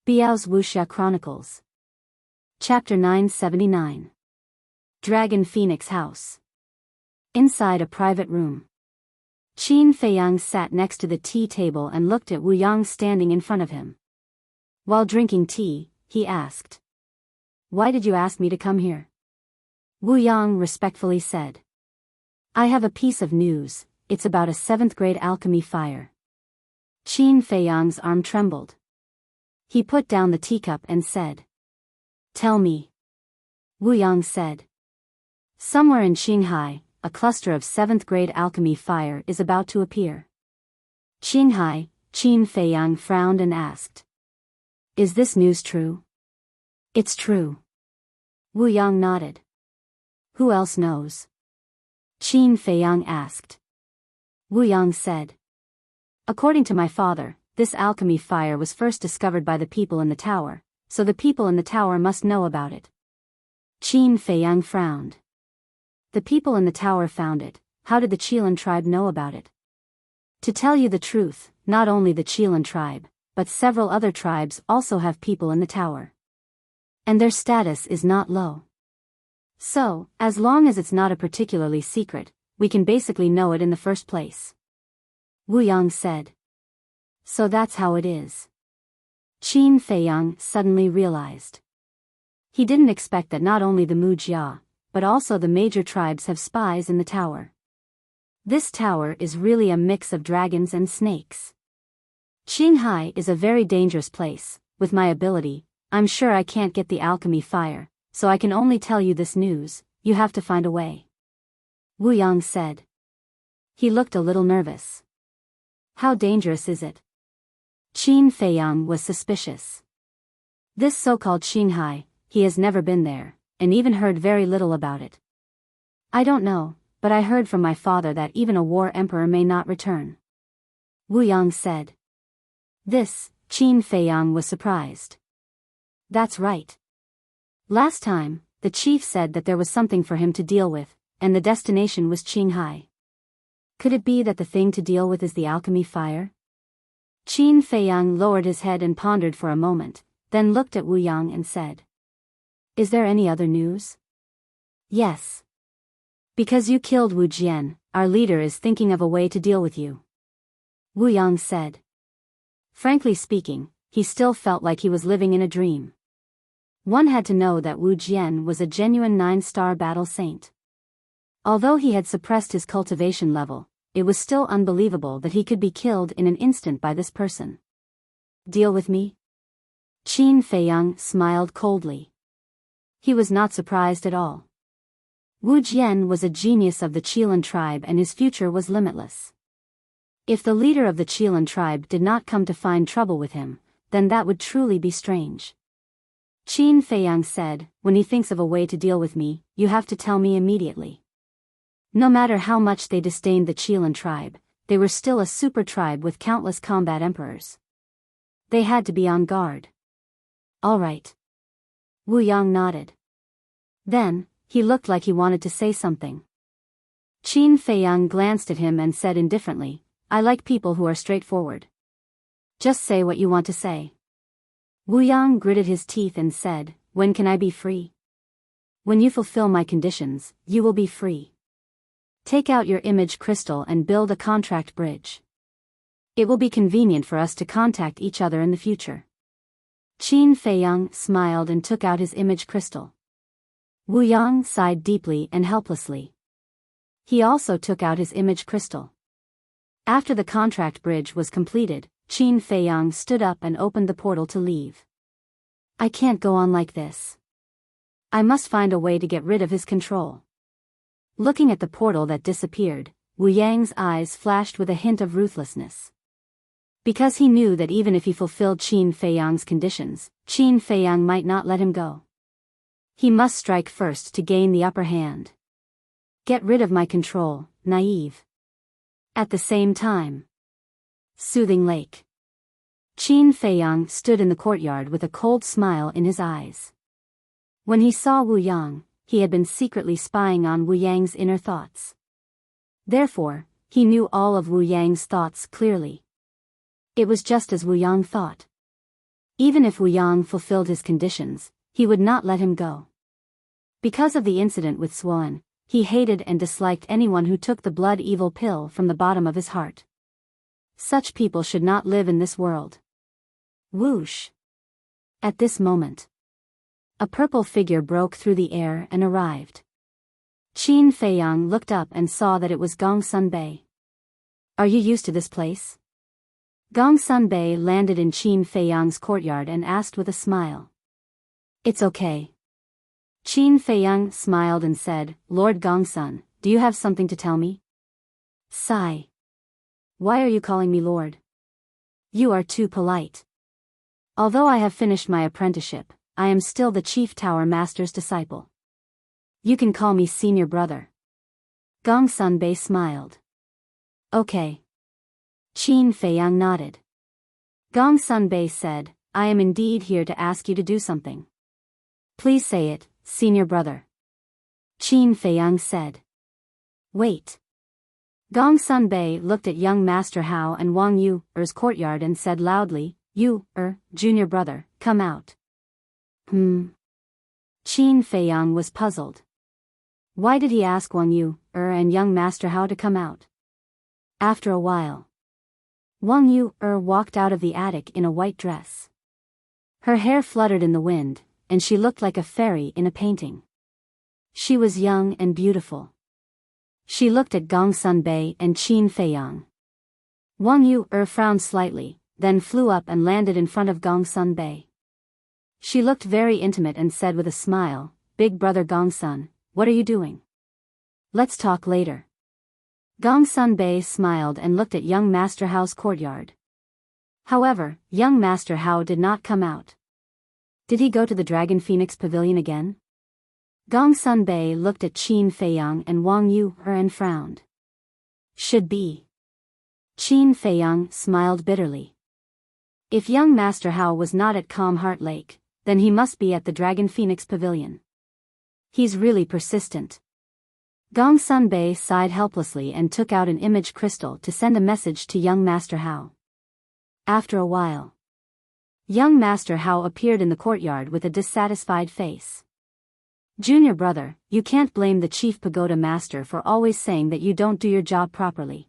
Biyao's Wuxia Chronicles. Chapter 979. Dragon Phoenix House. Inside a private room. Qin Feiyang sat next to the tea table and looked at Wu Yang standing in front of him. While drinking tea, he asked, "Why did you ask me to come here?" Wu Yang respectfully said, "I have a piece of news, it's about a 7th grade alchemy fire." Qin Feiyang's arm trembled. He put down the teacup and said, "Tell me." Wu Yang said, "Somewhere in Qinghai, a cluster of 7th grade alchemy fire is about to appear." Qinghai, Qin Feiyang frowned and asked, "Is this news true?" "It's true." Wu Yang nodded. "Who else knows?" Qin Feiyang asked. Wu Yang said, "According to my father, this alchemy fire was first discovered by the people in the tower, so the people in the tower must know about it." Qin Feiyang frowned. "The people in the tower found it, how did the Qilin tribe know about it?" "To tell you the truth, not only the Qilin tribe, but several other tribes also have people in the tower. And their status is not low. So, as long as it's not a particularly secret, we can basically know it in the first place." Wu Yang said, "So that's how it is." Qin Feiyang suddenly realized. He didn't expect that not only the Mujia, but also the major tribes have spies in the tower. This tower is really a mix of dragons and snakes. Qinghai is a very dangerous place. With my ability, I'm sure I can't get the alchemy fire, so I can only tell you this news. You have to find a way." Wu Yang said. He looked a little nervous. "How dangerous is it?" Qin Feiyang was suspicious. This so-called Qinghai, he has never been there, and even heard very little about it. "I don't know, but I heard from my father that even a war emperor may not return." Wu Yang said. This, Qin Feiyang was surprised. "That's right. Last time, the chief said that there was something for him to deal with, and the destination was Qinghai. Could it be that the thing to deal with is the alchemy fire?" Qin Feiyang lowered his head and pondered for a moment, then looked at Wu Yang and said, "Is there any other news?" "Yes. Because you killed Wu Jian, our leader is thinking of a way to deal with you." Wu Yang said. Frankly speaking, he still felt like he was living in a dream. One had to know that Wu Jian was a genuine 9-star battle saint. Although he had suppressed his cultivation level, it was still unbelievable that he could be killed in an instant by this person. "Deal with me?" Qin Feiyang smiled coldly. He was not surprised at all. Wu Jian was a genius of the Qilin tribe and his future was limitless. If the leader of the Qilin tribe did not come to find trouble with him, then that would truly be strange. Qin Feiyang said, "When he thinks of a way to deal with me, you have to tell me immediately." No matter how much they disdained the Qilin tribe, they were still a super tribe with countless combat emperors. They had to be on guard. "All right." Wu Yang nodded. Then, he looked like he wanted to say something. Qin Feiyang glanced at him and said indifferently, "I like people who are straightforward. Just say what you want to say." Wu Yang gritted his teeth and said, "When can I be free?" "When you fulfill my conditions, you will be free. Take out your image crystal and build a contract bridge. It will be convenient for us to contact each other in the future." Qin Feiyang smiled and took out his image crystal. Wu Yang sighed deeply and helplessly. He also took out his image crystal. After the contract bridge was completed, Qin Feiyang stood up and opened the portal to leave. "I can't go on like this. I must find a way to get rid of his control." Looking at the portal that disappeared, Wu Yang's eyes flashed with a hint of ruthlessness. Because he knew that even if he fulfilled Qin Feiyang's conditions, Qin Feiyang might not let him go. He must strike first to gain the upper hand. Get rid of my control, naive. At the same time. Soothing Lake. Qin Feiyang stood in the courtyard with a cold smile in his eyes. When he saw Wu Yang, he had been secretly spying on Wu Yang's inner thoughts. Therefore, he knew all of Wu Yang's thoughts clearly. It was just as Wu Yang thought. Even if Wu Yang fulfilled his conditions, he would not let him go. Because of the incident with Suan, he hated and disliked anyone who took the blood evil pill from the bottom of his heart. Such people should not live in this world. Whoosh! At this moment, a purple figure broke through the air and arrived. Qin Feiyang looked up and saw that it was Gong Sunbei. Are you used to this place? Gong Sunbei landed in Qin Feiyang's courtyard and asked with a smile. It's okay. Qin Feiyang smiled and said, Lord Gongsun, do you have something to tell me? Sigh. Why are you calling me Lord? You are too polite. Although I have finished my apprenticeship, I am still the Chief Tower Master's disciple. You can call me Senior Brother. Gong Sunbei smiled. Okay. Qin Feiyang nodded. Gong Sunbei said, I am indeed here to ask you to do something. Please say it, Senior Brother. Qin Feiyang said. Wait. Gong Sunbei looked at young Master Hao and Wang Yu's courtyard and said loudly, You, Junior Brother, come out. Qin Feiyang was puzzled. Why did he ask Wang Yu and young Master Hao to come out? After a while, Wang Yu walked out of the attic in a white dress. Her hair fluttered in the wind, and she looked like a fairy in a painting. She was young and beautiful. She looked at Gong Sunbei and Qin Feiyang. Wang Yu frowned slightly, then flew up and landed in front of Gong Sunbei. She looked very intimate and said with a smile, Big Brother Gongsun, what are you doing? Let's talk later. Gong Sunbei smiled and looked at young Master Hao's courtyard. However, young Master Hao did not come out. Did he go to the Dragon Phoenix Pavilion again? Gong Sunbei looked at Qin Feiyang and Wang Yu and frowned. Should be. Qin Feiyang smiled bitterly. If young Master Hao was not at Calm Heart Lake, then he must be at the Dragon Phoenix Pavilion. He's really persistent. Gong Sunbei sighed helplessly and took out an image crystal to send a message to young Master Hao. After a while, young Master Hao appeared in the courtyard with a dissatisfied face. Junior Brother, you can't blame the Chief Pagoda Master for always saying that you don't do your job properly.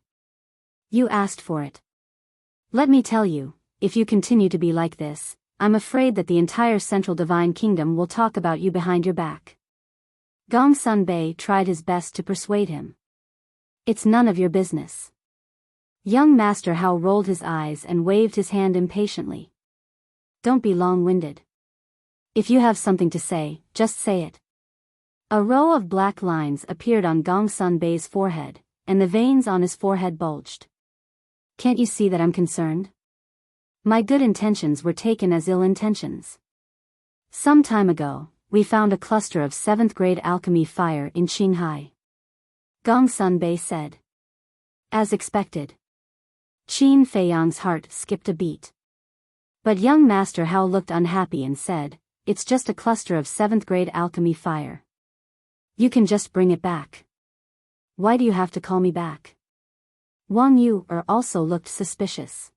You asked for it. Let me tell you, if you continue to be like this, I'm afraid that the entire Central Divine Kingdom will talk about you behind your back. Gong Sunbei tried his best to persuade him. It's none of your business. Young Master Hao rolled his eyes and waved his hand impatiently. Don't be long-winded. If you have something to say, just say it. A row of black lines appeared on Gong Sunbei's forehead, and the veins on his forehead bulged. Can't you see that I'm concerned? My good intentions were taken as ill intentions. Some time ago, we found a cluster of 7th grade alchemy fire in Qinghai. Gong Sunbei said. As expected. Qin Feiyang's heart skipped a beat. But young Master Hao looked unhappy and said, It's just a cluster of 7th grade alchemy fire. You can just bring it back. Why do you have to call me back? Wang Yu also looked suspicious.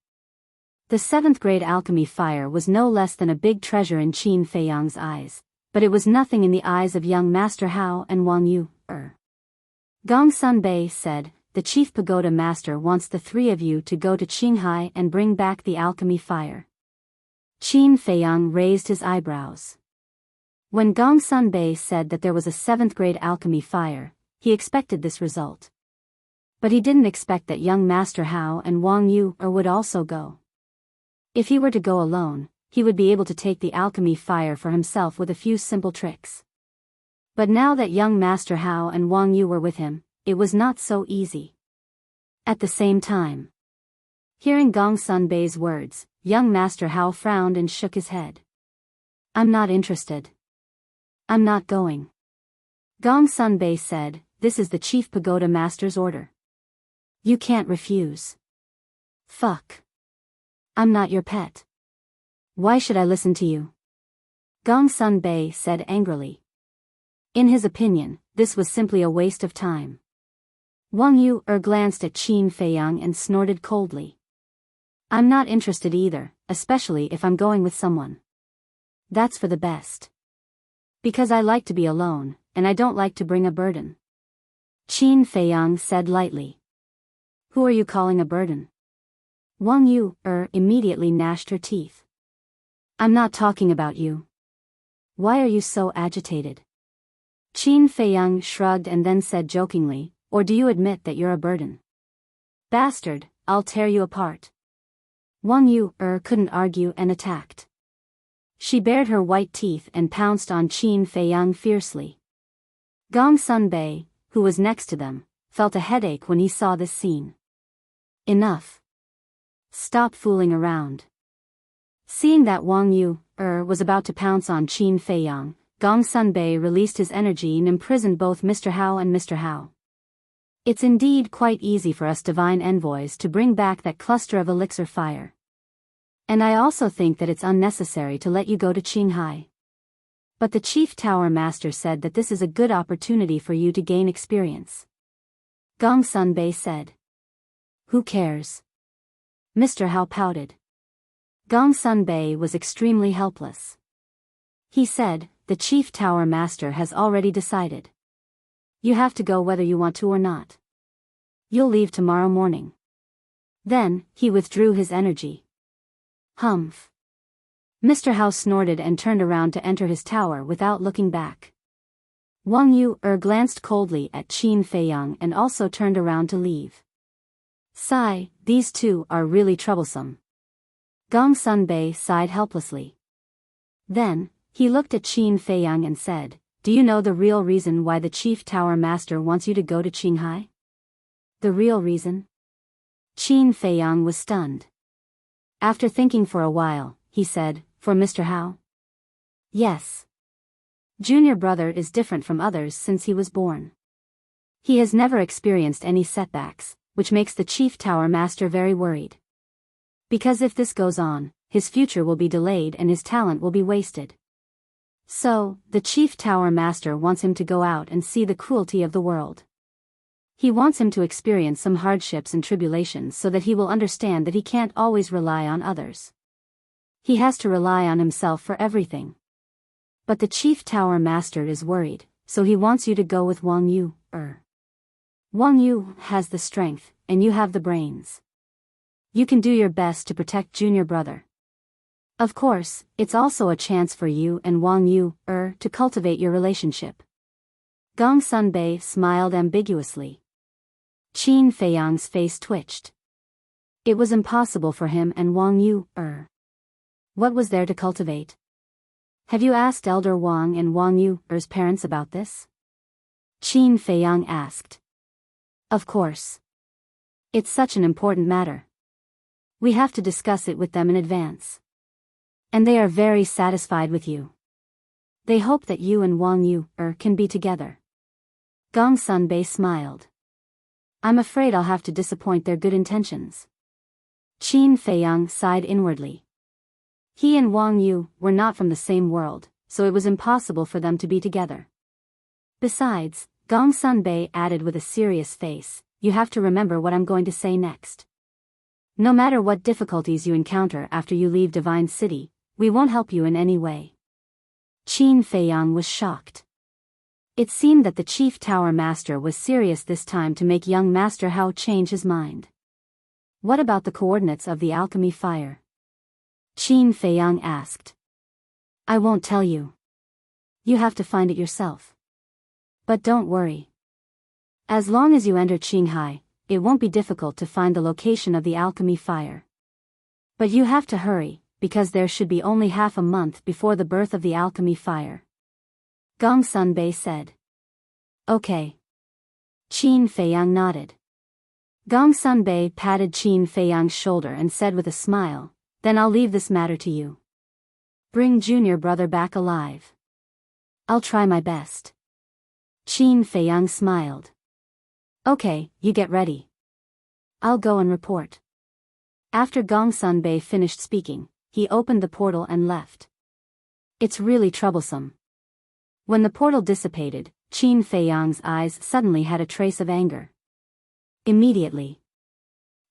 The 7th grade alchemy fire was no less than a big treasure in Qin Feiyang's eyes, but it was nothing in the eyes of young Master Hao and Wang Yu. Gong Sunbei said, The Chief Pagoda Master wants the 3 of you to go to Qinghai and bring back the alchemy fire. Qin Feiyang raised his eyebrows. When Gong Sunbei said that there was a 7th grade alchemy fire, he expected this result. But he didn't expect that young Master Hao and Wang Yu would also go. If he were to go alone, he would be able to take the alchemy fire for himself with a few simple tricks. But now that young Master Hao and Wang Yu were with him, it was not so easy. At the same time, hearing Gong Sunbei's words, young Master Hao frowned and shook his head. I'm not interested. I'm not going. Gong Sunbei said, This is the Chief Pagoda Master's order. You can't refuse. Fuck. I'm not your pet. Why should I listen to you? Gong Sunbei said angrily. In his opinion, this was simply a waste of time. Wang Yu glanced at Qin Feiyang and snorted coldly. I'm not interested either, especially if I'm going with someone. That's for the best. Because I like to be alone, and I don't like to bring a burden. Qin Feiyang said lightly. Who are you calling a burden? Wang Yu immediately gnashed her teeth. I'm not talking about you. Why are you so agitated? Qin Feiyang shrugged and then said jokingly, or do you admit that you're a burden? Bastard, I'll tear you apart. Wang Yu couldn't argue and attacked. She bared her white teeth and pounced on Qin Feiyang fiercely. Gong Sunbei, who was next to them, felt a headache when he saw this scene. Enough. Stop fooling around. Seeing that Wang Yu was about to pounce on Qin Feiyang, Gong Sunbei released his energy and imprisoned both Mr. Hao and Mr. Hao. It's indeed quite easy for us divine envoys to bring back that cluster of elixir fire. And I also think that it's unnecessary to let you go to Qinghai. But the Chief Tower Master said that this is a good opportunity for you to gain experience. Gong Sunbei said. Who cares? Mr. Hao pouted. Gong Sunbei was extremely helpless. He said, the Chief Tower Master has already decided. You have to go whether you want to or not. You'll leave tomorrow morning. Then, he withdrew his energy. Humph. Mr. Hao snorted and turned around to enter his tower without looking back. Wang Yu glanced coldly at Qin Feiyang and also turned around to leave. Sigh, these two are really troublesome. Gong Sunbei sighed helplessly. Then, he looked at Qin Feiyang and said, do you know the real reason why the Chief Tower Master wants you to go to Qinghai? The real reason? Qin Feiyang was stunned. After thinking for a while, he said, for Mr. Hao? Yes. Junior brother is different from others since he was born. He has never experienced any setbacks, which makes the Chief Tower Master very worried. Because if this goes on, his future will be delayed and his talent will be wasted. So, the Chief Tower Master wants him to go out and see the cruelty of the world. He wants him to experience some hardships and tribulations so that he will understand that he can't always rely on others. He has to rely on himself for everything. But the Chief Tower Master is worried, so he wants you to go with Wang Yu. Wang Yu has the strength, and you have the brains. You can do your best to protect junior brother. Of course, it's also a chance for you and Wang Yu to cultivate your relationship. Gong Sunbei smiled ambiguously. Qin Feiyang's face twitched. It was impossible for him and Wang Yu. What was there to cultivate? Have you asked Elder Wang and Wang Yu's parents about this? Qin Feiyang asked. Of course. It's such an important matter. We have to discuss it with them in advance. And they are very satisfied with you. They hope that you and Wang Yu can be together. Gong Sunbei smiled. I'm afraid I'll have to disappoint their good intentions. Qin Feiyang sighed inwardly. He and Wang Yu were not from the same world, so it was impossible for them to be together. Besides, Gong Sunbei added with a serious face, you have to remember what I'm going to say next. No matter what difficulties you encounter after you leave Divine City, we won't help you in any way. Qin Feiyang was shocked. It seemed that the Chief Tower Master was serious this time to make young Master Hao change his mind. What about the coordinates of the alchemy fire? Qin Feiyang asked. I won't tell you. You have to find it yourself. But don't worry. As long as you enter Qinghai, it won't be difficult to find the location of the alchemy fire. But you have to hurry, because there should be only half a month before the birth of the alchemy fire. Gong Sunbei said. Okay. Qin Feiyang nodded. Gong Sunbei patted Qin Feiyang's shoulder and said with a smile, then I'll leave this matter to you. Bring junior brother back alive. I'll try my best. Qin Feiyang smiled. Okay, you get ready. I'll go and report. After Gong Sunbei finished speaking, he opened the portal and left. It's really troublesome. When the portal dissipated, Qin Feiyang's eyes suddenly had a trace of anger. Immediately,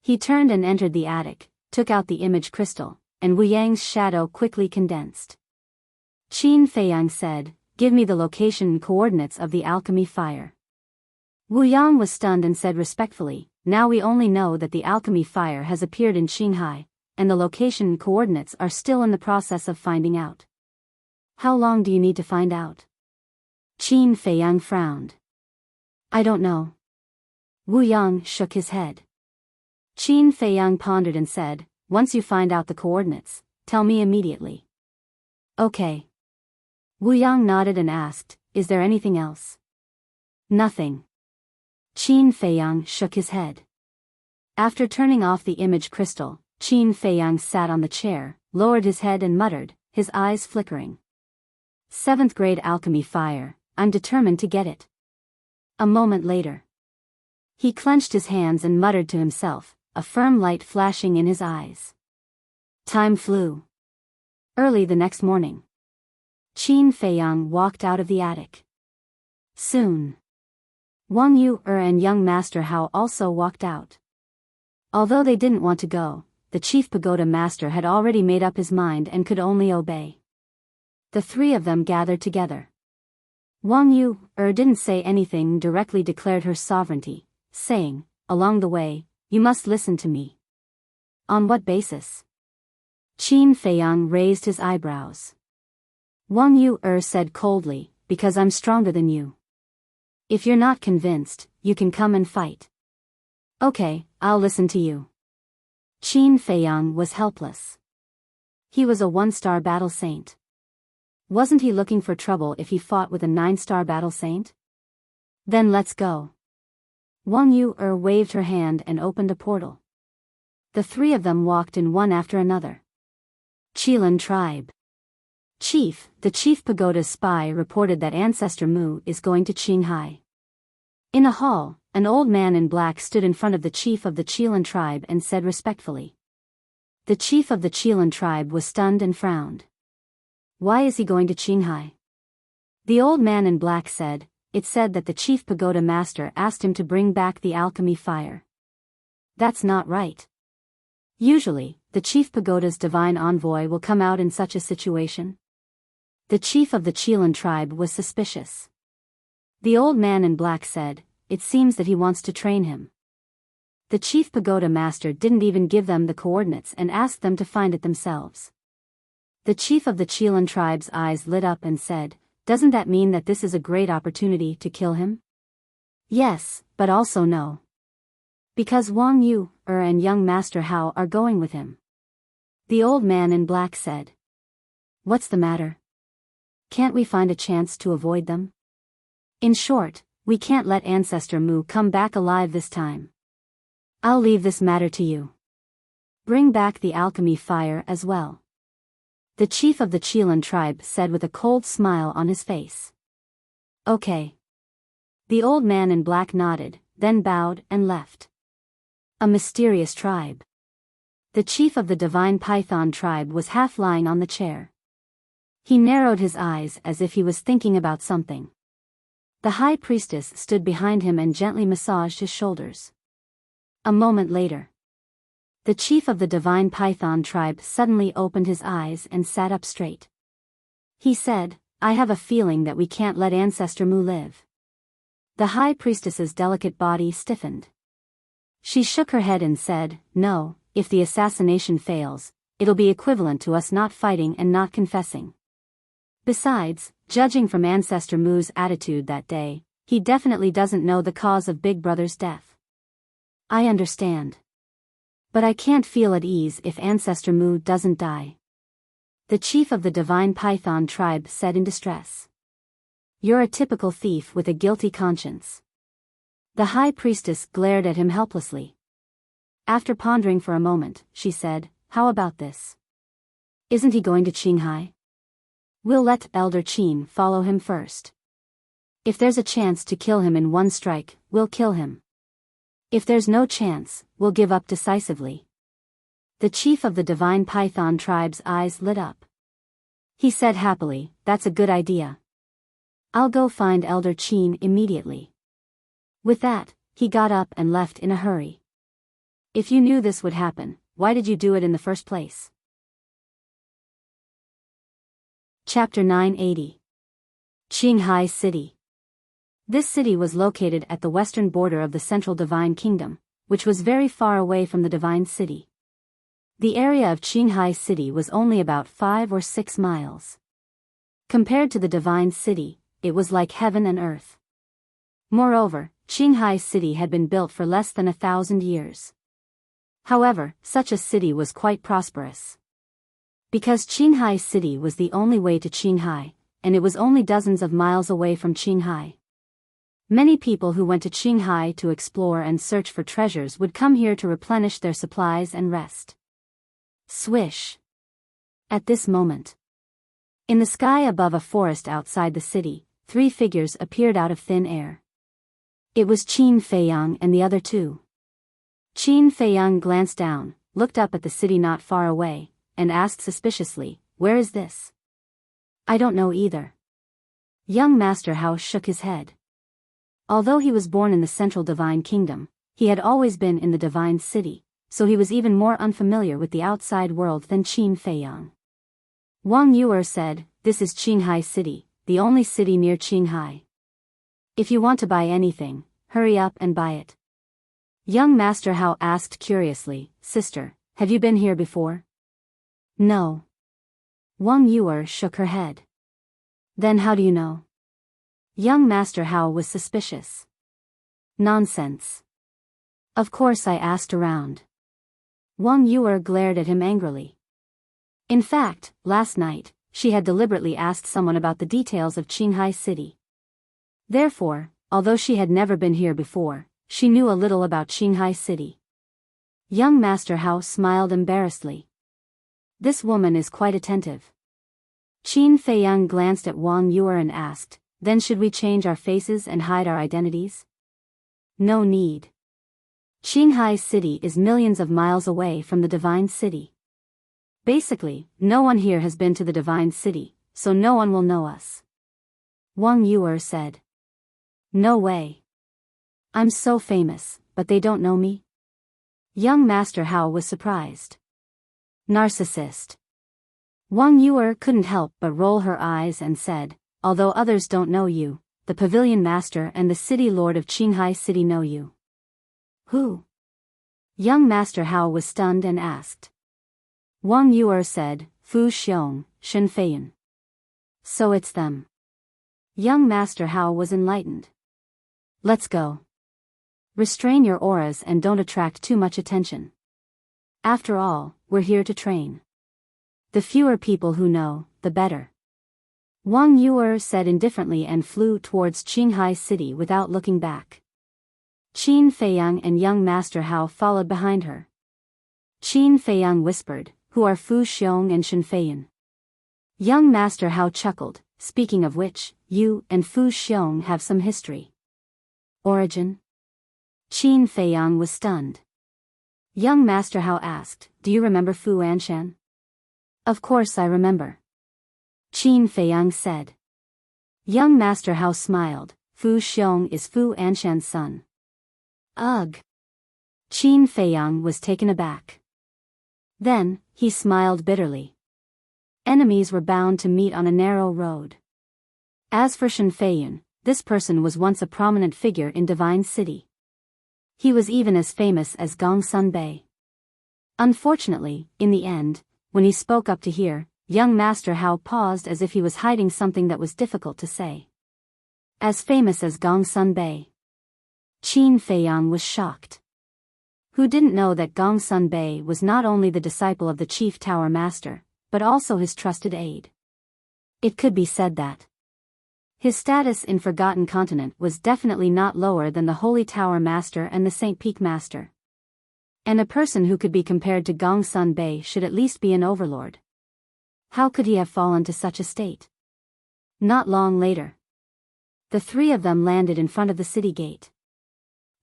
he turned and entered the attic, took out the image crystal, and Wu Yang's shadow quickly condensed. Qin Feiyang said, "Give me the location and coordinates of the alchemy fire." Wu Yang was stunned and said respectfully, "Now we only know that the alchemy fire has appeared in Qinghai, and the location and coordinates are still in the process of finding out." "How long do you need to find out?" Qin Feiyang frowned. "I don't know." Wu Yang shook his head. Qin Feiyang pondered and said, "Once you find out the coordinates, tell me immediately." "Okay." Wu Yang nodded and asked, "Is there anything else?" "Nothing." Qin Feiyang shook his head. After turning off the image crystal, Qin Feiyang sat on the chair, lowered his head and muttered, his eyes flickering. "Seventh grade alchemy fire, I'm determined to get it." A moment later, he clenched his hands and muttered to himself, a firm light flashing in his eyes. Time flew. Early the next morning, Qin Feiyang walked out of the attic. Soon, Wang Yu and young Master Hao also walked out. Although they didn't want to go, the chief pagoda master had already made up his mind and could only obey. The three of them gathered together. Wang Yu didn't say anything and directly declared her sovereignty, saying, "Along the way, you must listen to me." "On what basis?" Qin Feiyang raised his eyebrows. Wang Yu said coldly, "Because I'm stronger than you. If you're not convinced, you can come and fight." "Okay, I'll listen to you." Qin Feiyang was helpless. He was a 1-star battle saint. Wasn't he looking for trouble if he fought with a 9-star battle saint? Then let's go. Wang Yu waved her hand and opened a portal. The three of them walked in one after another. Qilin Tribe. Chief, the chief pagoda's spy reported that Ancestor Mu is going to Qinghai. In a hall, an old man in black stood in front of the chief of the Qilin tribe and said respectfully. The chief of the Qilin tribe was stunned and frowned. "Why is he going to Qinghai?" The old man in black said, "It said that the chief pagoda master asked him to bring back the alchemy fire." "That's not right. Usually, the chief pagoda's divine envoy will come out in such a situation." The chief of the Qilin tribe was suspicious. The old man in black said, "It seems that he wants to train him." The chief pagoda master didn't even give them the coordinates and asked them to find it themselves. The chief of the Qilin tribe's eyes lit up and said, "Doesn't that mean that this is a great opportunity to kill him?" "Yes, but also no. Because Wang Yu and young Master Hao are going with him." The old man in black said. "What's the matter? Can't we find a chance to avoid them? In short, we can't let Ancestor Mu come back alive this time. I'll leave this matter to you. Bring back the alchemy fire as well." The chief of the Qilin tribe said with a cold smile on his face. "Okay." The old man in black nodded, then bowed and left. A mysterious tribe. The chief of the divine python tribe was half lying on the chair. He narrowed his eyes as if he was thinking about something. The high priestess stood behind him and gently massaged his shoulders. A moment later, the chief of the divine python tribe suddenly opened his eyes and sat up straight. He said, "I have a feeling that we can't let Ancestor Mu live." The high priestess's delicate body stiffened. She shook her head and said, "No, if the assassination fails, it'll be equivalent to us not fighting and not confessing. Besides, judging from Ancestor Mu's attitude that day, he definitely doesn't know the cause of Big Brother's death." "I understand. But I can't feel at ease if Ancestor Mu doesn't die," the chief of the divine python tribe said in distress. "You're a typical thief with a guilty conscience." The high priestess glared at him helplessly. After pondering for a moment, she said, "How about this? Isn't he going to Qinghai? We'll let Elder Qin follow him first. If there's a chance to kill him in one strike, we'll kill him. If there's no chance, we'll give up decisively." The chief of the divine python tribe's eyes lit up. He said happily, "That's a good idea. I'll go find Elder Qin immediately." With that, he got up and left in a hurry. "If you knew this would happen, why did you do it in the first place?" Chapter 980. Qinghai City. This city was located at the western border of the Central Divine Kingdom, which was very far away from the Divine City. The area of Qinghai City was only about 5 or 6 miles. Compared to the Divine City, it was like heaven and earth. Moreover, Qinghai City had been built for less than 1,000 years. However, such a city was quite prosperous. Because Qinghai City was the only way to Qinghai, and it was only dozens of miles away from Qinghai. Many people who went to Qinghai to explore and search for treasures would come here to replenish their supplies and rest. Swish. At this moment, in the sky above a forest outside the city, 3 figures appeared out of thin air. It was Qin Feiyang and the other 2. Qin Feiyang glanced down, looked up at the city not far away, and asked suspiciously, "Where is this?" "I don't know either." Young Master Hao shook his head. Although he was born in the Central Divine Kingdom, he had always been in the Divine City, so he was even more unfamiliar with the outside world than Qin Feiyang. Wang Yuer said, "This is Qinghai City, the only city near Qinghai. If you want to buy anything, hurry up and buy it." Young Master Hao asked curiously, "Sister, have you been here before?" "No." Wang Yuer shook her head. "Then how do you know?" Young Master Hao was suspicious. "Nonsense. Of course I asked around." Wang Yuer glared at him angrily. In fact, last night, she had deliberately asked someone about the details of Qinghai City. Therefore, although she had never been here before, she knew a little about Qinghai City. Young Master Hao smiled embarrassedly. This woman is quite attentive. Qin Feiyang glanced at Wang Yuer and asked, "Then should we change our faces and hide our identities?" "No need. Qinghai City is millions of miles away from the Divine City. Basically, no one here has been to the Divine City, so no one will know us." Wang Yuer said. "No way. I'm so famous, but they don't know me?" Young Master Hao was surprised. "Narcissist." Wang Yuer couldn't help but roll her eyes and said, "Although others don't know you, the Pavilion Master and the City Lord of Qinghai City know you." "Who?" Young Master Hao was stunned and asked. Wang Yuer said, "Fu Xiong, Shen Feiyan." "So it's them." Young Master Hao was enlightened. "Let's go. Restrain your auras and don't attract too much attention. After all, we're here to train. The fewer people who know, the better." Wang Yuer said indifferently and flew towards Qinghai City without looking back. Qin Feiyang and young Master Hao followed behind her. Qin Feiyang whispered, "Who are Fu Xiong and Shen Feiyan?" Young Master Hao chuckled, "Speaking of which, you and Fu Xiong have some history." "Origin?" Qin Feiyang was stunned. Young Master Hao asked, "Do you remember Fu Anshan?" "Of course I remember." Qin Feiyang said. Young Master Hao smiled, "Fu Xiong is Fu Anshan's son." "Ugh." Qin Feiyang was taken aback. Then, he smiled bitterly. Enemies were bound to meet on a narrow road. As for Shen Feiyan, this person was once a prominent figure in Divine City. He was even as famous as Gongsun Bei. Unfortunately, in the end, when he spoke up to hear, young Master Hao paused as if he was hiding something that was difficult to say. As famous as Gongsun Bei. Qin Feiyang was shocked. Who didn't know that Gongsun Bei was not only the disciple of the Chief Tower Master, but also his trusted aide? It could be said that his status in Forgotten Continent was definitely not lower than the Holy Tower Master and the Saint Peak Master. And a person who could be compared to Gongsun Bei should at least be an overlord. How could he have fallen to such a state? Not long later, the 3 of them landed in front of the city gate.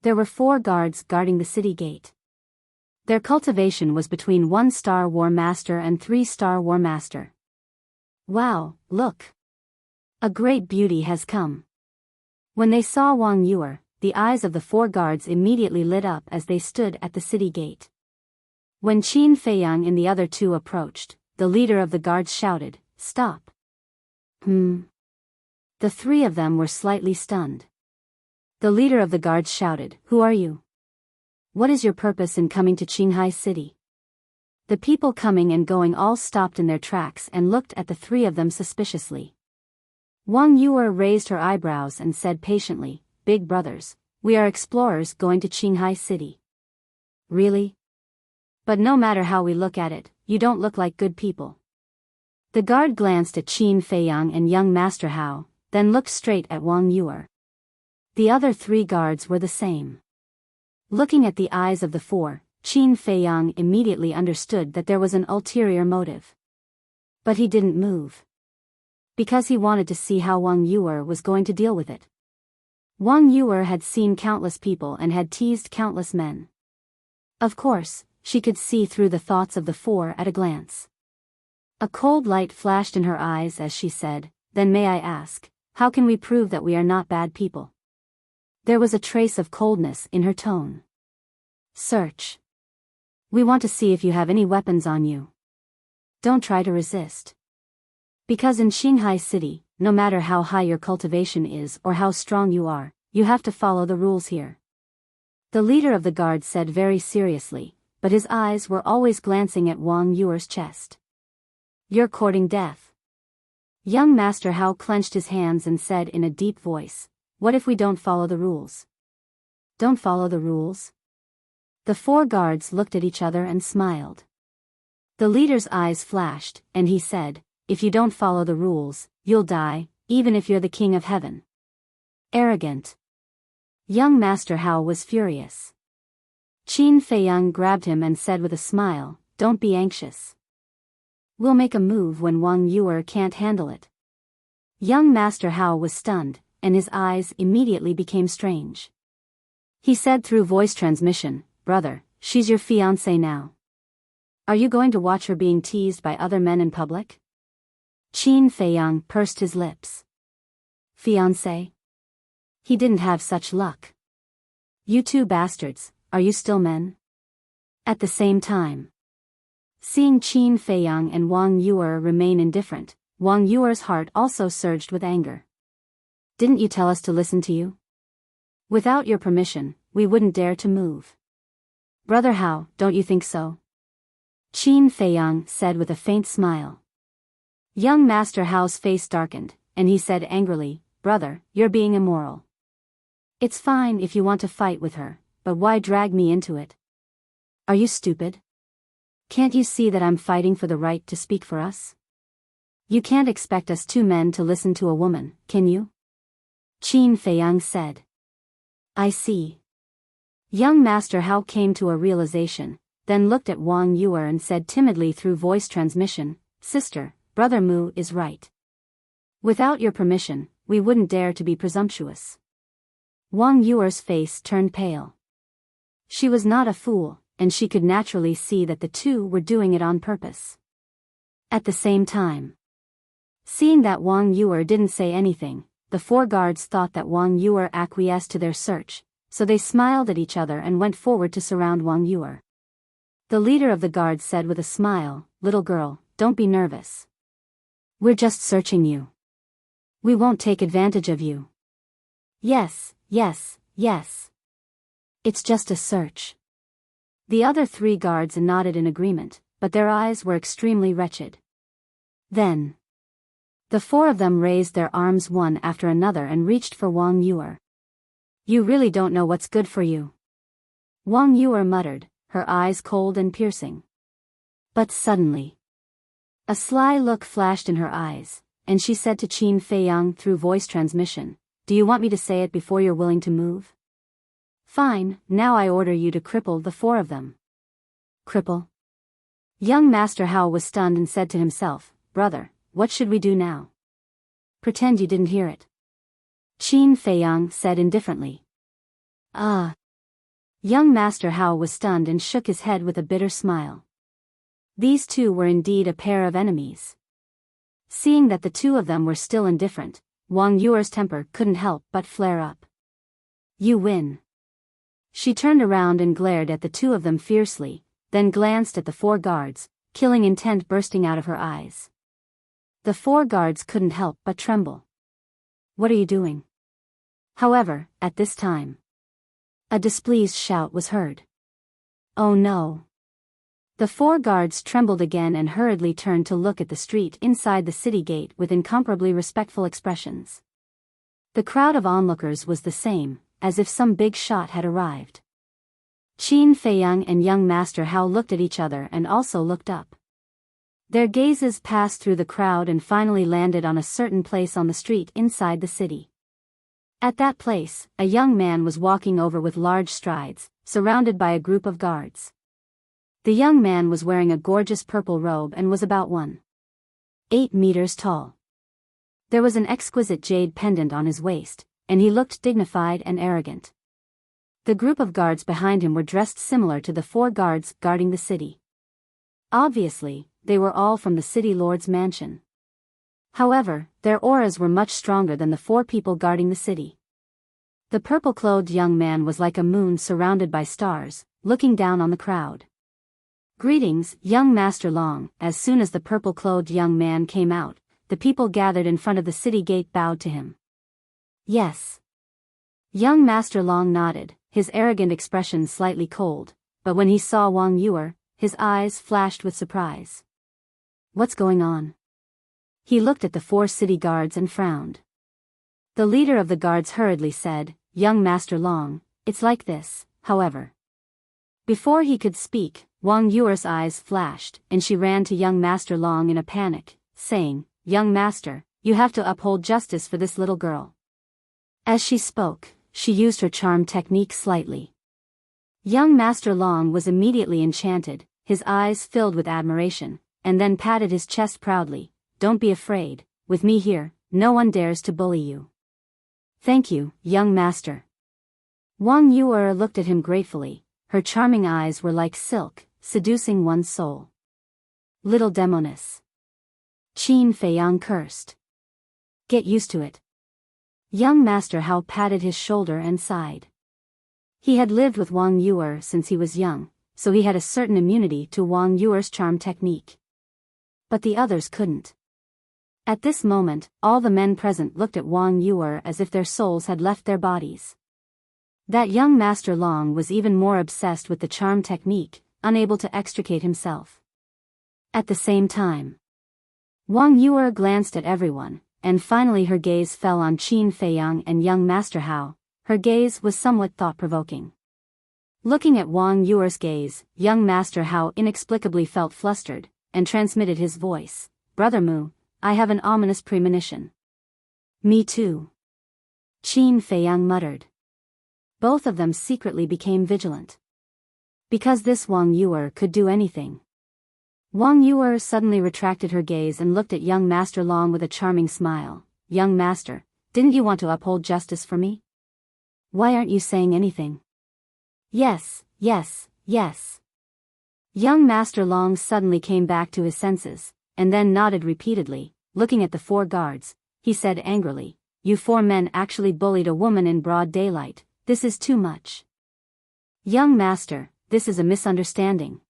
There were 4 guards guarding the city gate. Their cultivation was between 1-star War Master and 3-star War Master. "Wow, look! A great beauty has come." When they saw Wang Yuer, the eyes of the 4 guards immediately lit up as they stood at the city gate. When Qin Feiyang and the other 2 approached, the leader of the guards shouted, "Stop! The three of them were slightly stunned. The leader of the guards shouted, "Who are you? What is your purpose in coming to Qinghai City?" The people coming and going all stopped in their tracks and looked at the three of them suspiciously. Wang Yuer raised her eyebrows and said patiently, "Big brothers, we are explorers going to Qinghai City." "Really? But no matter how we look at it, you don't look like good people." The guard glanced at Qin Feiyang and young Master Hao, then looked straight at Wang Yuer. The other three guards were the same. Looking at the eyes of the four, Qin Feiyang immediately understood that there was an ulterior motive. But he didn't move. Because he wanted to see how Wang Yuer was going to deal with it. Wang Yuer had seen countless people and had teased countless men. Of course, she could see through the thoughts of the four at a glance. A cold light flashed in her eyes as she said, "Then may I ask, how can we prove that we are not bad people?" There was a trace of coldness in her tone. "Search. We want to see if you have any weapons on you. Don't try to resist. Because in Qinghai City, no matter how high your cultivation is or how strong you are, you have to follow the rules here." The leader of the guard said very seriously, but his eyes were always glancing at Wang Yuer's chest. "You're courting death." Young Master Hao clenched his hands and said in a deep voice, "What if we don't follow the rules?" "Don't follow the rules?" The four guards looked at each other and smiled. The leader's eyes flashed, and he said, "If you don't follow the rules, you'll die, even if you're the king of heaven." Arrogant. Young Master Hao was furious. Qin Feiyang grabbed him and said with a smile, "Don't be anxious. We'll make a move when Wang Yuer can't handle it." Young Master Hao was stunned, and his eyes immediately became strange. He said through voice transmission, "Brother, she's your fiancée now. Are you going to watch her being teased by other men in public?" Qin Feiyang pursed his lips. Fiancé? He didn't have such luck. "You two bastards, are you still men?" At the same time. Seeing Qin Feiyang and Wang Yuer remain indifferent, Wang Yuer's heart also surged with anger. "Didn't you tell us to listen to you? Without your permission, we wouldn't dare to move. Brother Hao, don't you think so?" Qin Feiyang said with a faint smile. Young Master Hao's face darkened, and he said angrily, "Brother, you're being immoral. It's fine if you want to fight with her, but why drag me into it? Are you stupid? Can't you see that I'm fighting for the right to speak for us? You can't expect us two men to listen to a woman, can you?" Qin Feiyang said. "I see." Young Master Hao came to a realization, then looked at Wang Yuer and said timidly through voice transmission, "Sister, Brother Mu is right. Without your permission, we wouldn't dare to be presumptuous." Wang Yuer's face turned pale. She was not a fool, and she could naturally see that the two were doing it on purpose. At the same time, seeing that Wang Yuer didn't say anything, the four guards thought that Wang Yuer acquiesced to their search, so they smiled at each other and went forward to surround Wang Yuer. The leader of the guards said with a smile, "Little girl, don't be nervous. We're just searching you. We won't take advantage of you." "Yes, yes, yes. It's just a search." The other three guards nodded in agreement, but their eyes were extremely wretched. Then, the four of them raised their arms one after another and reached for Wang Yuer. "You really don't know what's good for you," Wang Yuer muttered, her eyes cold and piercing. But suddenly, a sly look flashed in her eyes, and she said to Qin Feiyang through voice transmission, "Do you want me to say it before you're willing to move? Fine, now I order you to cripple the four of them." Cripple? Young Master Hao was stunned and said to himself, "Brother, what should we do now?" "Pretend you didn't hear it," Qin Feiyang said indifferently. "Ah." Young Master Hao was stunned and shook his head with a bitter smile. These two were indeed a pair of enemies. Seeing that the two of them were still indifferent, Wang Yuer's temper couldn't help but flare up. "You win." She turned around and glared at the two of them fiercely, then glanced at the four guards, killing intent bursting out of her eyes. The 4 guards couldn't help but tremble. What are you doing? However, at this time, a displeased shout was heard. Oh no. The 4 guards trembled again and hurriedly turned to look at the street inside the city gate with incomparably respectful expressions. The crowd of onlookers was the same, as if some big shot had arrived. Qin Feiyang and young Master Hao looked at each other and also looked up. Their gazes passed through the crowd and finally landed on a certain place on the street inside the city. At that place, a young man was walking over with large strides, surrounded by a group of guards. The young man was wearing a gorgeous purple robe and was about 1.8 meters tall. There was an exquisite jade pendant on his waist, and he looked dignified and arrogant. The group of guards behind him were dressed similar to the 4 guards guarding the city. Obviously, they were all from the city lord's mansion. However, their auras were much stronger than the 4 people guarding the city. The purple-clothed young man was like a moon surrounded by stars, looking down on the crowd. Greetings, young Master Long. As soon as the purple-clothed young man came out, the people gathered in front of the city gate bowed to him. Yes. Young Master Long nodded, his arrogant expression slightly cold, but when he saw Wang Yuer, his eyes flashed with surprise. What's going on? He looked at the 4 city guards and frowned. The leader of the guards hurriedly said, Young Master Long, it's like this, however. Before he could speak, Wang Yuer's eyes flashed, and she ran to young Master Long in a panic, saying, Young Master, you have to uphold justice for this little girl. As she spoke, she used her charm technique slightly. Young Master Long was immediately enchanted, his eyes filled with admiration, and then patted his chest proudly. Don't be afraid, with me here, no one dares to bully you. Thank you, young master. Wang Yuer looked at him gratefully, her charming eyes were like silk, seducing one's soul. Little demoness. Qin Feiyang cursed. Get used to it. Young Master Hao patted his shoulder and sighed. He had lived with Wang Yuer since he was young, so he had a certain immunity to Wang Yuer's charm technique. But the others couldn't. At this moment, all the men present looked at Wang Yuer as if their souls had left their bodies. That young Master Long was even more obsessed with the charm technique, unable to extricate himself. At the same time, Wang Yuer glanced at everyone, and finally her gaze fell on Qin Feiyang and young Master Hao. Her gaze was somewhat thought-provoking. Looking at Wang Yuer's gaze, young Master Hao inexplicably felt flustered, and transmitted his voice. Brother Mu, I have an ominous premonition. Me too. Qin Feiyang muttered. Both of them secretly became vigilant. Because this Wang Yuer could do anything. Wang Yuer suddenly retracted her gaze and looked at young Master Long with a charming smile. Young Master, didn't you want to uphold justice for me? Why aren't you saying anything? Yes, yes, yes. Young Master Long suddenly came back to his senses, and then nodded repeatedly, looking at the 4 guards. He said angrily, You 4 men actually bullied a woman in broad daylight, this is too much. Young Master, this is a misunderstanding.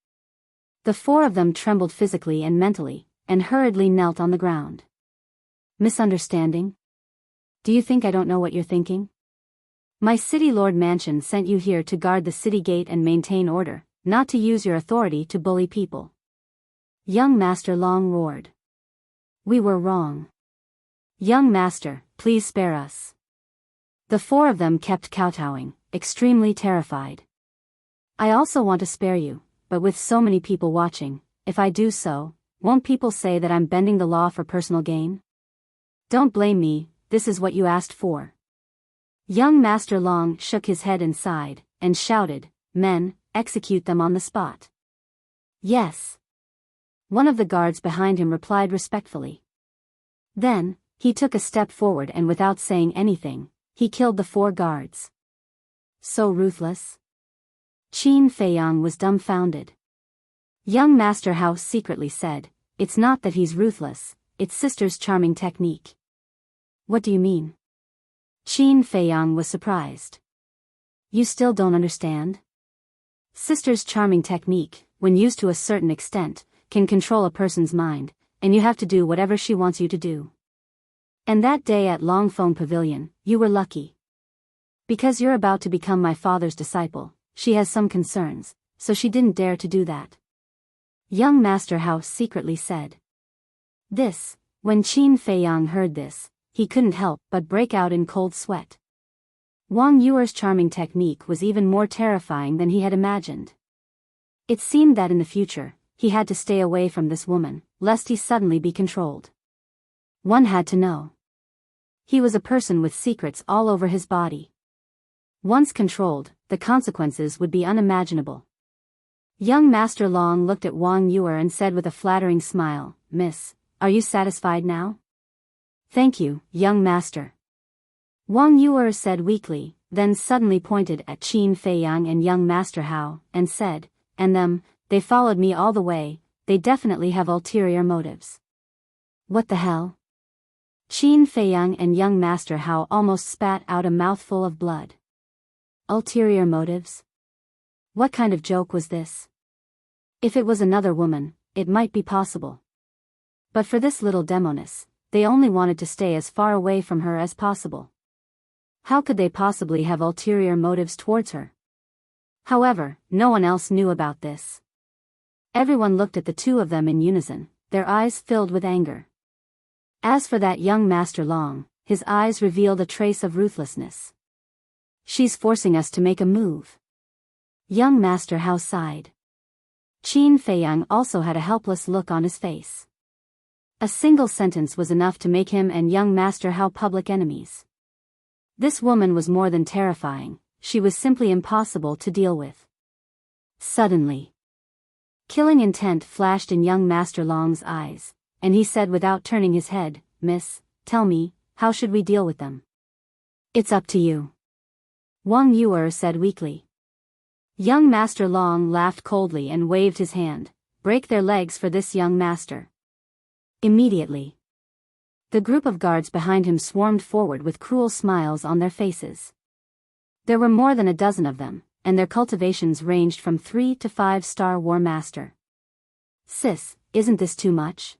The 4 of them trembled physically and mentally, and hurriedly knelt on the ground. Misunderstanding? Do you think I don't know what you're thinking? My city lord mansion sent you here to guard the city gate and maintain order, not to use your authority to bully people. Young Master Long roared. We were wrong. Young Master, please spare us. The 4 of them kept kowtowing, extremely terrified. I also want to spare you, but with so many people watching, if I do so, won't people say that I'm bending the law for personal gain? Don't blame me, this is what you asked for. Young Master Long shook his head and sighed, and shouted, Men, execute them on the spot. Yes. One of the guards behind him replied respectfully. Then, he took a step forward and without saying anything, he killed the 4 guards. So ruthless? Qin Feiyang was dumbfounded. Young Master Hao secretly said, It's not that he's ruthless, it's sister's charming technique. What do you mean? Qin Feiyang was surprised. You still don't understand? Sister's charming technique, when used to a certain extent, can control a person's mind, and you have to do whatever she wants you to do. And that day at Longfeng Pavilion, you were lucky. Because you're about to become my father's disciple, she has some concerns, so she didn't dare to do that. Young Master Hao secretly said. When Qin Feiyang heard this, he couldn't help but break out in cold sweat. Wang Yuer's charming technique was even more terrifying than he had imagined. It seemed that in the future, he had to stay away from this woman, lest he suddenly be controlled. One had to know. He was a person with secrets all over his body. Once controlled, the consequences would be unimaginable. Young Master Long looked at Wang Yuer and said with a flattering smile, "Miss, are you satisfied now?" "Thank you, young master." Wang Yuer said weakly, then suddenly pointed at Qin Feiyang and young Master Hao, and said, "And they followed me all the way, they definitely have ulterior motives." "What the hell?" Qin Feiyang and young Master Hao almost spat out a mouthful of blood. Ulterior motives? What kind of joke was this? If it was another woman, it might be possible. But for this little demoness, they only wanted to stay as far away from her as possible. How could they possibly have ulterior motives towards her? However, no one else knew about this. Everyone looked at the two of them in unison, their eyes filled with anger. As for that young Master Long, his eyes revealed a trace of ruthlessness. "She's forcing us to make a move." Young Master Hao sighed. Qin Feiyang also had a helpless look on his face. A single sentence was enough to make him and young Master Hao public enemies. This woman was more than terrifying, she was simply impossible to deal with. Suddenly, killing intent flashed in young Master Long's eyes, and he said without turning his head, "Miss, tell me, how should we deal with them?" "It's up to you," Wang Yuer said weakly. Young Master Long laughed coldly and waved his hand, "Break their legs for this young master." Immediately, the group of guards behind him swarmed forward with cruel smiles on their faces. There were more than a dozen of them, and their cultivations ranged from 3 to 5-star War Master. "Sis, isn't this too much?"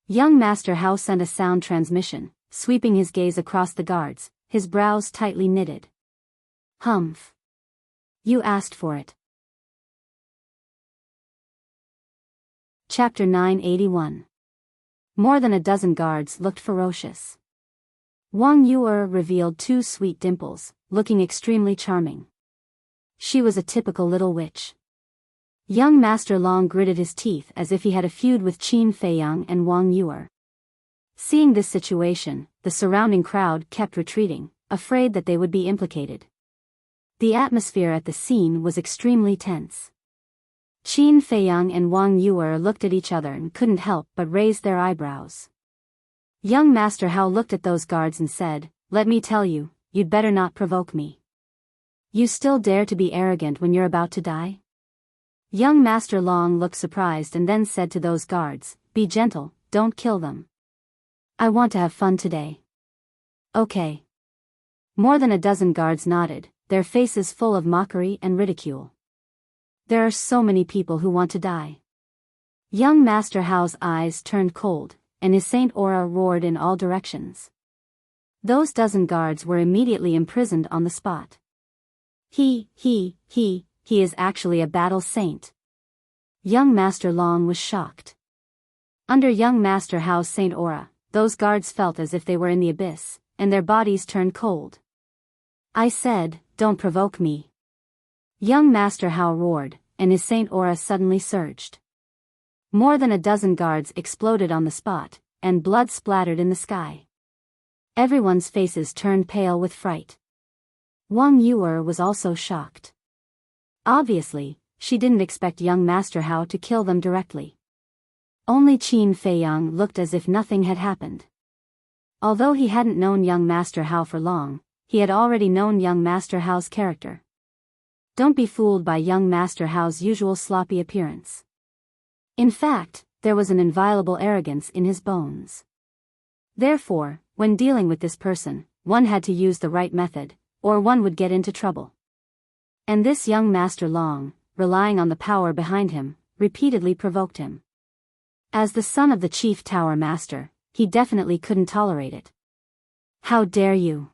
Young Master Hao sent a sound transmission, sweeping his gaze across the guards, his brows tightly knitted. "Humph. You asked for it." Chapter 981. More than a dozen guards looked ferocious. Wang Yuer revealed 2 sweet dimples, looking extremely charming. She was a typical little witch. Young Master Long gritted his teeth as if he had a feud with Qin Feiyang and Wang Yuer. Seeing this situation, the surrounding crowd kept retreating, afraid that they would be implicated. The atmosphere at the scene was extremely tense. Qin Feiyang and Wang Yuer looked at each other and couldn't help but raise their eyebrows. Young Master Hao looked at those guards and said, "Let me tell you, you'd better not provoke me. You still dare to be arrogant when you're about to die?" Young Master Long looked surprised and then said to those guards, "Be gentle, don't kill them. I want to have fun today." "Okay." More than a dozen guards nodded, their faces full of mockery and ridicule. There are so many people who want to die. Young Master Hao's eyes turned cold, and his saint aura roared in all directions. Those dozen guards were immediately imprisoned on the spot. He is actually a battle saint. Young Master Long was shocked. Under young Master Hao's saint aura, those guards felt as if they were in the abyss, and their bodies turned cold. "I said, don't provoke me." Young Master Hao roared, and his saint aura suddenly surged. More than a dozen guards exploded on the spot, and blood splattered in the sky. Everyone's faces turned pale with fright. Wang Yuer was also shocked. Obviously, she didn't expect young Master Hao to kill them directly. Only Qin Feiyang looked as if nothing had happened. Although he hadn't known young Master Hao for long, he had already known young Master Hao's character. Don't be fooled by young Master Hao's usual sloppy appearance. In fact, there was an inviolable arrogance in his bones. Therefore, when dealing with this person, one had to use the right method, or one would get into trouble. And this young Master Long, relying on the power behind him, repeatedly provoked him. As the son of the chief tower master, he definitely couldn't tolerate it. How dare you?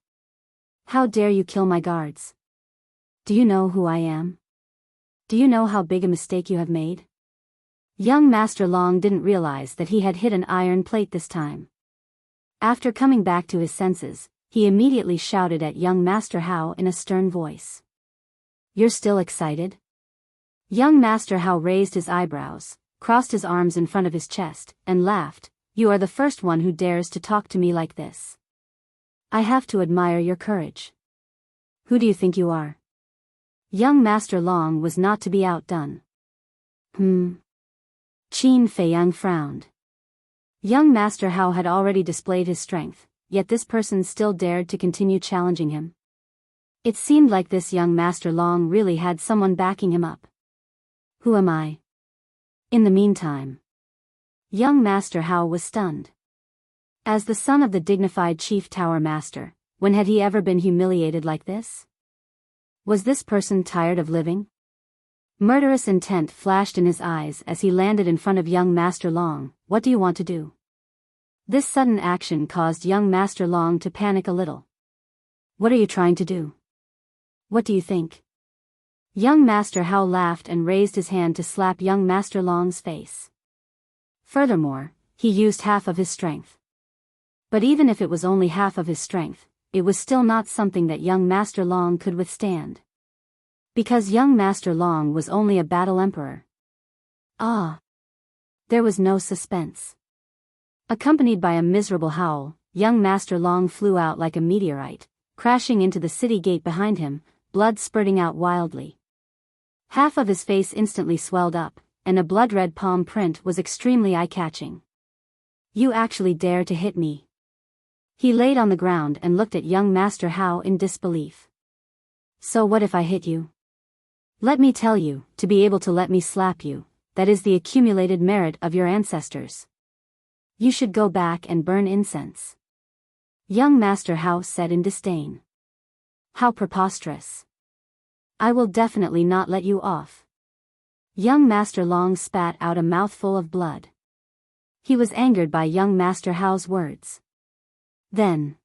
How dare you kill my guards? Do you know who I am? Do you know how big a mistake you have made? Young Master Long didn't realize that he had hit an iron plate this time. After coming back to his senses, he immediately shouted at young Master Hao in a stern voice. You're still excited? Young Master Hao raised his eyebrows, crossed his arms in front of his chest, and laughed. You are the first one who dares to talk to me like this. I have to admire your courage. Who do you think you are? Young Master Long was not to be outdone. Qin Feiyang frowned. Young Master Hao had already displayed his strength, yet this person still dared to continue challenging him. It seemed like this young Master Long really had someone backing him up. Who am I? In the meantime, young Master Hao was stunned. As the son of the dignified chief tower master, when had he ever been humiliated like this? Was this person tired of living? Murderous intent flashed in his eyes as he landed in front of young Master Long. What do you want to do? This sudden action caused young Master Long to panic a little. What are you trying to do? What do you think? Young Master Hao laughed and raised his hand to slap young Master Long's face. Furthermore, he used half of his strength. But even if it was only half of his strength, it was still not something that young Master Long could withstand. Because young Master Long was only a battle emperor. There was no suspense. Accompanied by a miserable howl, young Master Long flew out like a meteorite, crashing into the city gate behind him, blood spurting out wildly. Half of his face instantly swelled up, and a blood-red palm print was extremely eye-catching. You actually dare to hit me? He laid on the ground and looked at young Master Hao in disbelief. So what if I hit you? Let me tell you, to be able to let me slap you, that is the accumulated merit of your ancestors. You should go back and burn incense. Young Master Hao said in disdain. How preposterous. I will definitely not let you off. Young Master Long spat out a mouthful of blood. He was angered by young Master Hao's words. Then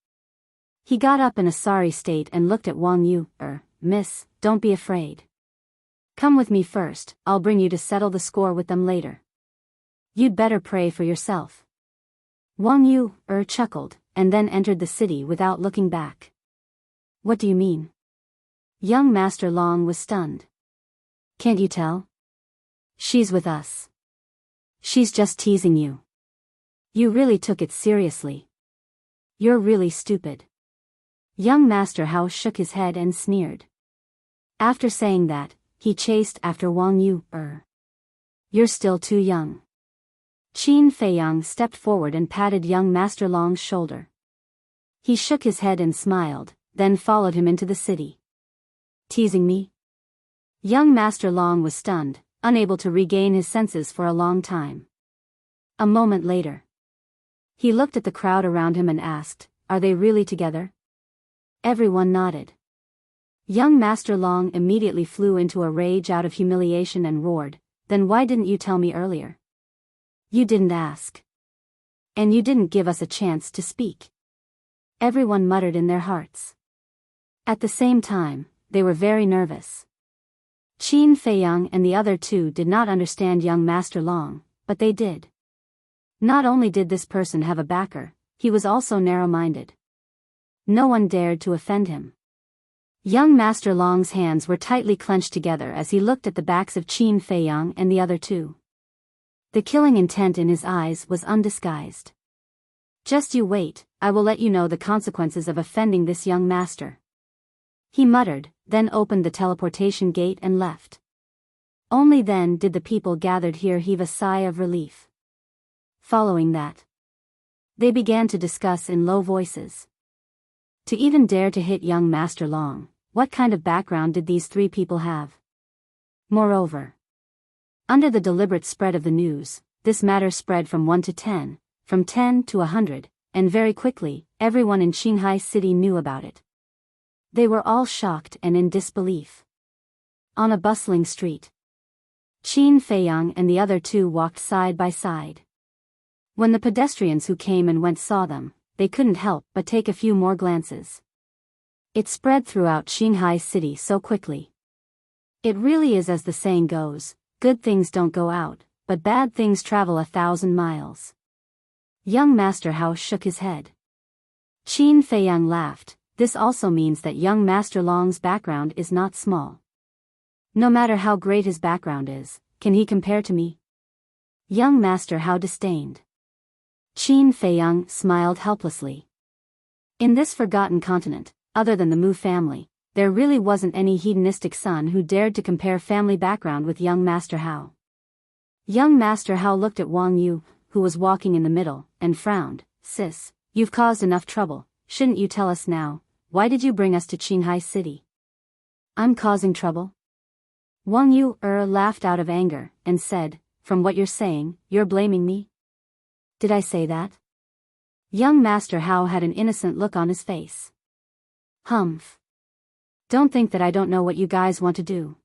he got up in a sorry state and looked at Wang Yu. Miss, don't be afraid. Come with me first, I'll bring you to settle the score with them later. You'd better pray for yourself. Wang Yu chuckled, and then entered the city without looking back. What do you mean? Young Master Long was stunned. Can't you tell? She's with us. She's just teasing you. You really took it seriously. You're really stupid. Young Master Hao shook his head and sneered. After saying that, he chased after Wang Yu. You're still too young. Qin Feiyang stepped forward and patted young Master Long's shoulder. He shook his head and smiled, then followed him into the city. Teasing me? Young Master Long was stunned, unable to regain his senses for a long time. A moment later, he looked at the crowd around him and asked, Are they really together? Everyone nodded. Young Master Long immediately flew into a rage out of humiliation and roared, Then why didn't you tell me earlier? You didn't ask. And you didn't give us a chance to speak. Everyone muttered in their hearts. At the same time, they were very nervous. Qin Feiyang and the other two did not understand young Master Long, but they did. Not only did this person have a backer, he was also narrow-minded. No one dared to offend him. Young Master Long's hands were tightly clenched together as he looked at the backs of Qin Feiyang and the other two. The killing intent in his eyes was undisguised. Just you wait, I will let you know the consequences of offending this young master. He muttered, then opened the teleportation gate and left. Only then did the people gathered here heave a sigh of relief. Following that, they began to discuss in low voices. To even dare to hit young Master Long, what kind of background did these three people have? Moreover, under the deliberate spread of the news, this matter spread from 1 to 10, from 10 to 100, and very quickly, everyone in Qinghai City knew about it. They were all shocked and in disbelief. On a bustling street, Qin Feiyang and the other two walked side by side. When the pedestrians who came and went saw them, they couldn't help but take a few more glances. It spread throughout Qinghai City so quickly. It really is as the saying goes, good things don't go out, but bad things travel 1,000 miles. Young Master Hao shook his head. Qin Feiyang laughed. This also means that young Master Long's background is not small. No matter how great his background is, can he compare to me? Young Master Hao disdained. Qin Feiyang smiled helplessly. In this forgotten continent, other than the Mu family, there really wasn't any hedonistic son who dared to compare family background with young Master Hao. Young Master Hao looked at Wang Yu, who was walking in the middle, and frowned. Sis, you've caused enough trouble, shouldn't you tell us now, why did you bring us to Qinghai City? I'm causing trouble? Wang Yu laughed out of anger, and said, from what you're saying, you're blaming me? Did I say that? Young Master Hao had an innocent look on his face. Humph. Don't think that I don't know what you guys want to do.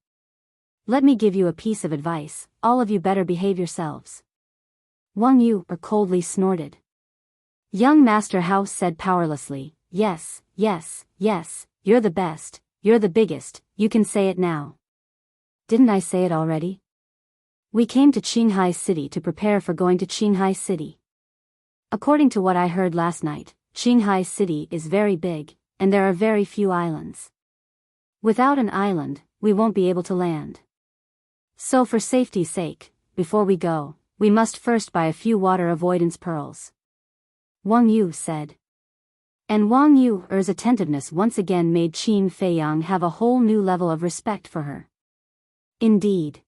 Let me give you a piece of advice, all of you better behave yourselves. Wang Yu coldly snorted. Young Master Hao said powerlessly, yes, yes, yes, you're the best, you're the biggest, you can say it now. Didn't I say it already? We came to Qinghai City to prepare for going to Qinghai City. According to what I heard last night, Qinghai City is very big, and there are very few islands. Without an island, we won't be able to land. So for safety's sake, before we go, we must first buy a few water avoidance pearls. Wang Yu said. And Wang Yu's attentiveness once again made Qin Feiyang have a whole new level of respect for her. Indeed.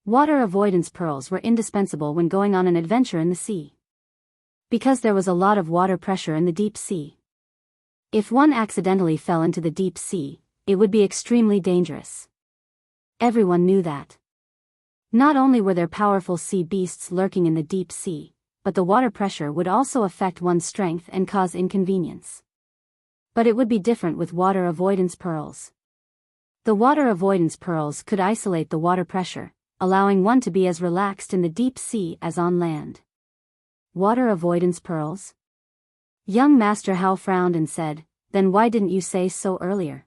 Water avoidance pearls were indispensable when going on an adventure in the sea. Because there was a lot of water pressure in the deep sea. If one accidentally fell into the deep sea, it would be extremely dangerous. Everyone knew that. Not only were there powerful sea beasts lurking in the deep sea, but the water pressure would also affect one's strength and cause inconvenience. But it would be different with water avoidance pearls. The water avoidance pearls could isolate the water pressure, allowing one to be as relaxed in the deep sea as on land. Water avoidance pearls? Young Master Hao frowned and said, then why didn't you say so earlier?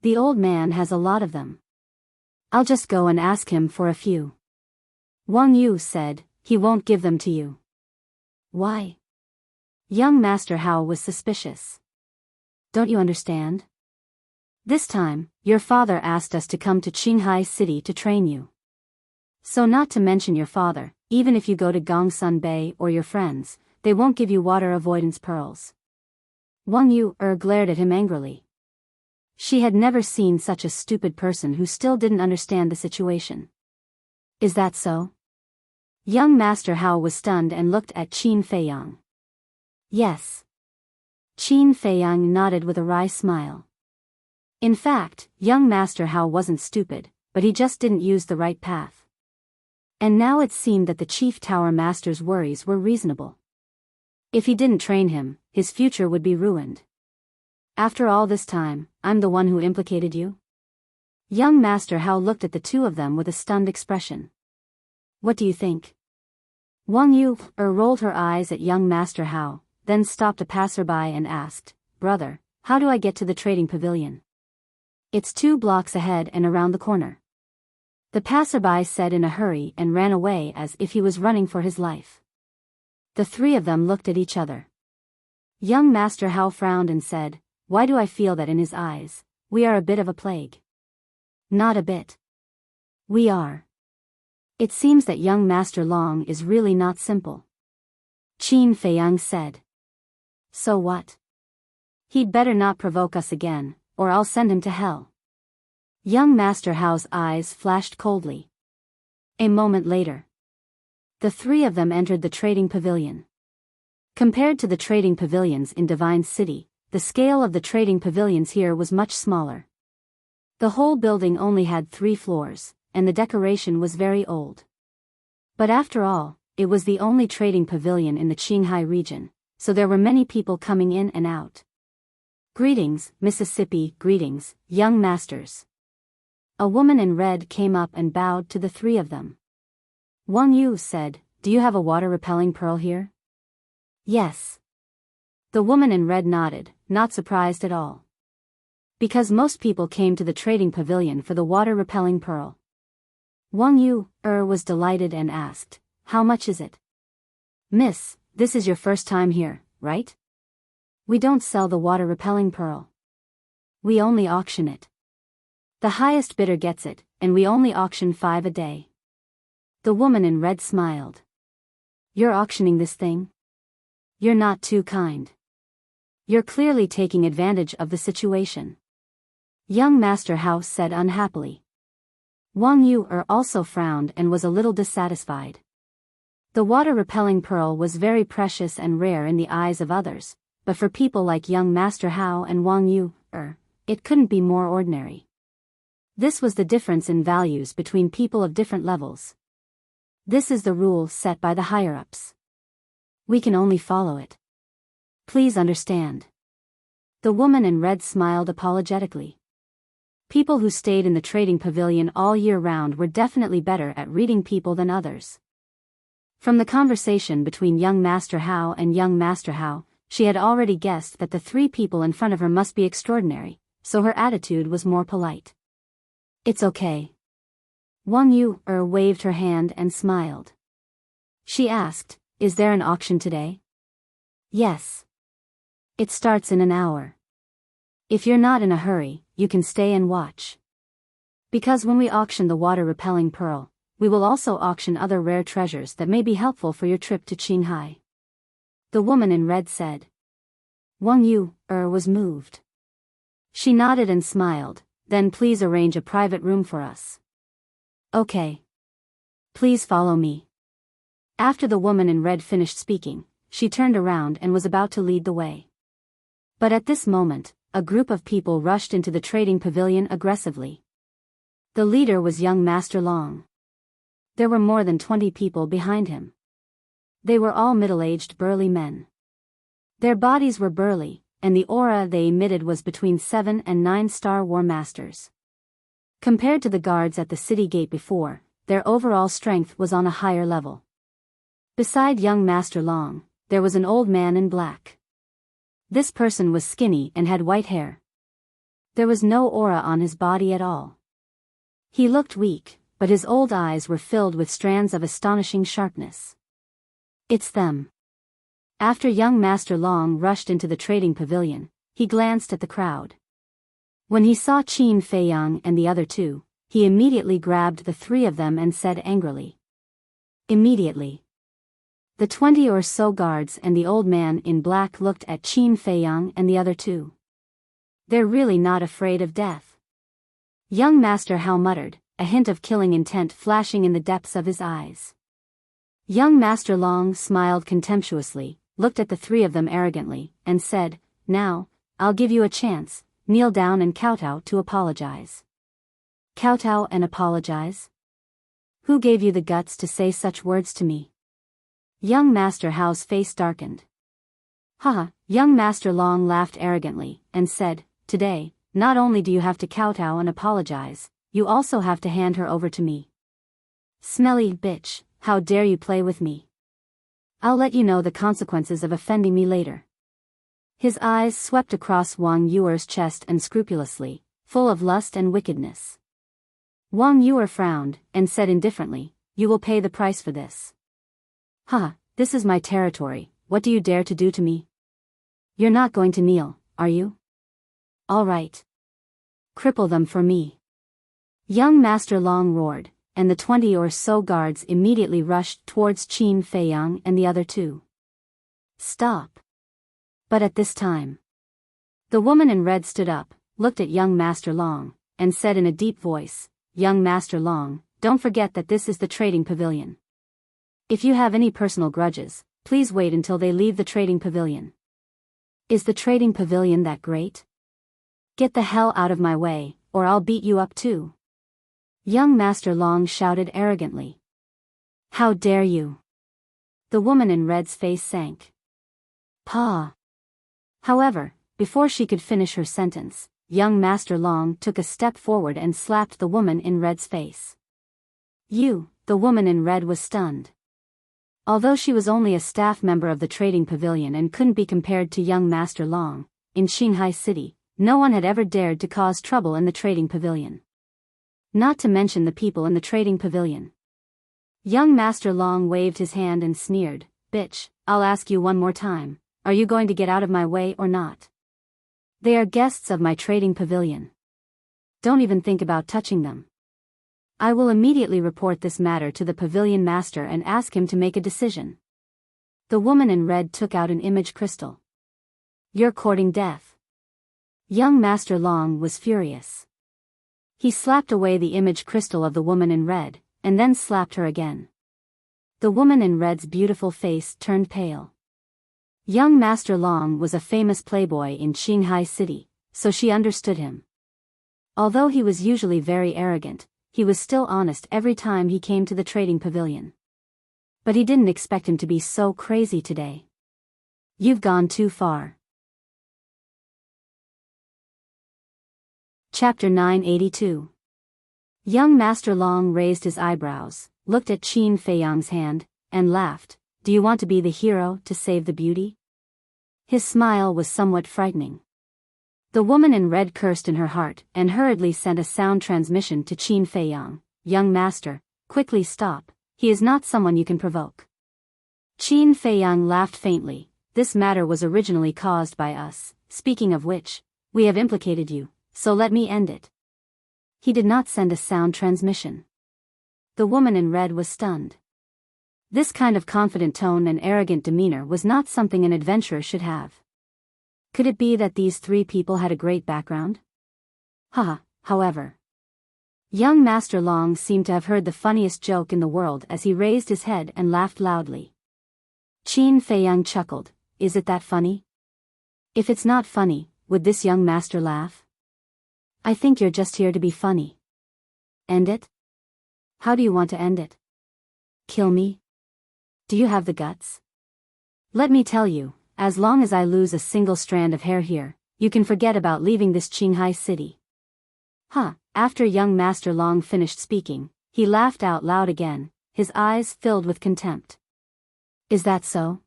The old man has a lot of them. I'll just go and ask him for a few. Wang Yu said, he won't give them to you. Why? Young Master Hao was suspicious. Don't you understand? This time, your father asked us to come to Qinghai City to train you. So not to mention your father, even if you go to Gongsun Bay or your friends, they won't give you water avoidance pearls. Wang Yu glared at him angrily. She had never seen such a stupid person who still didn't understand the situation. Is that so? Young Master Hao was stunned and looked at Qin Feiyang. Yes. Qin Feiyang nodded with a wry smile. In fact, young Master Hao wasn't stupid, but he just didn't use the right path. And now it seemed that the Chief Tower Master's worries were reasonable. If he didn't train him, his future would be ruined. After all this time, I'm the one who implicated you? Young Master Hao looked at the two of them with a stunned expression. What do you think? Wang Yu rolled her eyes at young Master Hao, then stopped a passerby and asked, Brother, how do I get to the trading pavilion? It's 2 blocks ahead and around the corner. The passerby said in a hurry and ran away as if he was running for his life. The three of them looked at each other. Young Master Hao frowned and said, why do I feel that in his eyes, we are a bit of a plague? Not a bit. We are. It seems that young Master Long is really not simple. Qin Feiyang said. So what? He'd better not provoke us again, or I'll send him to hell. Young Master Hao's eyes flashed coldly. A moment later, the three of them entered the trading pavilion. Compared to the trading pavilions in Divine City, the scale of the trading pavilions here was much smaller. The whole building only had 3 floors, and the decoration was very old. But after all, it was the only trading pavilion in the Qinghai region, so there were many people coming in and out. Greetings, Mississippi, greetings, young masters. A woman in red came up and bowed to the three of them. Wang Yu said, do you have a water-repelling pearl here? Yes. The woman in red nodded, not surprised at all. Because most people came to the trading pavilion for the water-repelling pearl. Wang Yu was delighted and asked, "How much is it?" "Miss, this is your first time here, right? We don't sell the water-repelling pearl. We only auction it. The highest bidder gets it, and we only auction 5 a day." The woman in red smiled. "You're auctioning this thing? You're not too kind. You're clearly taking advantage of the situation." Young Master House said unhappily. Wang Yu also frowned and was a little dissatisfied. The water-repelling pearl was very precious and rare in the eyes of others, but for people like young Master Hao and Wang Yu, it couldn't be more ordinary. This was the difference in values between people of different levels. This is the rule set by the higher-ups. We can only follow it. Please understand. The woman in red smiled apologetically. People who stayed in the trading pavilion all year round were definitely better at reading people than others. From the conversation between young Master Hao and young Master Hao, she had already guessed that the 3 people in front of her must be extraordinary, so her attitude was more polite. "It's okay." Wang Yu waved her hand and smiled. She asked, "Is there an auction today?" "Yes. It starts in an hour. If you're not in a hurry, you can stay and watch. Because when we auction the water-repelling pearl, we will also auction other rare treasures that may be helpful for your trip to Qinghai." The woman in red said. Wang Yu was moved. She nodded and smiled. "Then please arrange a private room for us." "Okay. Please follow me." After the woman in red finished speaking, she turned around and was about to lead the way. But at this moment, a group of people rushed into the trading pavilion aggressively. The leader was young Master Long. There were more than 20 people behind him. They were all middle-aged burly men. Their bodies were burly, and the aura they emitted was between 7 and 9-star war masters. Compared to the guards at the city gate before, their overall strength was on a higher level. Beside young Master Long, there was an old man in black. This person was skinny and had white hair. There was no aura on his body at all. He looked weak, but his old eyes were filled with strands of astonishing sharpness. "It's them." After young Master Long rushed into the trading pavilion, he glanced at the crowd. When he saw Qin Feiyang and the other 2, he immediately grabbed the 3 of them and said angrily. Immediately, the 20 or so guards and the old man in black looked at Qin Feiyang and the other 2. "They're really not afraid of death." Young Master Hao muttered, a hint of killing intent flashing in the depths of his eyes. Young Master Long smiled contemptuously, looked at the 3 of them arrogantly, and said, "Now, I'll give you a chance, kneel down and kowtow to apologize." "Kowtow and apologize? Who gave you the guts to say such words to me?" Young Master Hao's face darkened. Haha, young Master Long laughed arrogantly, and said, "Today, not only do you have to kowtow and apologize, you also have to hand her over to me. Smelly bitch, how dare you play with me? I'll let you know the consequences of offending me later." His eyes swept across Wang Yuer's chest unscrupulously, full of lust and wickedness. Wang Yuer frowned, and said indifferently, "You will pay the price for this." "Ha, this is my territory, what do you dare to do to me? You're not going to kneel, are you? All right. Cripple them for me." Young Master Long roared, and the 20 or so guards immediately rushed towards Qin Feiyang and the other 2. "Stop." But at this time, the woman in red stood up, looked at young Master Long, and said in a deep voice, "Young Master Long, don't forget that this is the trading pavilion. If you have any personal grudges, please wait until they leave the trading pavilion." "Is the trading pavilion that great? Get the hell out of my way, or I'll beat you up too." Young Master Long shouted arrogantly. "How dare you?" The woman in red's face sank. "Pa." However, before she could finish her sentence, young Master Long took a step forward and slapped the woman in red's face. The woman in red was stunned. Although she was only a staff member of the trading pavilion and couldn't be compared to young Master Long, in Shanghai City, no one had ever dared to cause trouble in the trading pavilion. Not to mention the people in the trading pavilion. Young Master Long waved his hand and sneered, "Bitch, I'll ask you one more time, are you going to get out of my way or not? They are guests of my trading pavilion. Don't even think about touching them. I will immediately report this matter to the pavilion master and ask him to make a decision." The woman in red took out an image crystal. "You're courting death." Young Master Long was furious. He slapped away the image crystal of the woman in red, and then slapped her again. The woman in red's beautiful face turned pale. Young Master Long was a famous playboy in Shanghai City, so she understood him. Although he was usually very arrogant, he was still honest every time he came to the trading pavilion. But he didn't expect him to be so crazy today. "You've gone too far." Chapter 982. Young Master Long raised his eyebrows, looked at Qin Feiyang's hand, and laughed. "Do you want to be the hero to save the beauty?" His smile was somewhat frightening. The woman in red cursed in her heart and hurriedly sent a sound transmission to Qin Feiyang. "Young master, quickly stop, he is not someone you can provoke." Qin Feiyang laughed faintly. "This matter was originally caused by us, speaking of which, we have implicated you, so let me end it." He did not send a sound transmission. The woman in red was stunned. This kind of confident tone and arrogant demeanor was not something an adventurer should have. Could it be that these three people had a great background? However. Young Master Long seemed to have heard the funniest joke in the world as he raised his head and laughed loudly. Qin Feiyang chuckled. "Is it that funny? If it's not funny, would this young master laugh? I think you're just here to be funny. End it? How do you want to end it? Kill me? Do you have the guts? Let me tell you, as long as I lose a single strand of hair here, you can forget about leaving this Shanghai City." After young Master Long finished speaking, he laughed out loud again, his eyes filled with contempt. "Is that so?"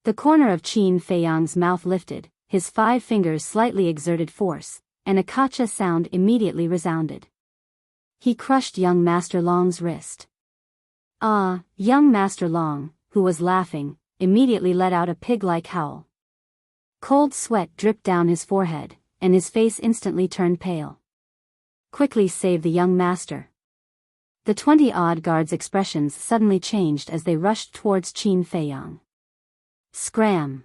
The corner of Qin Feiyang's mouth lifted, his 5 fingers slightly exerted force, and a kacha sound immediately resounded. He crushed young Master Long's wrist. Young Master Long, who was laughing, immediately let out a pig-like howl. Cold sweat dripped down his forehead, and his face instantly turned pale. "Quickly save the young master." The 20-odd guards' expressions suddenly changed as they rushed towards Qin Feiyang. Scram!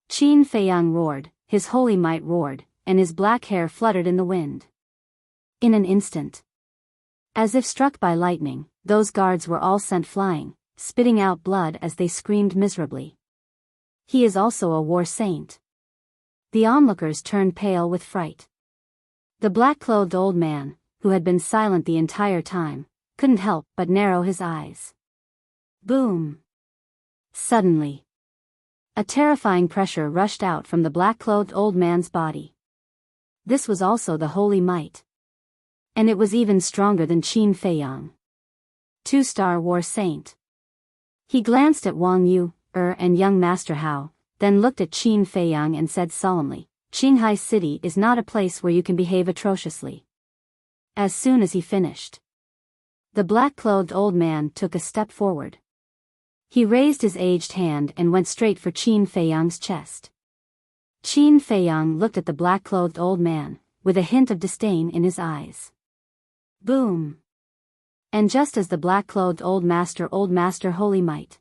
Qin Feiyang roared, his holy might roared, and his black hair fluttered in the wind. In an instant, as if struck by lightning, those guards were all sent flying, spitting out blood as they screamed miserably. "He is also a war saint." The onlookers turned pale with fright. The black-clothed old man, who had been silent the entire time, couldn't help but narrow his eyes. Boom! Suddenly, a terrifying pressure rushed out from the black-clothed old man's body. This was also the holy might. And it was even stronger than Qin Feiyang. 2-star war saint. He glanced at Wang Yu, and young Master Hao, then looked at Qin Feiyang and said solemnly, "Shanghai City is not a place where you can behave atrociously." As soon as he finished, the black-clothed old man took a step forward. He raised his aged hand and went straight for Qin Feiyang's chest. Qin Feiyang looked at the black-clothed old man, with a hint of disdain in his eyes. Boom! And just as the black-clothed old master holy might,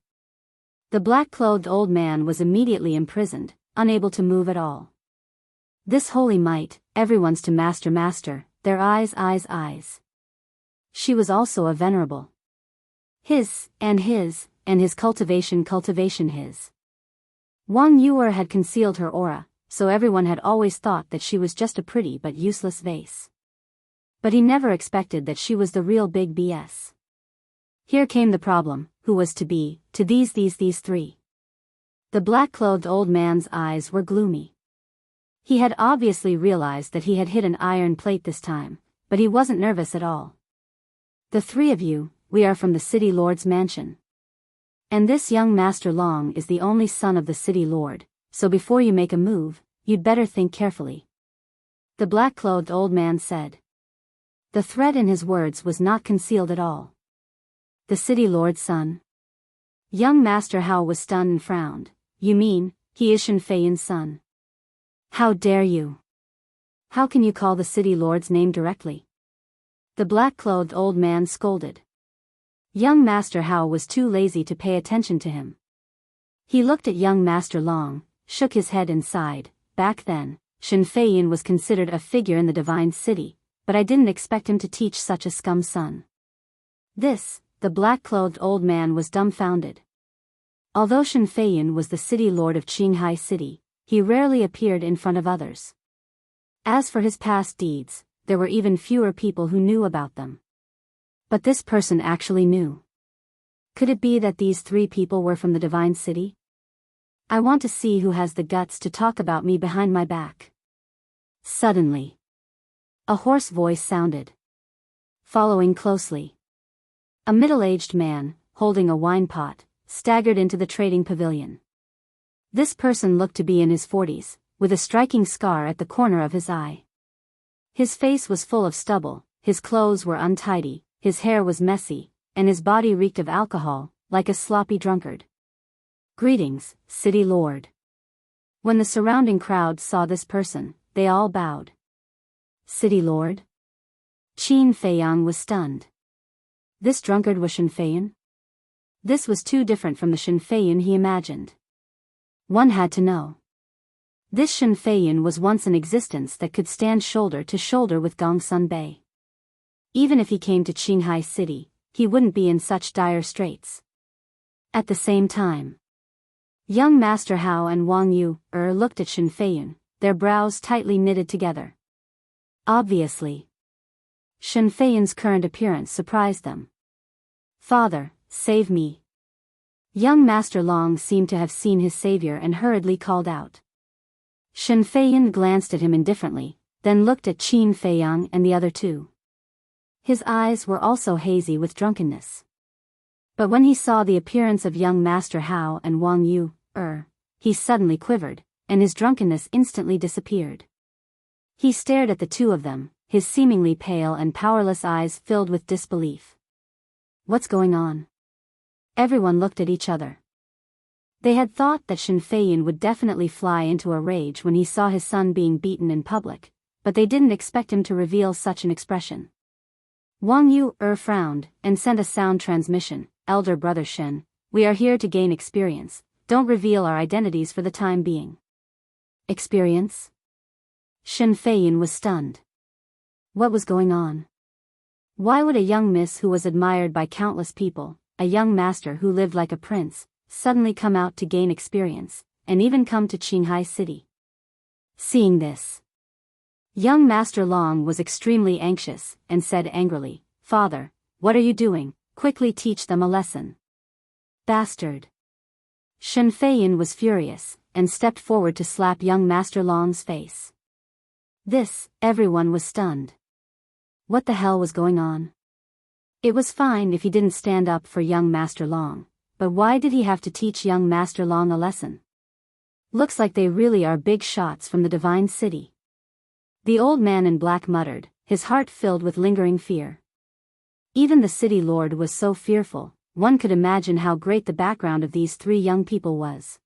the black-clothed old man was immediately imprisoned, unable to move at all. This holy might, everyone's to master, their eyes. She was also a venerable. His cultivation his. Wang Yuer had concealed her aura, so everyone had always thought that she was just a pretty but useless vase. But he never expected that she was the real big BS. Here came the problem: who was to be, to these three? The black-clothed old man's eyes were gloomy. He had obviously realized that he had hit an iron plate this time, but he wasn't nervous at all. "The three of you, we are from the city lord's mansion. And this young Master Long is the only son of the city lord, so before you make a move, you'd better think carefully. The black-clothed old man said. The threat in his words was not concealed at all. The city lord's son? Young Master Hao was stunned and frowned. You mean, he is Shen Feiyun's son? How dare you? How can you call the city lord's name directly? The black-clothed old man scolded. Young Master Hao was too lazy to pay attention to him. He looked at young Master Long, shook his head and sighed. Back then, Shen Feiyun was considered a figure in the divine city, but I didn't expect him to teach such a scum son. The black-clothed old man was dumbfounded. Although Shen Feiyun was the city lord of Qinghai City, he rarely appeared in front of others. As for his past deeds, there were even fewer people who knew about them. But this person actually knew. Could it be that these three people were from the divine city? I want to see who has the guts to talk about me behind my back. Suddenly, a hoarse voice sounded. Following closely, a middle-aged man, holding a wine pot, staggered into the trading pavilion. This person looked to be in his 40s, with a striking scar at the corner of his eye. His face was full of stubble, his clothes were untidy, his hair was messy, and his body reeked of alcohol, like a sloppy drunkard. Greetings, City Lord. When the surrounding crowd saw this person, they all bowed. City Lord? Qin Feiyang was stunned. This drunkard was Shen Feiyun? This was too different from the Shen Feiyun he imagined. One had to know. This Shen Feiyun was once an existence that could stand shoulder to shoulder with Gongsun Bei. Even if he came to Qinghai City, he wouldn't be in such dire straits. At the same time, young Master Hao and Wang Yu looked at Shen Feiyun, their brows tightly knitted together. Obviously, Shen Feiyun's current appearance surprised them. Father, save me. Young Master Long seemed to have seen his savior and hurriedly called out. Shen Feiyun glanced at him indifferently, then looked at Qin Feiyang and the other two. His eyes were also hazy with drunkenness. But when he saw the appearance of young Master Hao and Wang Yu, he suddenly quivered, and his drunkenness instantly disappeared. He stared at the two of them, his seemingly pale and powerless eyes filled with disbelief. What's going on? Everyone looked at each other. They had thought that Shen Feiyun would definitely fly into a rage when he saw his son being beaten in public, but they didn't expect him to reveal such an expression. Wang Yu frowned, and sent a sound transmission. Elder brother Shen, we are here to gain experience, don't reveal our identities for the time being. Experience? Shen Feiyun was stunned. What was going on? Why would a young miss who was admired by countless people, a young master who lived like a prince, suddenly come out to gain experience, and even come to Qinghai City? Seeing this, young Master Long was extremely anxious, and said angrily, Father, what are you doing? Quickly teach them a lesson. Bastard. Shen Feiyun was furious, and stepped forward to slap young Master Long's face. Everyone was stunned. What the hell was going on? It was fine if he didn't stand up for young Master Long, but why did he have to teach young Master Long a lesson? Looks like they really are big shots from the divine city. The old man in black muttered, his heart filled with lingering fear. Even the city lord was so fearful, one could imagine how great the background of these three young people was.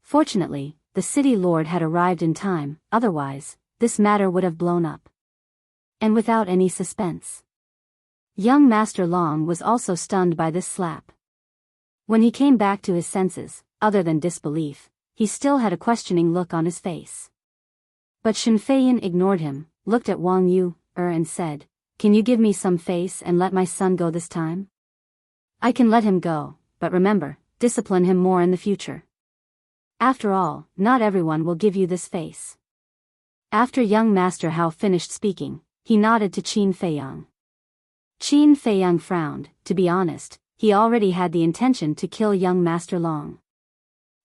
Fortunately, the city lord had arrived in time, otherwise, this matter would have blown up. And without any suspense. Young Master Long was also stunned by this slap. When he came back to his senses, other than disbelief, he still had a questioning look on his face. But Shen Feiyun ignored him, looked at Wang Yu, and said, Can you give me some face and let my son go this time? I can let him go, but remember, discipline him more in the future. After all, not everyone will give you this face. After young Master Hao finished speaking, he nodded to Qin Feiyang. Qin Feiyang frowned. To be honest, he already had the intention to kill young Master Long.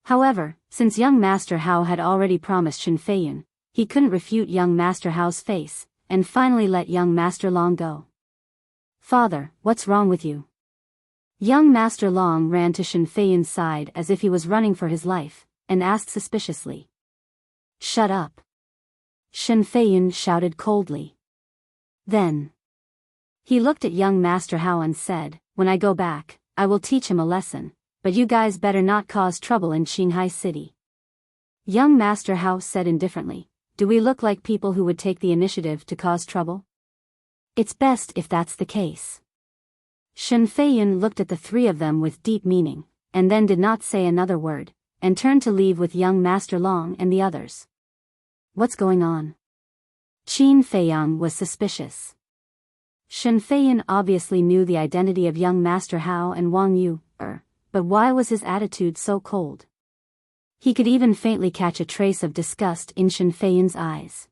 However, since young Master Hao had already promised Shen Feiyun, he couldn't refute young Master Hao's face, and finally let young Master Long go. Father, what's wrong with you? Young Master Long ran to Shen Feiyun's side as if he was running for his life, and asked suspiciously. "Shut up." Shen Feiyun shouted coldly. Then he looked at young Master Hao and said, "When I go back, I will teach him a lesson, but you guys better not cause trouble in Qinghai City." Young Master Hao said indifferently, "Do we look like people who would take the initiative to cause trouble? It's best if that's the case." Shen Feiyun looked at the three of them with deep meaning, and then did not say another word, and turned to leave with young Master Long and the others. "What's going on?" Qin Feiyang was suspicious. Shen Feiyun obviously knew the identity of young Master Hao and Wang Yu, but why was his attitude so cold? He could even faintly catch a trace of disgust in Shen Feiyun's eyes.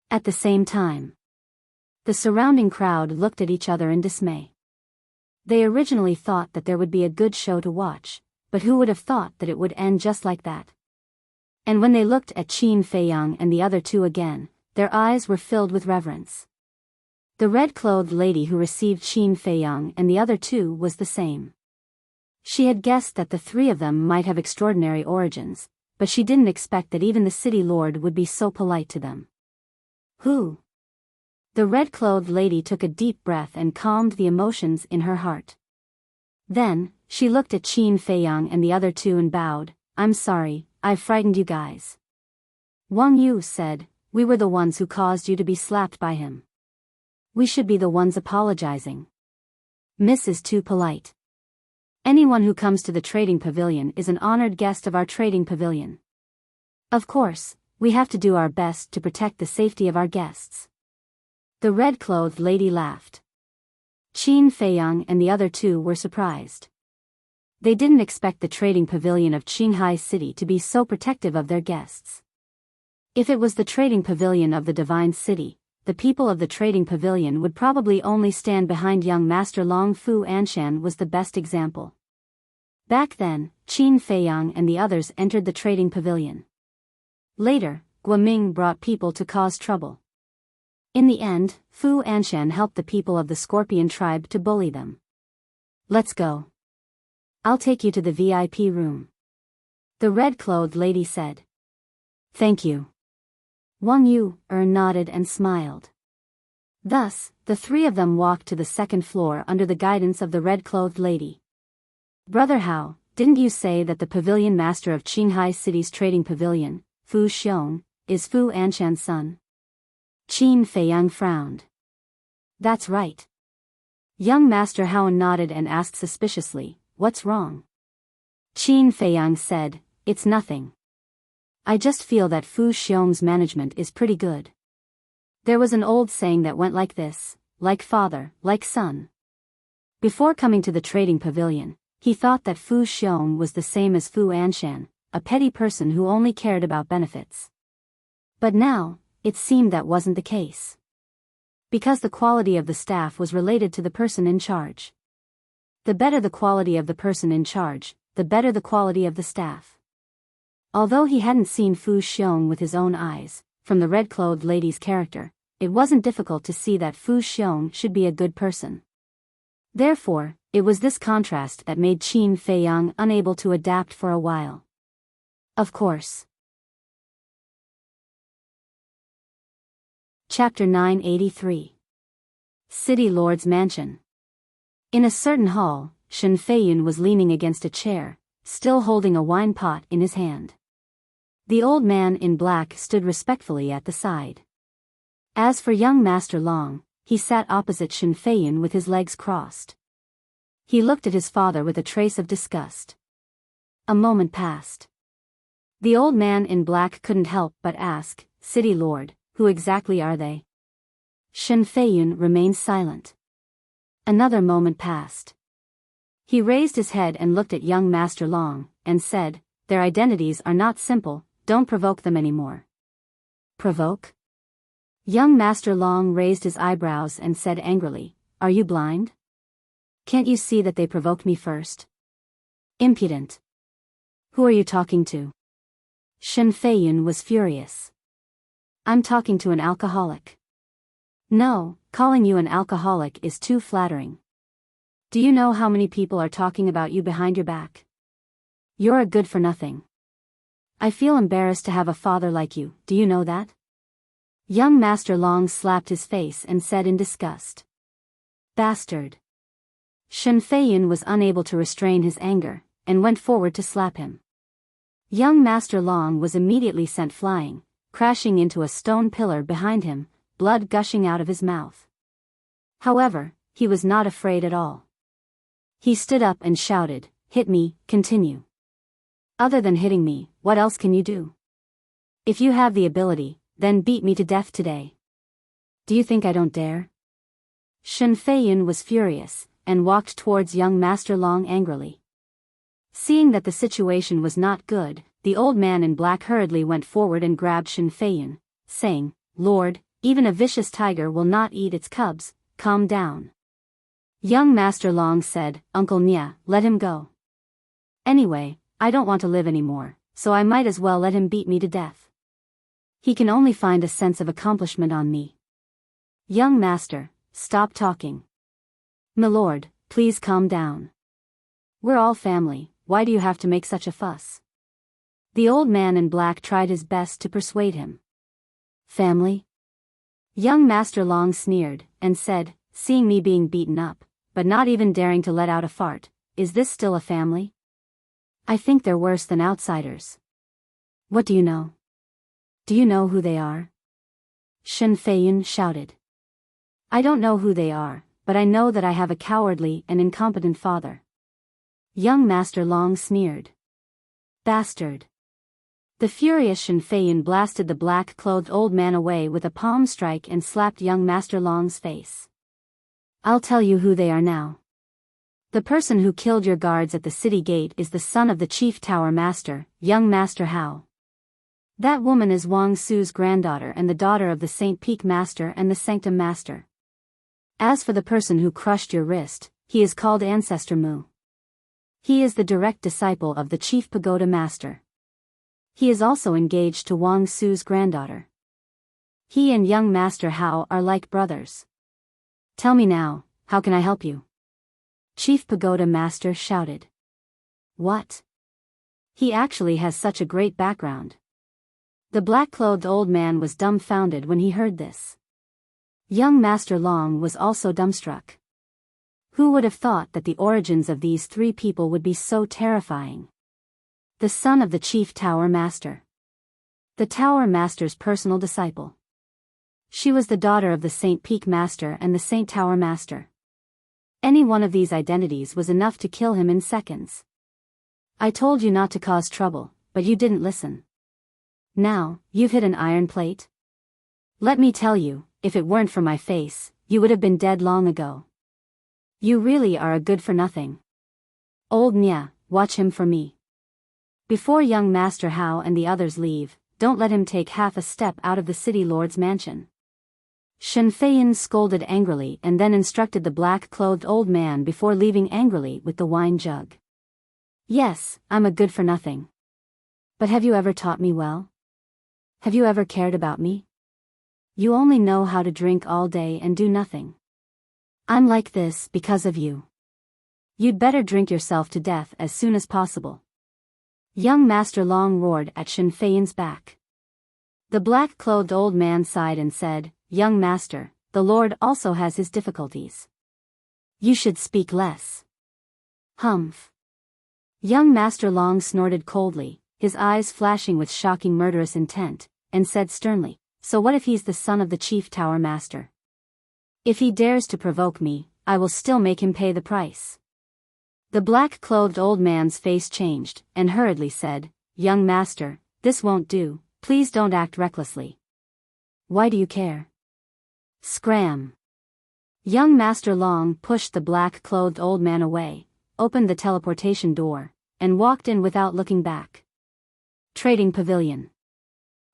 At the same time, the surrounding crowd looked at each other in dismay. They originally thought that there would be a good show to watch, but who would have thought that it would end just like that? And when they looked at Qin Feiyang and the other two again, their eyes were filled with reverence. The red-clothed lady who received Qin Feiyang and the other two was the same. She had guessed that the three of them might have extraordinary origins, but she didn't expect that even the city lord would be so polite to them. "Who?" The red-clothed lady took a deep breath and calmed the emotions in her heart. Then, she looked at Qin Feiyang and the other two and bowed. "I'm sorry, I frightened you guys." Wang Yu said, "We were the ones who caused you to be slapped by him. We should be the ones apologizing. Miss is too polite. Anyone who comes to the trading pavilion is an honored guest of our trading pavilion. Of course, we have to do our best to protect the safety of our guests." The red-clothed lady laughed. Qin Feiyang and the other two were surprised. They didn't expect the trading pavilion of Qinghai City to be so protective of their guests. If it was the trading pavilion of the Divine City, the people of the trading pavilion would probably only stand behind young Master Long. Fu Anshan was the best example. Back then, Qin Feiyang and the others entered the trading pavilion. Later, Guoming brought people to cause trouble. In the end, Fu Anshan helped the people of the Scorpion tribe to bully them. "Let's go. I'll take you to the VIP room," the red-clothed lady said. "Thank you." Wang Yu nodded and smiled. Thus, the three of them walked to the second floor under the guidance of the red-clothed lady. "Brother Hao, didn't you say that the pavilion master of Qinghai City's trading pavilion, Fu Xiong, is Fu Anshan's son?" Qin Feiyang frowned. "That's right." Young Master Hao nodded and asked suspiciously, "What's wrong?" Qin Feiyang said, "It's nothing. I just feel that Fu Xiong's management is pretty good. There was an old saying that went like this, like father, like son." Before coming to the trading pavilion, he thought that Fu Xiong was the same as Fu Anshan, a petty person who only cared about benefits. But now, it seemed that wasn't the case. Because the quality of the staff was related to the person in charge. The better the quality of the person in charge, the better the quality of the staff. Although he hadn't seen Fu Xiong with his own eyes, from the red-clothed lady's character, it wasn't difficult to see that Fu Xiong should be a good person. Therefore, it was this contrast that made Qin Feiyang unable to adapt for a while. Of course. Chapter 983. City Lord's Mansion. In a certain hall, Shen Feiyun was leaning against a chair, still holding a wine pot in his hand. The old man in black stood respectfully at the side. As for young Master Long, he sat opposite Shen Feiyun with his legs crossed. He looked at his father with a trace of disgust. A moment passed. The old man in black couldn't help but ask, "City Lord, who exactly are they?" Shen Feiyun remained silent. Another moment passed. He raised his head and looked at young Master Long, and said, "Their identities are not simple, don't provoke them anymore." "Provoke?" Young Master Long raised his eyebrows and said angrily, "Are you blind? Can't you see that they provoked me first? Impudent! Who are you talking to?" Shen Feiyun was furious. "I'm talking to an alcoholic." "No, calling you an alcoholic is too flattering." Do you know how many people are talking about you behind your back? You're a good for nothing. I feel embarrassed to have a father like you, do you know that? Young Master Long slapped his face and said in disgust. Bastard. Shen Feiyun was unable to restrain his anger, and went forward to slap him. Young Master Long was immediately sent flying, crashing into a stone pillar behind him, blood gushing out of his mouth. However, he was not afraid at all. He stood up and shouted, "Hit me, continue. Other than hitting me, what else can you do? If you have the ability, then beat me to death today. Do you think I don't dare?" Shen Feiyun was furious, and walked towards young Master Long angrily. Seeing that the situation was not good, the old man in black hurriedly went forward and grabbed Shen Feiyun, saying, "Lord, even a vicious tiger will not eat its cubs, calm down." Young Master Long said, "Uncle Nya, let him go. Anyway, I don't want to live anymore, so I might as well let him beat me to death. He can only find a sense of accomplishment on me." "Young Master, stop talking. Milord, please calm down. We're all family, why do you have to make such a fuss?" The old man in black tried his best to persuade him. "Family?" Young Master Long sneered, and said, "Seeing me being beaten up, but not even daring to let out a fart, is this still a family? I think they're worse than outsiders. What do you know? Do you know who they are?" Shen Feiyun shouted. "I don't know who they are, but I know that I have a cowardly and incompetent father." Young Master Long sneered. "Bastard." The furious Shen Feiyun blasted the black-clothed old man away with a palm strike and slapped young Master Long's face. "I'll tell you who they are now. The person who killed your guards at the city gate is the son of the chief tower master, young Master Hao. That woman is Wang Su's granddaughter and the daughter of the Saint Peak Master and the Sanctum Master. As for the person who crushed your wrist, he is called Ancestor Mu. He is the direct disciple of the Chief Pagoda Master. He is also engaged to Wang Su's granddaughter. He and young Master Hao are like brothers. Tell me now, how can I help you?" Chief Pagoda Master shouted. "What? He actually has such a great background." The black-clothed old man was dumbfounded when he heard this. Young Master Long was also dumbstruck. Who would have thought that the origins of these three people would be so terrifying? The son of the Chief Tower Master. The Tower Master's personal disciple. She was the daughter of the Saint Peak Master and the Saint Tower Master. Any one of these identities was enough to kill him in seconds. "I told you not to cause trouble, but you didn't listen. Now, you've hit an iron plate? Let me tell you, if it weren't for my face, you would have been dead long ago. You really are a good for nothing. Old Nya, watch him for me. Before young Master Hao and the others leave, don't let him take half a step out of the city lord's mansion." Shen Feiyun scolded angrily and then instructed the black-clothed old man before leaving angrily with the wine jug. "Yes, I'm a good for nothing. But have you ever taught me well? Have you ever cared about me? You only know how to drink all day and do nothing. I'm like this because of you. You'd better drink yourself to death as soon as possible." Young Master Long roared at Shen Feiyun's back. The black-clothed old man sighed and said, "Young Master, the Lord also has his difficulties. You should speak less." "Humph." Young Master Long snorted coldly, his eyes flashing with shocking murderous intent, and said sternly, "So what if he's the son of the Chief Tower Master? If he dares to provoke me, I will still make him pay the price." The black-clothed old man's face changed, and hurriedly said, "Young Master, this won't do, please don't act recklessly." "Why do you care?" Scram. Young Master Long pushed the black-clothed old man away, opened the teleportation door, and walked in without looking back. Trading Pavilion.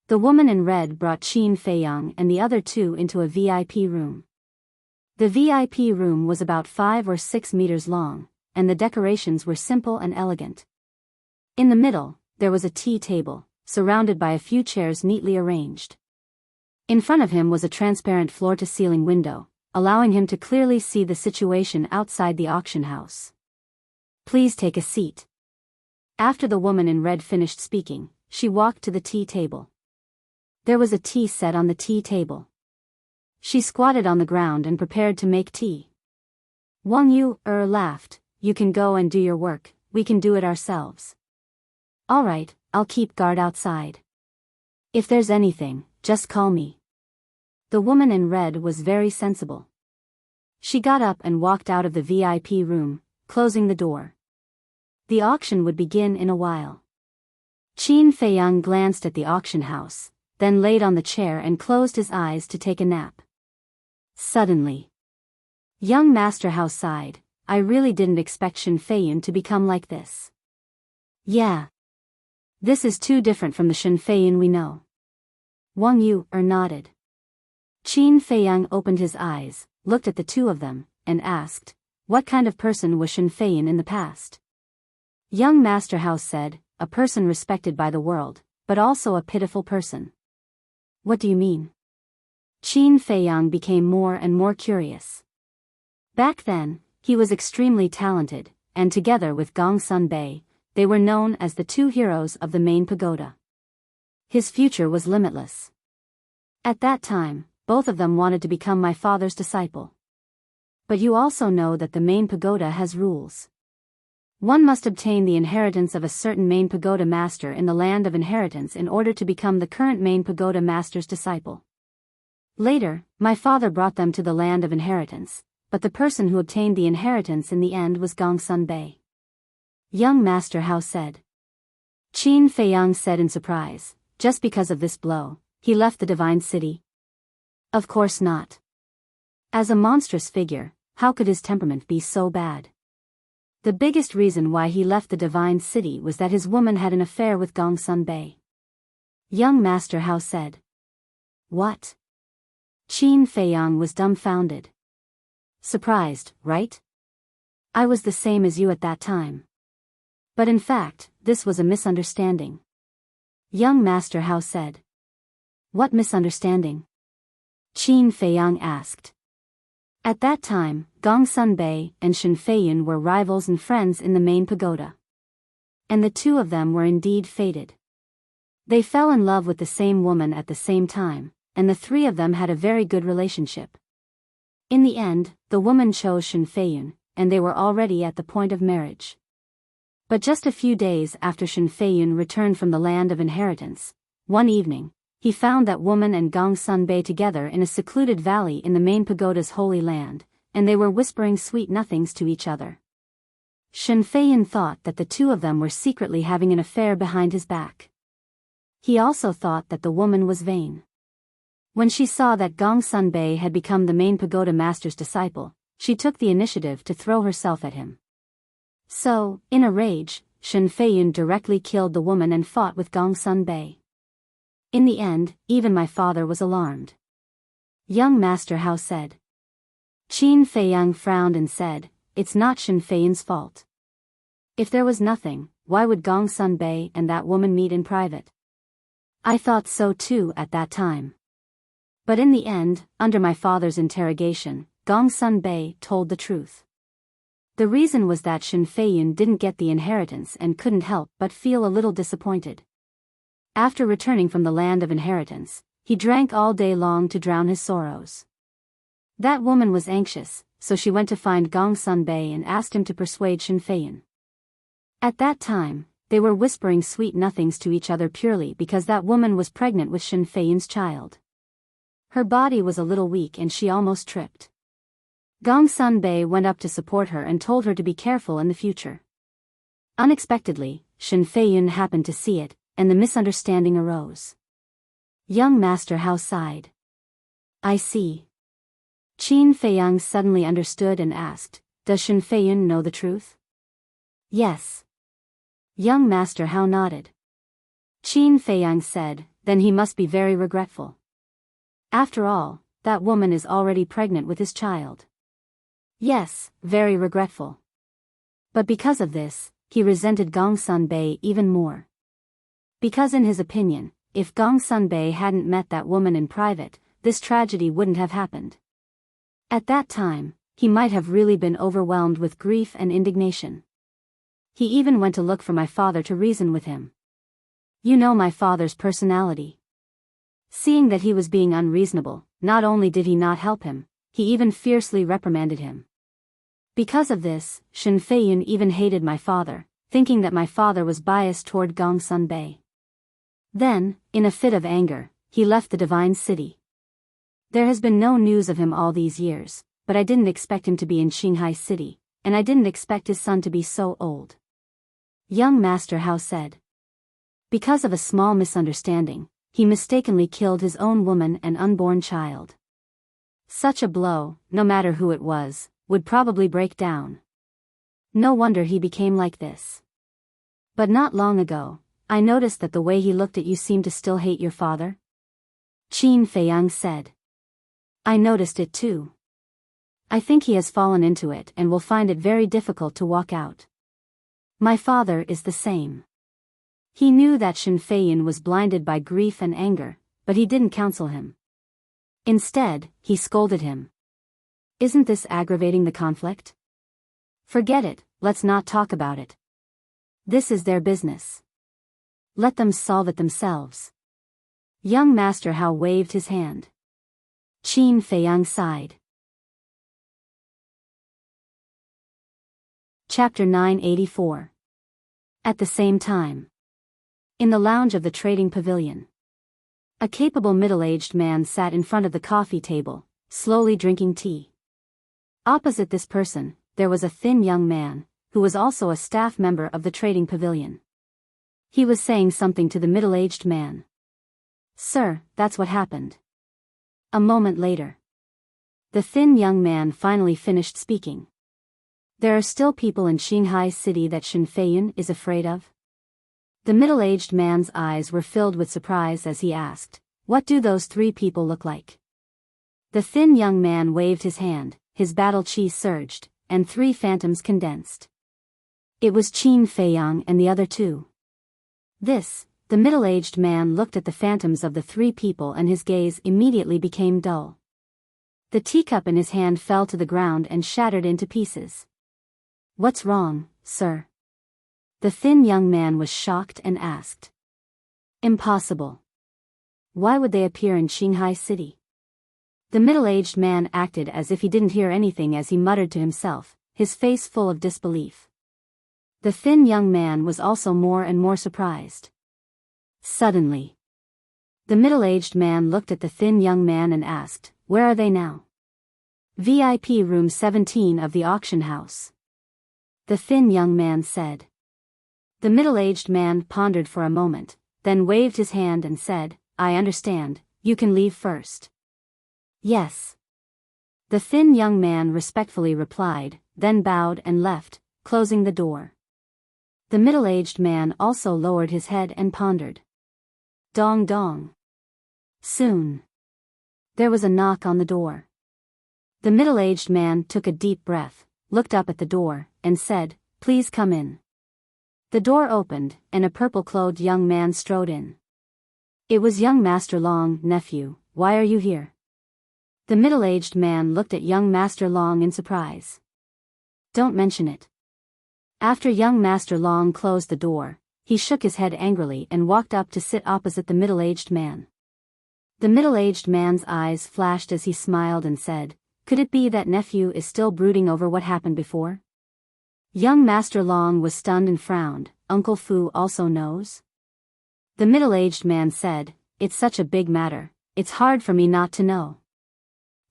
The woman in red brought Qin Feiyang and the other two into a VIP room. The VIP room was about 5 or 6 meters long, and the decorations were simple and elegant. In the middle, there was a tea table, surrounded by a few chairs neatly arranged. In front of him was a transparent floor-to-ceiling window, allowing him to clearly see the situation outside the auction house. "Please take a seat." After the woman in red finished speaking, she walked to the tea table. There was a tea set on the tea table. She squatted on the ground and prepared to make tea. Wang Yu laughed. "You can go and do your work, we can do it ourselves." "All right, I'll keep guard outside. If there's anything, just call me." The woman in red was very sensible. She got up and walked out of the VIP room, closing the door. The auction would begin in a while. Qin Feiyang glanced at the auction house, then laid on the chair and closed his eyes to take a nap. Suddenly, young Master Hao sighed. "I really didn't expect Shen Feiyun to become like this." "Yeah. This is too different from the Shen Feiyun we know." Wang Yu nodded. Qin Feiyang opened his eyes, looked at the two of them, and asked, "What kind of person was Shen Feiyun in the past?" Young Master Hao said, "A person respected by the world, but also a pitiful person." "What do you mean?" Qin Feiyang became more and more curious. Back then, he was extremely talented, and together with Gong Sun Bei, they were known as the two heroes of the main pagoda. His future was limitless. At that time, both of them wanted to become my father's disciple. But you also know that the main pagoda has rules. One must obtain the inheritance of a certain main pagoda master in the land of inheritance in order to become the current main pagoda master's disciple. Later, my father brought them to the land of inheritance, but the person who obtained the inheritance in the end was Gong Sun Bei. Young Master Hao said. Qin Feiyang said in surprise, "Just because of this blow, he left the divine city?" "Of course not. As a monstrous figure, how could his temperament be so bad? The biggest reason why he left the divine city was that his woman had an affair with Gong Sun Bei." Young Master Hao said. "What?" Qin Feiyang was dumbfounded. "Surprised, right? I was the same as you at that time. But in fact, this was a misunderstanding." Young Master Hao said. "What misunderstanding?" Qin Feiyang asked. At that time, Gong Sun Bei and Shen Feiyun were rivals and friends in the main pagoda. And the two of them were indeed fated. They fell in love with the same woman at the same time, and the three of them had a very good relationship. In the end, the woman chose Shen Feiyun, and they were already at the point of marriage. But just a few days after Shen Feiyun returned from the land of inheritance, one evening, he found that woman and Gong Sun Bei together in a secluded valley in the main pagoda's holy land, and they were whispering sweet nothings to each other. Shen Feiyun thought that the two of them were secretly having an affair behind his back. He also thought that the woman was vain. When she saw that Gong Sun Bei had become the main pagoda master's disciple, she took the initiative to throw herself at him. So, in a rage, Shen Feiyun directly killed the woman and fought with Gong Sun Bei. In the end, even my father was alarmed. Young Master Hao said. Qin Feiyang frowned and said, "It's not Shen Feiyun's fault. If there was nothing, why would Gong Sun Bei and that woman meet in private? I thought so too at that time. But in the end, under my father's interrogation, Gong Sun Bei told the truth. The reason was that Shen Feiyun didn't get the inheritance and couldn't help but feel a little disappointed. After returning from the land of inheritance, he drank all day long to drown his sorrows. That woman was anxious, so she went to find Gong Sun Bei and asked him to persuade Shen Feiyun. At that time, they were whispering sweet nothings to each other purely because that woman was pregnant with Shen Feiyun's child. Her body was a little weak and she almost tripped. Gong Sun Bei went up to support her and told her to be careful in the future. Unexpectedly, Shen Feiyun happened to see it, and the misunderstanding arose. Young Master Hao sighed. "I see." Qin Feiyang suddenly understood and asked, "Does Shen Feiyun know the truth?" "Yes." Young Master Hao nodded. Qin Feiyang said, "Then he must be very regretful. After all, that woman is already pregnant with his child." "Yes, very regretful." But because of this, he resented Gong Sun Bei even more. Because in his opinion, if Gong Sun Bei hadn't met that woman in private, this tragedy wouldn't have happened. At that time, he might have really been overwhelmed with grief and indignation. He even went to look for my father to reason with him. You know my father's personality. Seeing that he was being unreasonable, not only did he not help him, he even fiercely reprimanded him. Because of this, Shen Feiyun even hated my father, thinking that my father was biased toward Gongsun Bei. Then, in a fit of anger, he left the divine city. There has been no news of him all these years, but I didn't expect him to be in Qinghai City, and I didn't expect his son to be so old. Young Master Hao said. Because of a small misunderstanding, he mistakenly killed his own woman and unborn child. Such a blow, no matter who it was, would probably break down. No wonder he became like this. But not long ago, I noticed that the way he looked at you seemed to still hate your father. Qin Feiyang said. I noticed it too. I think he has fallen into it and will find it very difficult to walk out. My father is the same. He knew that Shen Feiyun was blinded by grief and anger, but he didn't counsel him. Instead, he scolded him. Isn't this aggravating the conflict? Forget it, let's not talk about it. This is their business. Let them solve it themselves. Young Master Hao waved his hand. Qin Feiyang sighed. Chapter 984. At the same time. In the lounge of the trading pavilion. A capable middle-aged man sat in front of the coffee table, slowly drinking tea. Opposite this person, there was a thin young man, who was also a staff member of the trading pavilion. He was saying something to the middle-aged man. Sir, that's what happened. A moment later. The thin young man finally finished speaking. There are still people in Qinghai City that Shen Feiyun is afraid of? The middle-aged man's eyes were filled with surprise as he asked, what do those three people look like? The thin young man waved his hand, his battle chi surged, and three phantoms condensed. It was Qin Feiyang and the other two. The middle-aged man looked at the phantoms of the three people and his gaze immediately became dull. The teacup in his hand fell to the ground and shattered into pieces. What's wrong, sir? The thin young man was shocked and asked. Impossible. Why would they appear in Qinghai City? The middle-aged man acted as if he didn't hear anything as he muttered to himself, his face full of disbelief. The thin young man was also more and more surprised. Suddenly, the middle-aged man looked at the thin young man and asked, where are they now? VIP room 17 of the auction house. The thin young man said. The middle-aged man pondered for a moment, then waved his hand and said, I understand, you can leave first. Yes. The thin young man respectfully replied, then bowed and left, closing the door. The middle-aged man also lowered his head and pondered. Dong dong. Soon. There was a knock on the door. The middle-aged man took a deep breath, looked up at the door, and said, please come in. The door opened, and a purple-clothed young man strode in. It was young Master Long, nephew, why are you here? The middle-aged man looked at young Master Long in surprise. Don't mention it. After young Master Long closed the door, he shook his head angrily and walked up to sit opposite the middle-aged man. The middle-aged man's eyes flashed as he smiled and said, could it be that nephew is still brooding over what happened before? Young Master Long was stunned and frowned. Uncle Fu also knows? The middle-aged man said, it's such a big matter, it's hard for me not to know.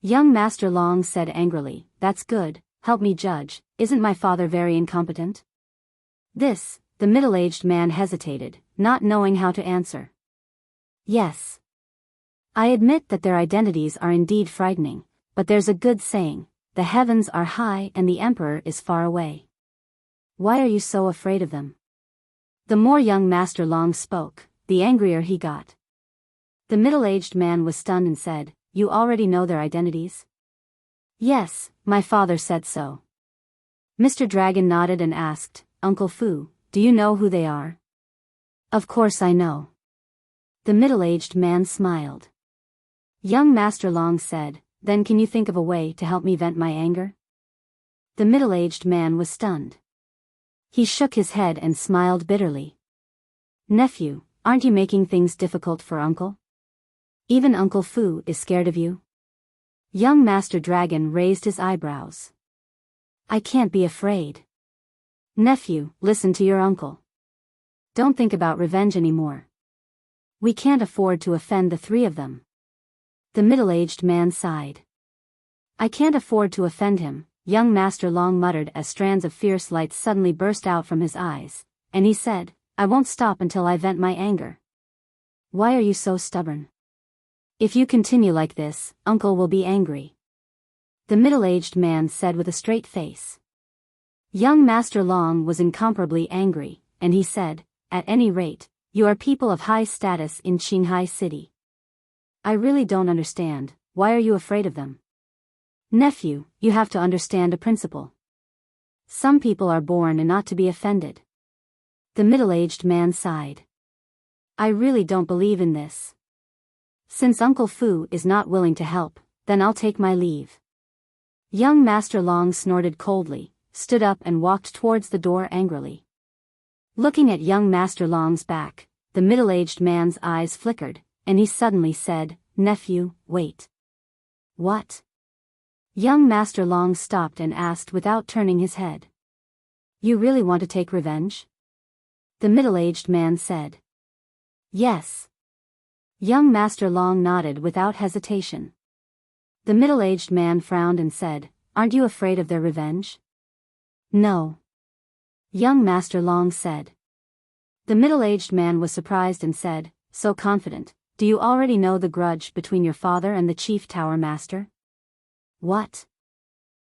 Young Master Long said angrily, that's good, help me judge, isn't my father very incompetent? The middle-aged man hesitated, not knowing how to answer. Yes. I admit that their identities are indeed frightening, but there's a good saying, the heavens are high and the emperor is far away. Why are you so afraid of them? The more young Master Long spoke, the angrier he got. The middle-aged man was stunned and said, you already know their identities? Yes, my father said so. Mr. Dragon nodded and asked, Uncle Fu, do you know who they are? Of course I know. The middle-aged man smiled. Young Master Long said, Then can you think of a way to help me vent my anger? The middle-aged man was stunned. He shook his head and smiled bitterly. Nephew, aren't you making things difficult for Uncle? Even Uncle Fu is scared of you? Young Master Dragon raised his eyebrows. I can't be afraid. Nephew, listen to your uncle. Don't think about revenge anymore. We can't afford to offend the three of them. The middle-aged man sighed. I can't afford to offend him, young Master Long muttered as strands of fierce light suddenly burst out from his eyes, and he said, I won't stop until I vent my anger. Why are you so stubborn? If you continue like this, Uncle will be angry. The middle-aged man said with a straight face. Young Master Long was incomparably angry, and he said, at any rate, you are people of high status in Qinghai City. I really don't understand, why are you afraid of them? Nephew, you have to understand a principle. Some people are born and not to be offended. The middle-aged man sighed. I really don't believe in this. Since Uncle Fu is not willing to help, then I'll take my leave. Young Master Long snorted coldly, stood up and walked towards the door angrily. Looking at young Master Long's back, the middle-aged man's eyes flickered, and he suddenly said, Nephew, wait. What? Young Master Long stopped and asked without turning his head. You really want to take revenge? The middle-aged man said. Yes. Young Master Long nodded without hesitation. The middle-aged man frowned and said, Aren't you afraid of their revenge? No. Young Master Long said. The middle-aged man was surprised and said, so confident, do you already know the grudge between your father and the Chief Tower Master? What?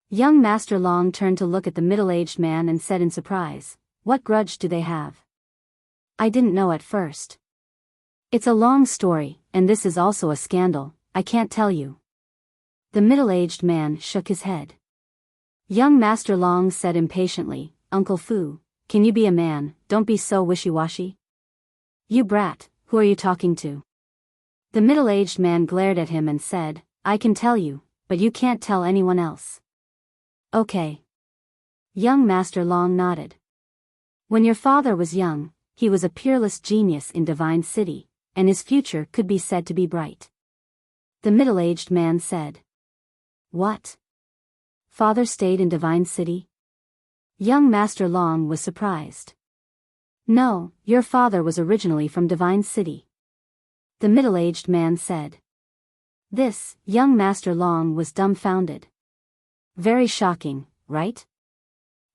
Young Master Long turned to look at the middle-aged man and said in surprise, What grudge do they have? I didn't know at first. It's a long story, and this is also a scandal, I can't tell you. The middle-aged man shook his head. Young Master Long said impatiently, Uncle Fu, can you be a man, don't be so wishy-washy. You brat, who are you talking to? The middle-aged man glared at him and said, I can tell you, but you can't tell anyone else. Okay. Young Master Long nodded. When your father was young, he was a peerless genius in Divine City, and his future could be said to be bright. The middle-aged man said. What? Father stayed in Divine City? Young Master Long was surprised. No, your father was originally from Divine City. The middle-aged man said. This, young Master Long was dumbfounded. Very shocking, right?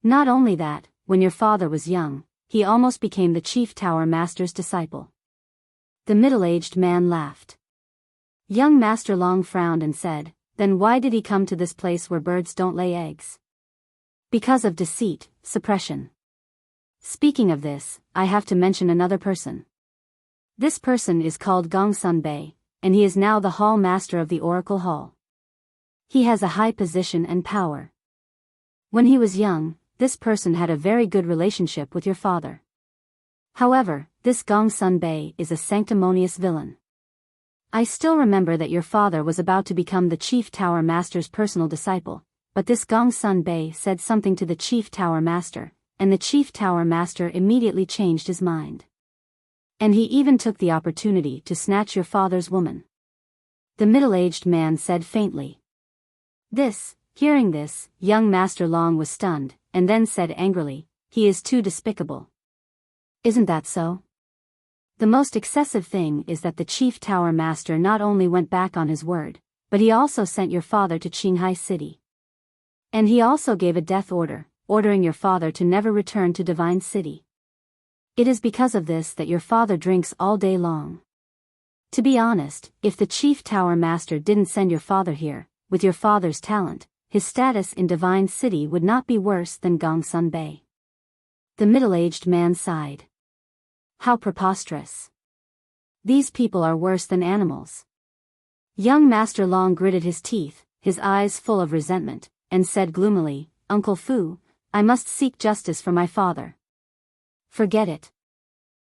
Not only that, when your father was young, he almost became the Chief Tower Master's disciple. The middle-aged man laughed. Young Master Long frowned and said, Then why did he come to this place where birds don't lay eggs? Because of deceit, suppression. Speaking of this, I have to mention another person. This person is called Gongsun Bei, and he is now the Hall Master of the Oracle Hall. He has a high position and power. When he was young, this person had a very good relationship with your father. However, this Gongsun Bei is a sanctimonious villain. I still remember that your father was about to become the Chief Tower Master's personal disciple, but this Gongsun Bei said something to the Chief Tower Master, and the Chief Tower Master immediately changed his mind. And he even took the opportunity to snatch your father's woman. The middle-aged man said faintly. Hearing this, young Master Long was stunned, and then said angrily, He is too despicable. Isn't that so? The most excessive thing is that the Chief Tower Master not only went back on his word, but he also sent your father to Qinghai City. And he also gave a death order, ordering your father to never return to Divine City. It is because of this that your father drinks all day long. To be honest, if the Chief Tower Master didn't send your father here, with your father's talent, his status in Divine City would not be worse than Gongsun Bei. The middle-aged man sighed. How preposterous. These people are worse than animals. Young Master Long gritted his teeth, his eyes full of resentment, and said gloomily, Uncle Fu, I must seek justice for my father. Forget it.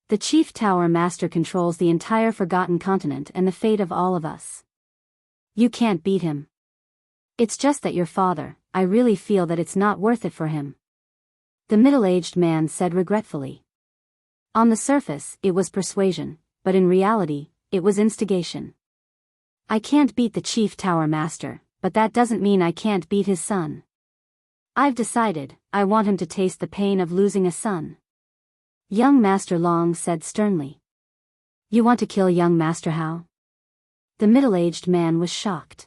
The Chief Tower Master controls the entire Forgotten Continent and the fate of all of us. You can't beat him. It's just that your father, I really feel that it's not worth it for him. The middle-aged man said regretfully. On the surface, it was persuasion, but in reality, it was instigation. I can't beat the chief tower master, but that doesn't mean I can't beat his son. I've decided, I want him to taste the pain of losing a son. Young Master Long said sternly. You want to kill young Master Hao? The middle-aged man was shocked.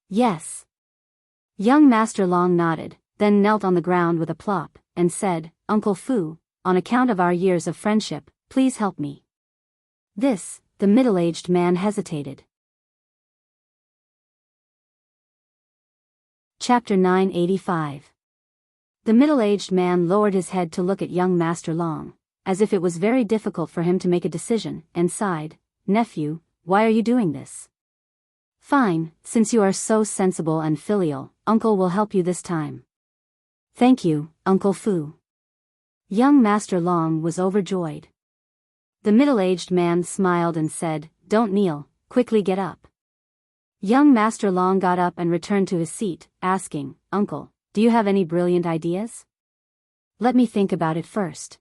Yes. Young Master Long nodded, then knelt on the ground with a plop, and said, Uncle Fu, on account of our years of friendship, please help me. The middle-aged man hesitated. Chapter 985. The middle-aged man lowered his head to look at young Master Long, as if it was very difficult for him to make a decision, and sighed, Nephew, why are you doing this? Fine, since you are so sensible and filial, Uncle will help you this time. Thank you, Uncle Fu. Young Master Long was overjoyed. The middle-aged man smiled and said, Don't kneel, quickly get up. Young Master Long got up and returned to his seat, asking, Uncle, do you have any brilliant ideas? Let me think about it first.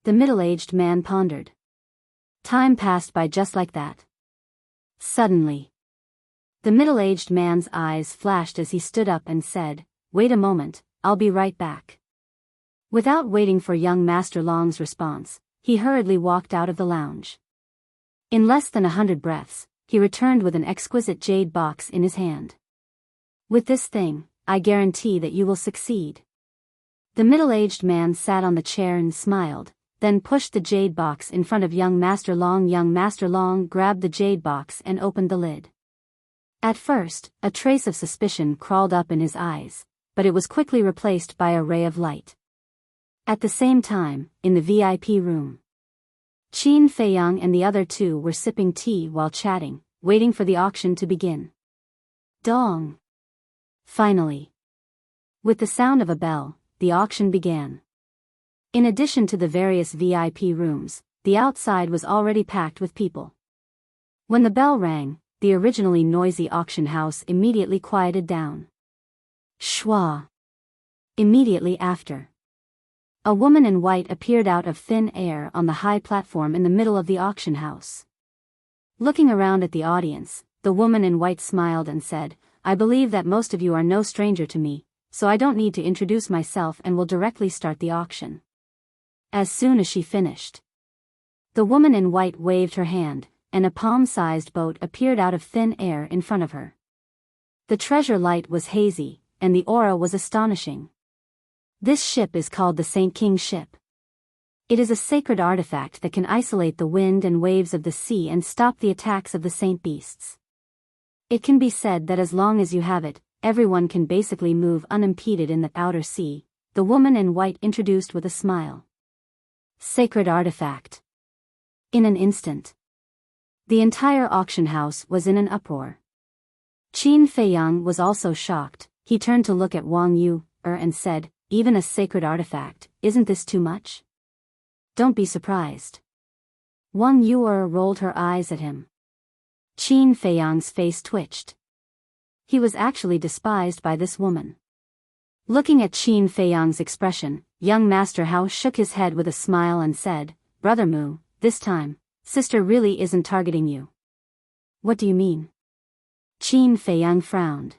The middle-aged man pondered. Time passed by just like that. Suddenly, the middle-aged man's eyes flashed as he stood up and said, Wait a moment, I'll be right back. Without waiting for young Master Long's response, he hurriedly walked out of the lounge. In less than 100 breaths, he returned with an exquisite jade box in his hand. With this thing, I guarantee that you will succeed. The middle-aged man sat on the chair and smiled, then pushed the jade box in front of young Master Long. Young Master Long grabbed the jade box and opened the lid. At first, a trace of suspicion crawled up in his eyes, but it was quickly replaced by a ray of light. At the same time, in the VIP room, Qin Feiyang and the other two were sipping tea while chatting, waiting for the auction to begin. Dong! Finally, with the sound of a bell, the auction began. In addition to the various VIP rooms, the outside was already packed with people. When the bell rang, the originally noisy auction house immediately quieted down. Schwa! Immediately after, a woman in white appeared out of thin air on the high platform in the middle of the auction house. Looking around at the audience, the woman in white smiled and said, I believe that most of you are no stranger to me, so I don't need to introduce myself and will directly start the auction. As soon as she finished, the woman in white waved her hand, and a palm-sized boat appeared out of thin air in front of her. The treasure light was hazy, and the aura was astonishing. This ship is called the Saint King ship. It is a sacred artifact that can isolate the wind and waves of the sea and stop the attacks of the saint beasts. It can be said that as long as you have it, everyone can basically move unimpeded in the outer sea, the woman in white introduced with a smile. Sacred artifact. In an instant, the entire auction house was in an uproar. Qin Feiyang was also shocked. He turned to look at Wang Yu and said, Even a sacred artifact, isn't this too much? Don't be surprised. Wang Yu rolled her eyes at him. Qin Feiyang's face twitched. He was actually despised by this woman. Looking at Qin Feiyang's expression, young Master Hao shook his head with a smile and said, Brother Mu, this time, sister really isn't targeting you. What do you mean? Qin Feiyang frowned.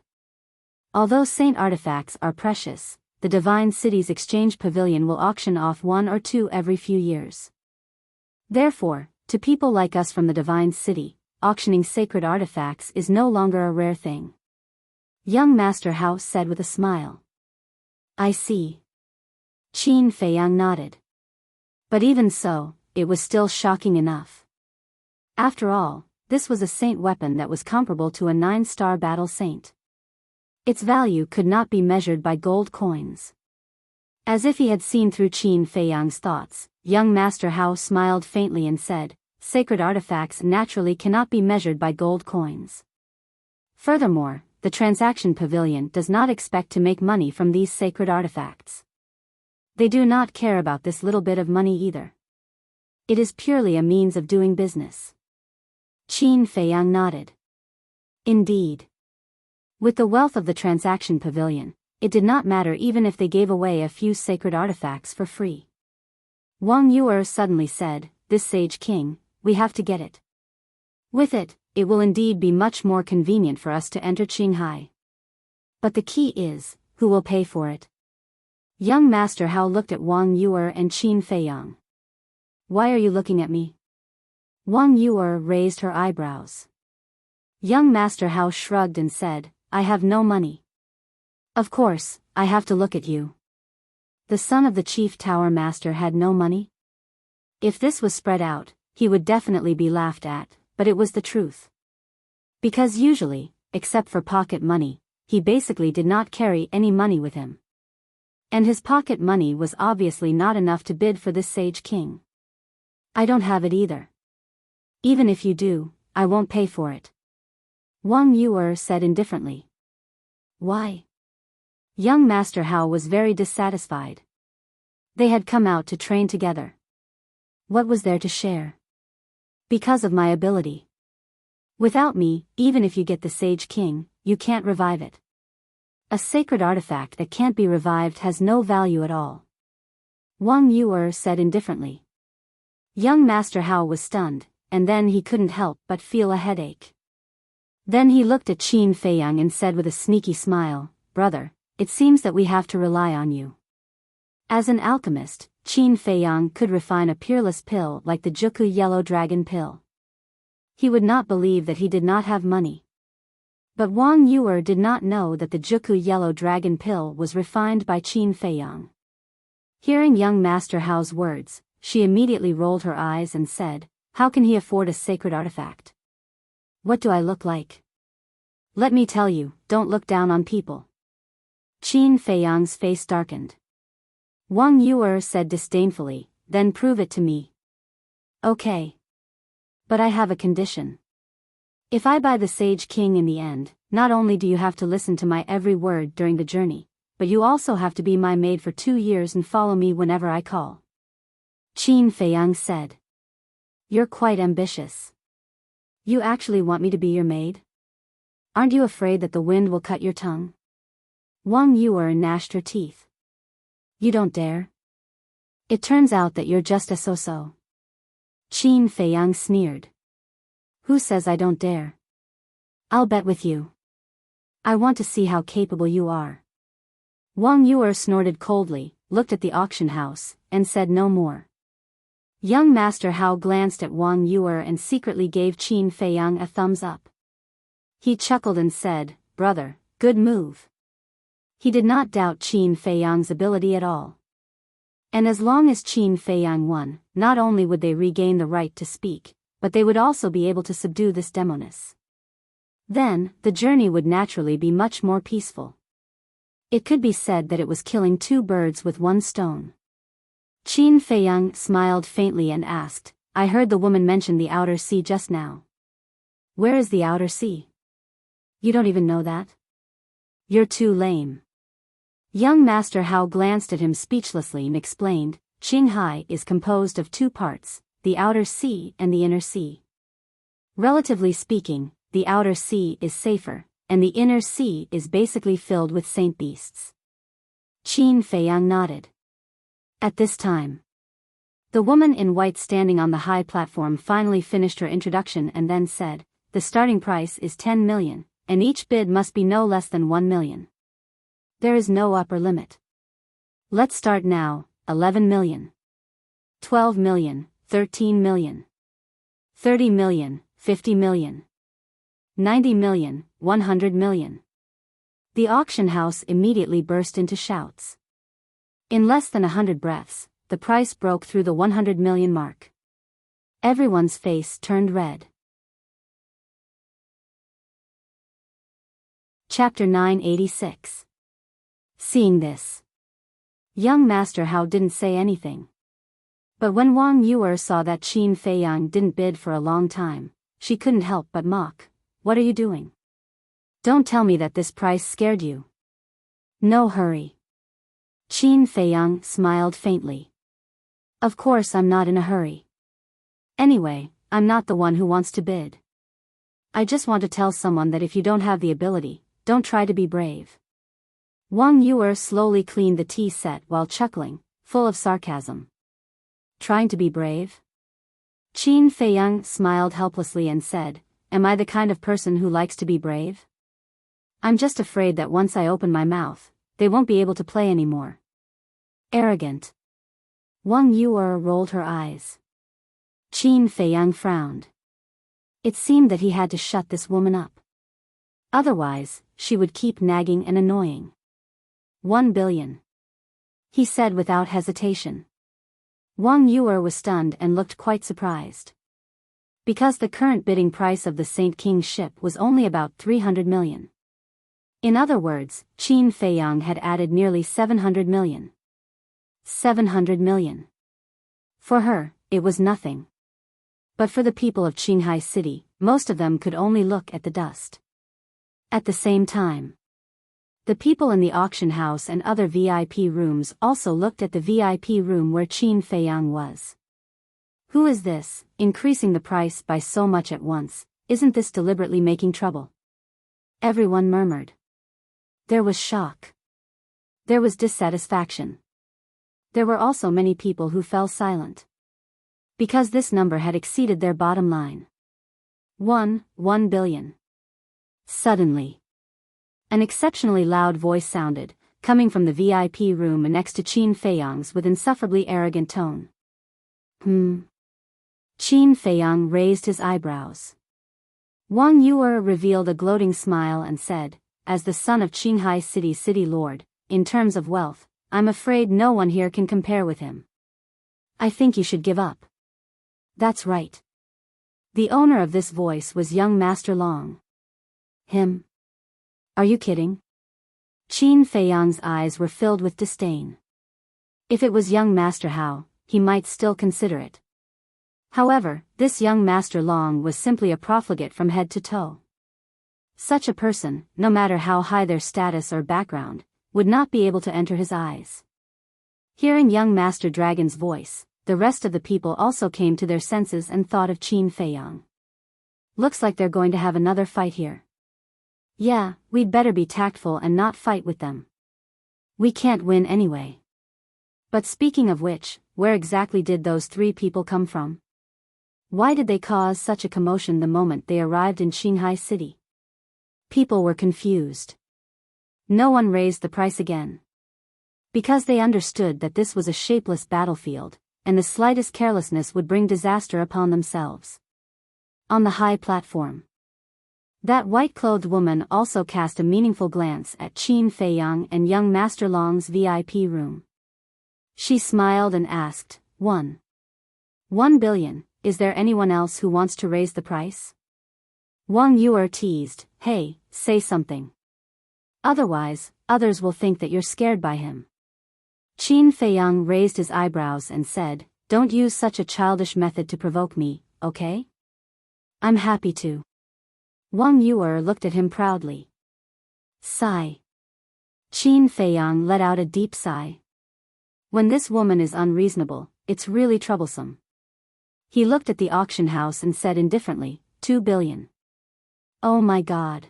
Although saint artifacts are precious, the Divine City's exchange pavilion will auction off 1 or 2 every few years. Therefore, to people like us from the Divine City, auctioning sacred artifacts is no longer a rare thing. Young Master Hao said with a smile. I see. Qin Feiyang nodded. But even so, it was still shocking enough. After all, this was a saint weapon that was comparable to a 9-star battle saint. Its value could not be measured by gold coins. As if he had seen through Qin Feiyang's thoughts, young Master Hao smiled faintly and said, Sacred artifacts naturally cannot be measured by gold coins. Furthermore, the transaction pavilion does not expect to make money from these sacred artifacts. They do not care about this little bit of money either. It is purely a means of doing business. Qin Feiyang nodded. Indeed. With the wealth of the transaction pavilion, it did not matter even if they gave away a few sacred artifacts for free. Wang Yuer suddenly said, "This sage king, we have to get it. With it, it will indeed be much more convenient for us to enter Qinghai. But the key is, who will pay for it?" Young Master Hao looked at Wang Yuer and Qin Feiyang. "Why are you looking at me?" Wang Yuer raised her eyebrows. Young Master Hao shrugged and said, "I have no money. Of course, I have to look at you." The son of the chief tower master had no money? If this was spread out, he would definitely be laughed at, but it was the truth. Because usually, except for pocket money, he basically did not carry any money with him. And his pocket money was obviously not enough to bid for this sage king. "I don't have it either. Even if you do, I won't pay for it," Wang Yuer said indifferently. "Why?" Young Master Hao was very dissatisfied. They had come out to train together. What was there to share? "Because of my ability. Without me, even if you get the Sage King, you can't revive it. A sacred artifact that can't be revived has no value at all," Wang Yuer said indifferently. Young Master Hao was stunned, and then he couldn't help but feel a headache. Then he looked at Qin Feiyang and said with a sneaky smile, "Brother, it seems that we have to rely on you." As an alchemist, Qin Feiyang could refine a peerless pill like the Juku Yellow Dragon pill. He would not believe that he did not have money. But Wang Yuer did not know that the Juku Yellow Dragon pill was refined by Qin Feiyang. Hearing young Master Hao's words, she immediately rolled her eyes and said, "How can he afford a sacred artifact? What do I look like? Let me tell you, don't look down on people." Qin Feiyang's face darkened. Wang Yuer said disdainfully, "Then prove it to me." "Okay. But I have a condition. If I buy the Sage King in the end, not only do you have to listen to my every word during the journey, but you also have to be my maid for 2 years and follow me whenever I call." Qin Feiyang said. "You're quite ambitious. You actually want me to be your maid? Aren't you afraid that the wind will cut your tongue?" Wang Yuer gnashed her teeth. "You don't dare? It turns out that you're just a so-so." Qin Feiyang sneered. "Who says I don't dare? I'll bet with you. I want to see how capable you are." Wang Yuer snorted coldly, looked at the auction house, and said no more. Young Master Hao glanced at Wang Yuer and secretly gave Qin Feiyang a thumbs up. He chuckled and said, "Brother, good move." He did not doubt Qin Feiyang's ability at all. And as long as Qin Feiyang won, not only would they regain the right to speak, but they would also be able to subdue this demoness. Then, the journey would naturally be much more peaceful. It could be said that it was killing 2 birds with 1 stone. Qin Feiyang smiled faintly and asked, "I heard the woman mention the outer sea just now. Where is the outer sea? You don't even know that? You're too lame." Young Master Hao glanced at him speechlessly and explained, "Qinghai is composed of 2 parts, the outer sea and the inner sea. Relatively speaking, the outer sea is safer, and the inner sea is basically filled with saint beasts." Qin Feiyang nodded. At this time, the woman in white standing on the high platform finally finished her introduction and then said, "The starting price is 10 million, and each bid must be no less than 1 million. There is no upper limit. Let's start now, 11 million. 12 million, 13 million. 30 million, 50 million. 90 million, 100 million. The auction house immediately burst into shouts. In less than 100 breaths, the price broke through the 100 million mark. Everyone's face turned red. Chapter 986. Seeing this, young Master Hao didn't say anything. But when Wang Yuer saw that Qin Feiyang didn't bid for a long time, she couldn't help but mock. "What are you doing? Don't tell me that this price scared you." "No hurry." Qin Feiyang smiled faintly. "Of course I'm not in a hurry. Anyway, I'm not the one who wants to bid. I just want to tell someone that if you don't have the ability, don't try to be brave. Wang Yuer slowly cleaned the tea set while chuckling, full of sarcasm. Trying to be brave? Qin Feiyang smiled helplessly and said, am I the kind of person who likes to be brave? I'm just afraid that once I open my mouth, they won't be able to play anymore. Arrogant. Wang Yuer rolled her eyes. Qin Feiyang frowned. It seemed that he had to shut this woman up. Otherwise, she would keep nagging and annoying. 1 billion. He said without hesitation. Wang Yuer was stunned and looked quite surprised. Because the current bidding price of the Saint King's ship was only about 300 million. In other words, Qin Feiyang had added nearly 700 million. 700 million. For her, it was nothing. But for the people of Qinghai City, most of them could only look at the dust. At the same time, the people in the auction house and other VIP rooms also looked at the VIP room where Qin Feiyang was. Who is this, increasing the price by so much at once? Isn't this deliberately making trouble? Everyone murmured. There was shock. There was dissatisfaction. There were also many people who fell silent. Because this number had exceeded their bottom line. 1 billion. Suddenly, an exceptionally loud voice sounded, coming from the VIP room next to Qin Feiyang's with insufferably arrogant tone. Qin Feiyang raised his eyebrows. Wang Yuer revealed a gloating smile and said, as the son of Qinghai City Lord, in terms of wealth, I'm afraid no one here can compare with him. I think you should give up. That's right. The owner of this voice was young Master Long. Him? Are you kidding? Qin Feiyang's eyes were filled with disdain. If it was young Master Hao, he might still consider it. However, this young Master Long was simply a profligate from head to toe. Such a person, no matter how high their status or background, would not be able to enter his eyes. Hearing young Master Dragon's voice, the rest of the people also came to their senses and thought of Qin Feiyang. Looks like they're going to have another fight here. Yeah, we'd better be tactful and not fight with them. We can't win anyway. But speaking of which, where exactly did those 3 people come from? Why did they cause such a commotion the moment they arrived in Qinghai City? People were confused. No one raised the price again. Because they understood that this was a shapeless battlefield, and the slightest carelessness would bring disaster upon themselves. On the high platform, that white-clothed woman also cast a meaningful glance at Qin Feiyang and young Master Long's VIP room. She smiled and asked, 1 billion, is there anyone else who wants to raise the price? Wang Yuer teased, hey, say something. Otherwise, others will think that you're scared by him. Qin Feiyang raised his eyebrows and said, don't use such a childish method to provoke me, okay? I'm happy to. Wang Yuer looked at him proudly. Sigh. Qin Feiyang let out a deep sigh. When this woman is unreasonable, it's really troublesome. He looked at the auction house and said indifferently, 2 billion. Oh my God.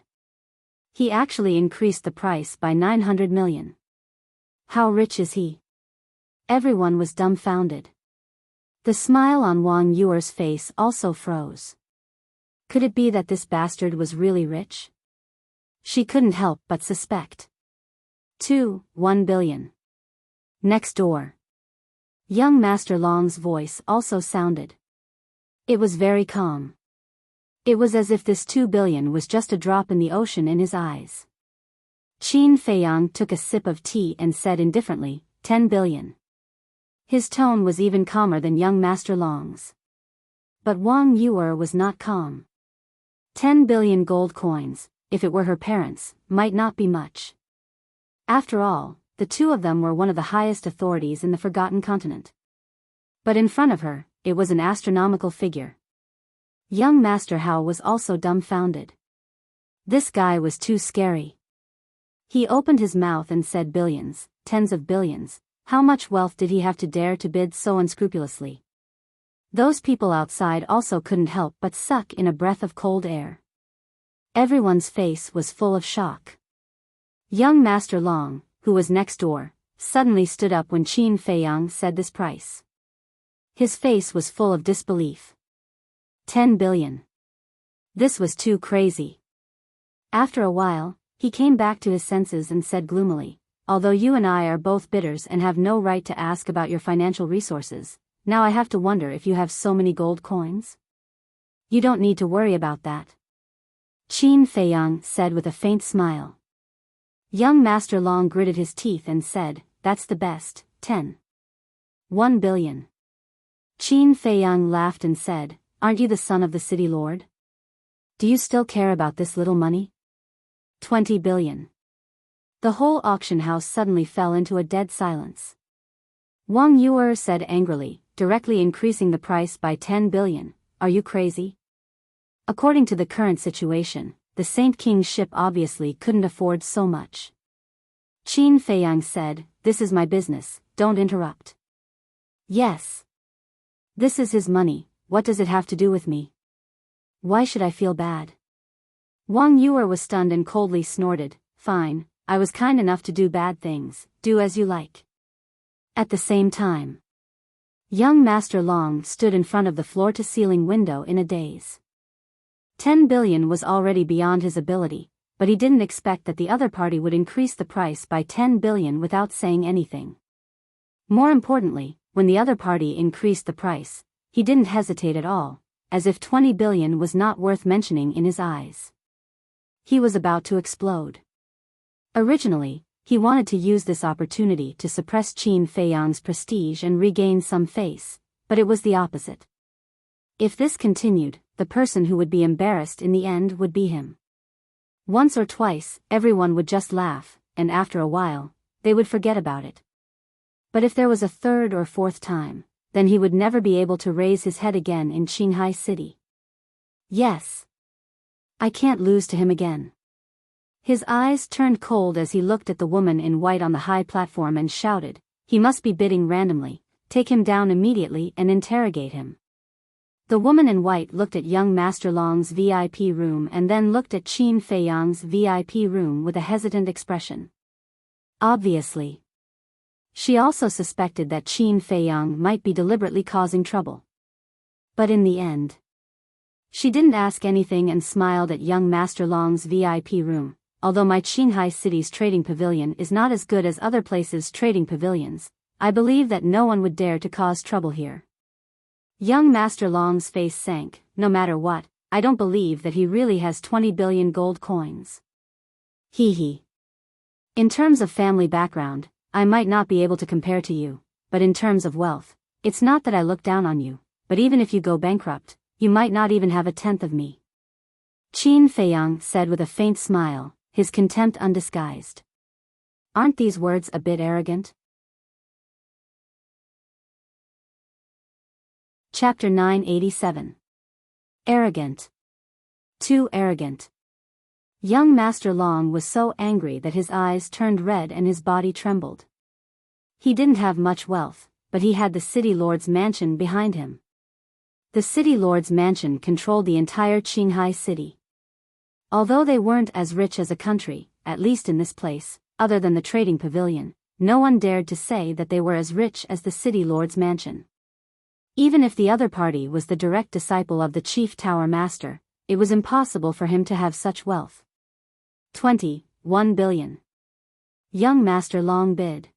He actually increased the price by 900 million. How rich is he? Everyone was dumbfounded. The smile on Wang Yuer's face also froze. Could it be that this bastard was really rich? She couldn't help but suspect. 1 billion. Next door. Young Master Long's voice also sounded. It was very calm. It was as if this 2 billion was just a drop in the ocean in his eyes. Qin Feiyang took a sip of tea and said indifferently, 10 billion. His tone was even calmer than young Master Long's. But Wang Yuer was not calm. 10 billion gold coins, if it were her parents, might not be much. After all, the 2 of them were one of the highest authorities in the Forgotten Continent. But in front of her, it was an astronomical figure. Young Master Hao was also dumbfounded. This guy was too scary. He opened his mouth and said billions, tens of billions. How much wealth did he have to dare to bid so unscrupulously? Those people outside also couldn't help but suck in a breath of cold air. Everyone's face was full of shock. Young Master Long, who was next door, suddenly stood up when Qin Feiyang said this price. His face was full of disbelief. 10 billion. This was too crazy. After a while, he came back to his senses and said gloomily, although you and I are both bidders and have no right to ask about your financial resources, now I have to wonder if you have so many gold coins? You don't need to worry about that. Qin Feiyang said with a faint smile. Young Master Long gritted his teeth and said, that's the best, 1 billion. Qin Feiyang laughed and said, aren't you the son of the city lord? Do you still care about this little money? 20 billion. The whole auction house suddenly fell into a dead silence. Wang Yuer said angrily, directly increasing the price by 10 billion, are you crazy? According to the current situation, the Saint King's ship obviously couldn't afford so much. Qin Feiyang said, this is my business, don't interrupt. Yes. This is his money, what does it have to do with me? Why should I feel bad? Wang Yuer was stunned and coldly snorted, fine, I was kind enough to do bad things, do as you like. At the same time, young Master Long stood in front of the floor-to-ceiling window in a daze. 10 billion was already beyond his ability, but he didn't expect that the other party would increase the price by 10 billion without saying anything. More importantly, when the other party increased the price, he didn't hesitate at all, as if 20 billion was not worth mentioning in his eyes. He was about to explode. Originally, he wanted to use this opportunity to suppress Qin Feiyang's prestige and regain some face, but it was the opposite. If this continued, the person who would be embarrassed in the end would be him. Once or twice, everyone would just laugh, and after a while, they would forget about it. But if there was a third or fourth time, then he would never be able to raise his head again in Qinghai City. Yes. I can't lose to him again. His eyes turned cold as he looked at the woman in white on the high platform and shouted, he must be bidding randomly, take him down immediately and interrogate him. The woman in white looked at young Master Long's VIP room and then looked at Qin Feiyang's VIP room with a hesitant expression. Obviously. She also suspected that Qin Feiyang might be deliberately causing trouble. But in the end, she didn't ask anything and smiled at young Master Long's VIP room. Although my Qinghai City's trading pavilion is not as good as other places' trading pavilions, I believe that no one would dare to cause trouble here. Young Master Long's face sank, no matter what, I don't believe that he really has 20 billion gold coins. Hee hee. In terms of family background, I might not be able to compare to you, but in terms of wealth, it's not that I look down on you, but even if you go bankrupt, you might not even have a tenth of me. Qin Feiyang said with a faint smile, his contempt undisguised. Aren't these words a bit arrogant? Chapter 987. Arrogant. Too arrogant. Young Master Long was so angry that his eyes turned red and his body trembled. He didn't have much wealth, but he had the city lord's mansion behind him. The city lord's mansion controlled the entire Qinghai city. Although they weren't as rich as a country, at least in this place, other than the trading pavilion, no one dared to say that they were as rich as the city lord's mansion. Even if the other party was the direct disciple of the chief tower master, it was impossible for him to have such wealth. 1 billion. Young Master Long bid.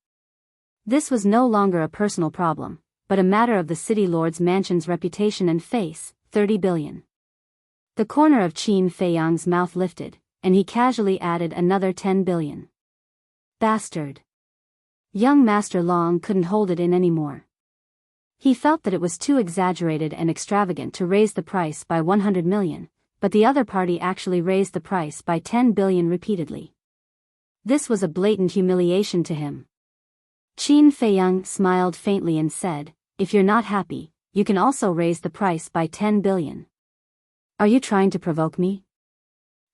This was no longer a personal problem, but a matter of the city lord's mansion's reputation and face, 30 billion. The corner of Qin Feiyang's mouth lifted, and he casually added another 10 billion. Bastard. Young Master Long couldn't hold it in anymore. He felt that it was too exaggerated and extravagant to raise the price by 100 million, but the other party actually raised the price by 10 billion repeatedly. This was a blatant humiliation to him. Qin Feiyang smiled faintly and said, if you're not happy, you can also raise the price by 10 billion. Are you trying to provoke me?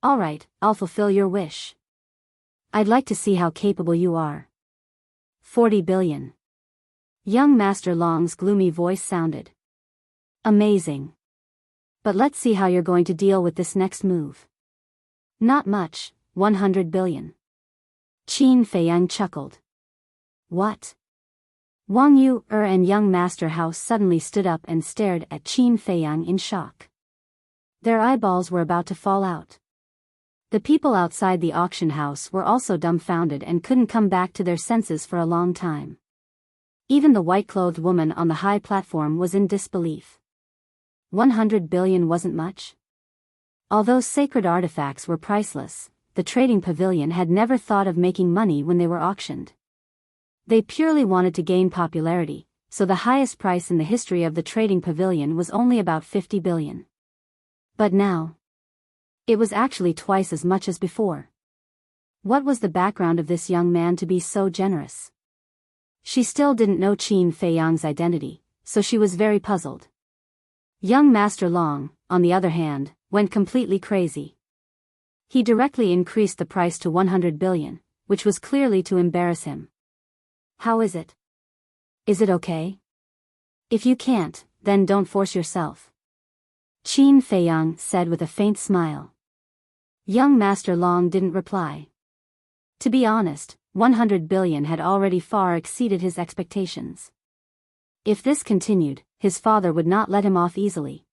Alright, I'll fulfill your wish. I'd like to see how capable you are. 40 billion. Young Master Long's gloomy voice sounded. Amazing. But let's see how you're going to deal with this next move. Not much, 100 billion. Qin Feiyang chuckled. What? Wang Yu and young Master Hao suddenly stood up and stared at Qin Feiyang in shock. Their eyeballs were about to fall out. The people outside the auction house were also dumbfounded and couldn't come back to their senses for a long time. Even the white-clothed woman on the high platform was in disbelief. 100 billion wasn't much? Although sacred artifacts were priceless, the trading pavilion had never thought of making money when they were auctioned. They purely wanted to gain popularity, so the highest price in the history of the trading pavilion was only about 50 billion. But now, it was actually twice as much as before. What was the background of this young man to be so generous? She still didn't know Qin Feiyang's identity, so she was very puzzled. Young Master Long, on the other hand, went completely crazy. He directly increased the price to 100 billion, which was clearly to embarrass him. How is it? Is it okay? If you can't, then don't force yourself. Qin Feiyang said with a faint smile. Young Master Long didn't reply. To be honest, 100 billion had already far exceeded his expectations. If this continued, his father would not let him off easily.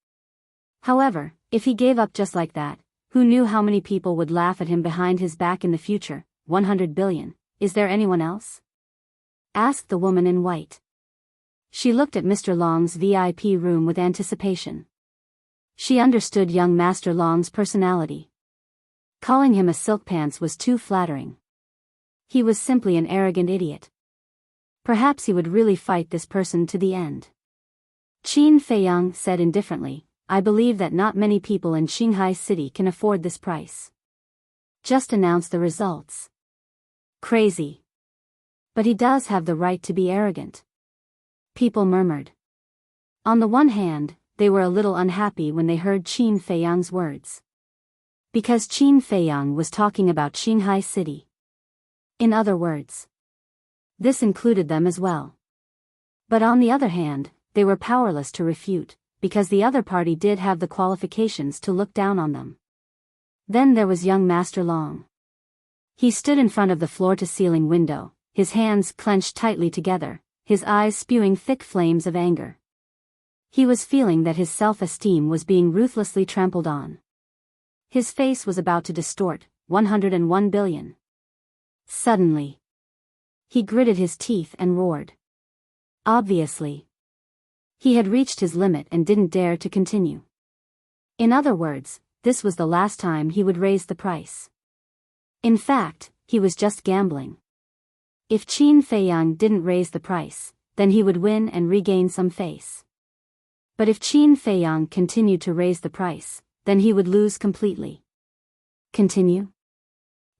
However, if he gave up just like that, who knew how many people would laugh at him behind his back in the future? 100 billion, is there anyone else? Asked the woman in white. She looked at Mr. Long's VIP room with anticipation. She understood young Master Long's personality. Calling him a silk pants was too flattering. He was simply an arrogant idiot. Perhaps he would really fight this person to the end. Qin Feiyang said indifferently, I believe that not many people in Shanghai City can afford this price. Just announce the results. Crazy. But he does have the right to be arrogant. People murmured. On the one hand, they were a little unhappy when they heard Qin Feiyang's words. Because Qin Feiyang was talking about Shanghai City. In other words, this included them as well. But on the other hand, they were powerless to refute, because the other party did have the qualifications to look down on them. Then there was young Master Long. He stood in front of the floor-to-ceiling window, his hands clenched tightly together, his eyes spewing thick flames of anger. He was feeling that his self-esteem was being ruthlessly trampled on. His face was about to distort. 101 billion. Suddenly, he gritted his teeth and roared. Obviously, he had reached his limit and didn't dare to continue. In other words, this was the last time he would raise the price. In fact, he was just gambling. If Qin Feiyang didn't raise the price, then he would win and regain some face. But if Qin Feiyang continued to raise the price, then he would lose completely. Continue?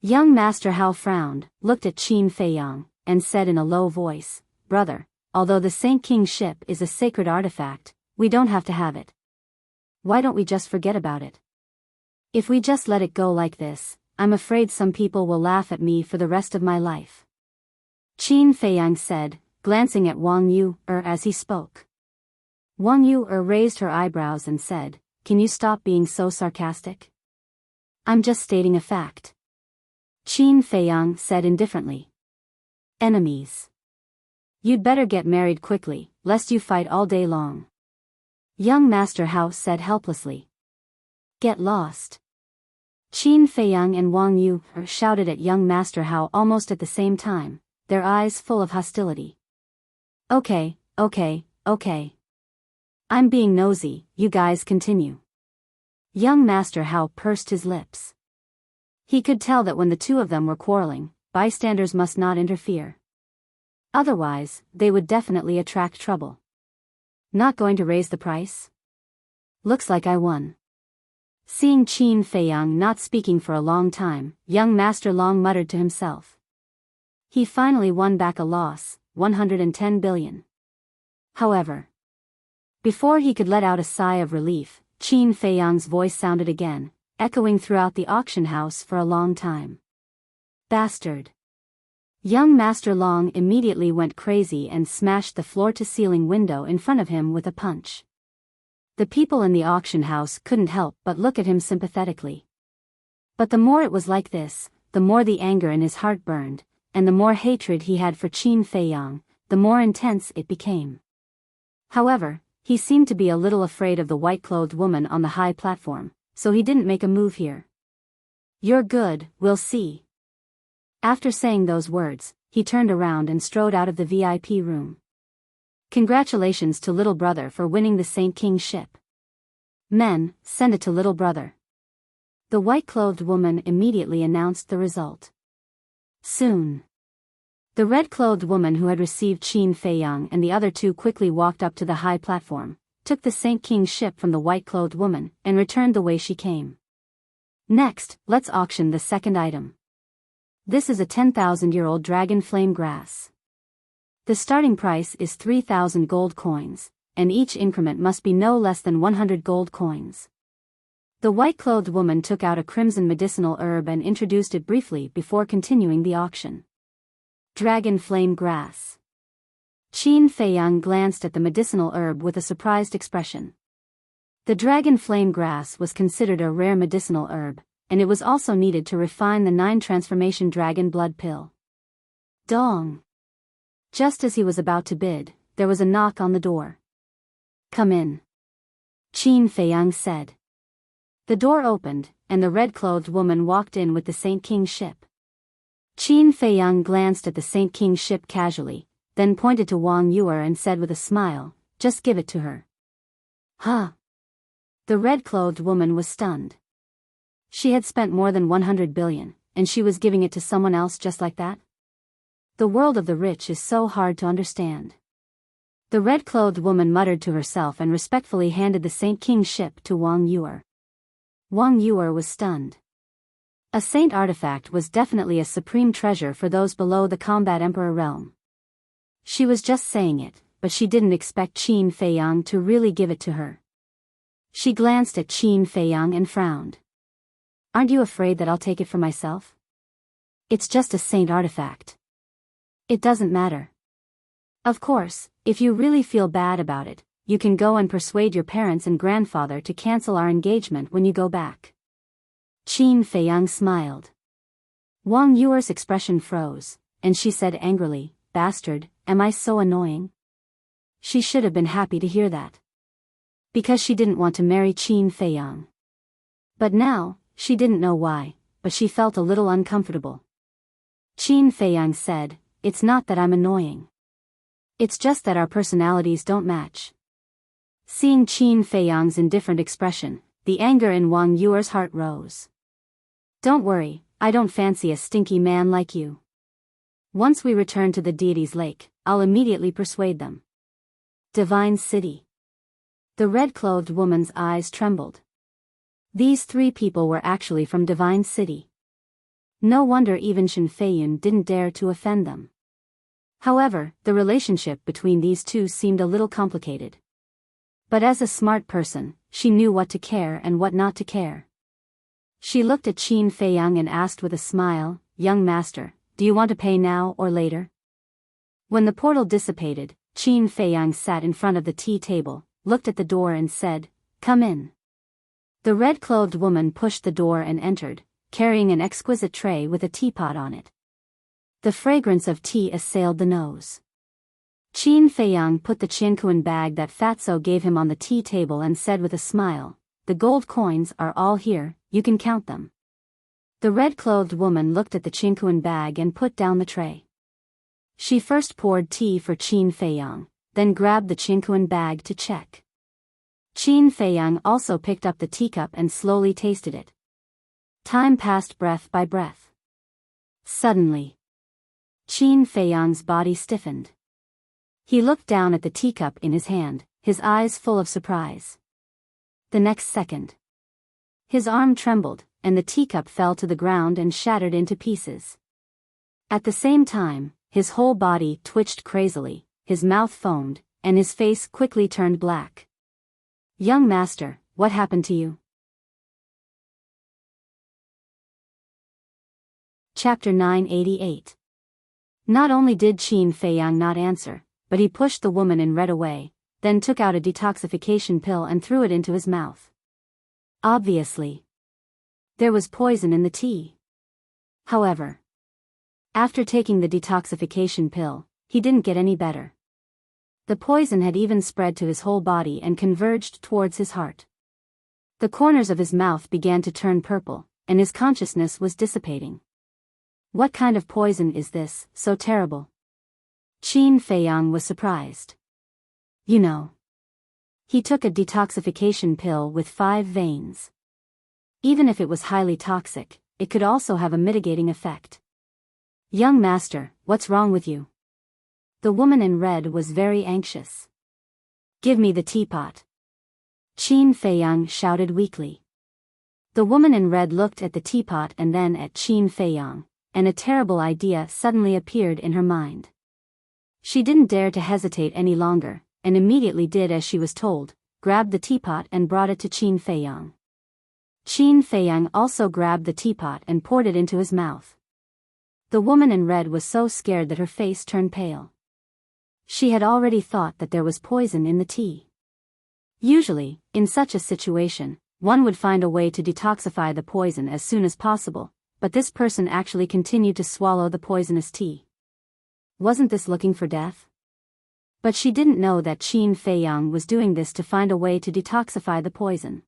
Young Master Hao frowned, looked at Qin Feiyang, and said in a low voice, Brother, although the Saint King's ship is a sacred artifact, we don't have to have it. Why don't we just forget about it? If we just let it go like this, I'm afraid some people will laugh at me for the rest of my life. Qin Feiyang said, glancing at Wang Yu as he spoke. Wang Yu raised her eyebrows and said, Can you stop being so sarcastic? I'm just stating a fact. Qin Feiyang said indifferently. Enemies. You'd better get married quickly, lest you fight all day long. Young Master Hao said helplessly. Get lost. Qin Feiyang and Wang Yu shouted at young Master Hao almost at the same time, their eyes full of hostility. Okay. I'm being nosy, you guys continue. Young Master Hao pursed his lips. He could tell that when the two of them were quarreling, bystanders must not interfere. Otherwise, they would definitely attract trouble. Not going to raise the price? Looks like I won. Seeing Qin Feiyang not speaking for a long time, young Master Long muttered to himself. He finally won back a loss, 110 billion. However, before he could let out a sigh of relief, Qin Feiyang's voice sounded again, echoing throughout the auction house for a long time. Bastard. Young Master Long immediately went crazy and smashed the floor-to-ceiling window in front of him with a punch. The people in the auction house couldn't help but look at him sympathetically. But the more it was like this, the more the anger in his heart burned, and the more hatred he had for Qin Feiyang, the more intense it became. However, he seemed to be a little afraid of the white-clothed woman on the high platform, so he didn't make a move here. "You're good, we'll see." After saying those words, he turned around and strode out of the VIP room. "Congratulations to little brother for winning the Saint King ship. Men, send it to little brother." The white-clothed woman immediately announced the result. Soon, the red-clothed woman who had received Qin Feiyang and the other two quickly walked up to the high platform, took the Saint King's ship from the white-clothed woman, and returned the way she came. "Next, let's auction the second item. This is a 10,000-year-old dragon flame grass. The starting price is 3,000 gold coins, and each increment must be no less than 100 gold coins." The white-clothed woman took out a crimson medicinal herb and introduced it briefly before continuing the auction. Dragon flame grass. Qin Feiyang glanced at the medicinal herb with a surprised expression. The dragon flame grass was considered a rare medicinal herb, and it was also needed to refine the 9 transformation dragon blood pill. Dong! Just as he was about to bid, there was a knock on the door. "Come in," Qin Feiyang said. The door opened, and the red-clothed woman walked in with the Saint King's ship. Qin Feiyang glanced at the Saint King's ship casually, then pointed to Wang Yuer and said with a smile, "Just give it to her." "Huh?" The red-clothed woman was stunned. She had spent more than 100 billion, and she was giving it to someone else just like that? The world of the rich is so hard to understand. The red-clothed woman muttered to herself and respectfully handed the Saint King's ship to Wang Yuer. Wang Yuer was stunned. A saint artifact was definitely a supreme treasure for those below the combat emperor realm. She was just saying it, but she didn't expect Qin Feiyang to really give it to her. She glanced at Qin Feiyang and frowned. "Aren't you afraid that I'll take it for myself? It's just a saint artifact. It doesn't matter. Of course, if you really feel bad about it, you can go and persuade your parents and grandfather to cancel our engagement when you go back." Qin Feiyang smiled. Wang Yuer's expression froze, and she said angrily, "Bastard, am I so annoying?" She should have been happy to hear that. Because she didn't want to marry Qin Feiyang. But now, she didn't know why, but she felt a little uncomfortable. Qin Feiyang said, "It's not that I'm annoying. It's just that our personalities don't match." Seeing Qin Feiyang's indifferent expression, the anger in Wang Yuer's heart rose. "Don't worry, I don't fancy a stinky man like you. Once we return to the deity's lake, I'll immediately persuade them." Divine City. The red-clothed woman's eyes trembled. These 3 people were actually from Divine City. No wonder even Shen Feiyun didn't dare to offend them. However, the relationship between these two seemed a little complicated. But as a smart person, she knew what to care and what not to care. She looked at Qin Feiyang and asked with a smile, "Young master, do you want to pay now or later?" When the portal dissipated, Qin Feiyang sat in front of the tea table, looked at the door and said, "Come in." The red-clothed woman pushed the door and entered, carrying an exquisite tray with a teapot on it. The fragrance of tea assailed the nose. Qin Feiyang put the Qiankuan bag that Fatso gave him on the tea table and said with a smile, "The gold coins are all here, you can count them." The red-clothed woman looked at the Qiankuan bag and put down the tray. She first poured tea for Qin Feiyang, then grabbed the Qiankuan bag to check. Qin Feiyang also picked up the teacup and slowly tasted it. Time passed breath by breath. Suddenly, Qin Feiyang's body stiffened. He looked down at the teacup in his hand, his eyes full of surprise. The next second, his arm trembled, and the teacup fell to the ground and shattered into pieces. At the same time, his whole body twitched crazily, his mouth foamed, and his face quickly turned black. "Young master, what happened to you?" Chapter 988. Not only did Qin Feiyang not answer, but he pushed the woman in red away, then took out a detoxification pill and threw it into his mouth. Obviously, there was poison in the tea. However, after taking the detoxification pill, he didn't get any better. The poison had even spread to his whole body and converged towards his heart. The corners of his mouth began to turn purple, and his consciousness was dissipating. What kind of poison is this, so terrible? Qin Feiyang was surprised. You know. He took a detoxification pill with 5 veins. Even if it was highly toxic, it could also have a mitigating effect. Young master, what's wrong with you? The woman in red was very anxious. Give me the teapot. Qin Feiyang shouted weakly. The woman in red looked at the teapot and then at Qin Feiyang, and a terrible idea suddenly appeared in her mind. She didn't dare to hesitate any longer, and immediately did as she was told, grabbed the teapot and brought it to Qin Feiyang. Qin Feiyang also grabbed the teapot and poured it into his mouth. The woman in red was so scared that her face turned pale. She had already thought that there was poison in the tea. Usually, in such a situation, one would find a way to detoxify the poison as soon as possible, but this person actually continued to swallow the poisonous tea. Wasn't this looking for death? But she didn't know that Qin Feiyang was doing this to find a way to detoxify the poison.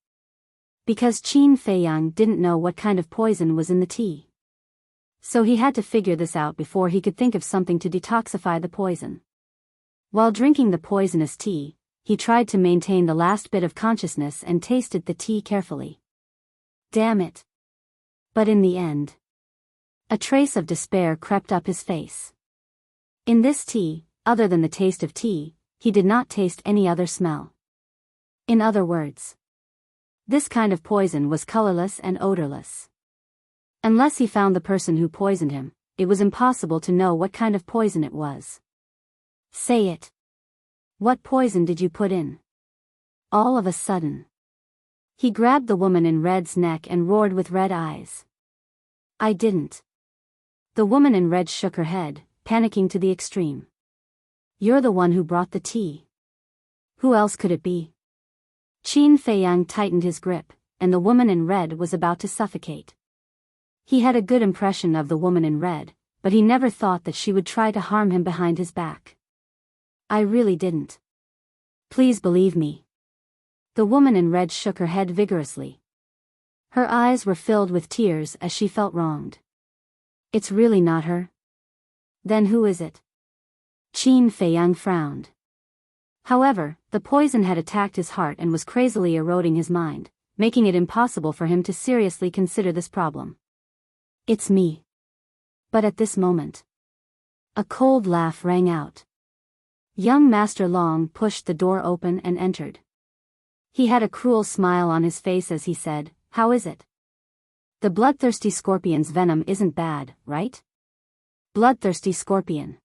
Because Qin Feiyang didn't know what kind of poison was in the tea. So he had to figure this out before he could think of something to detoxify the poison. While drinking the poisonous tea, he tried to maintain the last bit of consciousness and tasted the tea carefully. Damn it. But in the end, a trace of despair crept up his face. In this tea, other than the taste of tea, he did not taste any other smell. In other words, this kind of poison was colorless and odorless. Unless he found the person who poisoned him, it was impossible to know what kind of poison it was. Say it. What poison did you put in? All of a sudden, he grabbed the woman in red's neck and roared with red eyes. I didn't. The woman in red shook her head, panicking to the extreme. You're the one who brought the tea. Who else could it be? Qin Feiyang tightened his grip, and the woman in red was about to suffocate. He had a good impression of the woman in red, but he never thought that she would try to harm him behind his back. I really didn't. Please believe me. The woman in red shook her head vigorously. Her eyes were filled with tears as she felt wronged. It's really not her? Then who is it? Qin Feiyang frowned. However, the poison had attacked his heart and was crazily eroding his mind, making it impossible for him to seriously consider this problem. It's me. But at this moment, a cold laugh rang out. Young Master Long pushed the door open and entered. He had a cruel smile on his face as he said, How is it? The bloodthirsty scorpion's venom isn't bad, right? Bloodthirsty scorpion.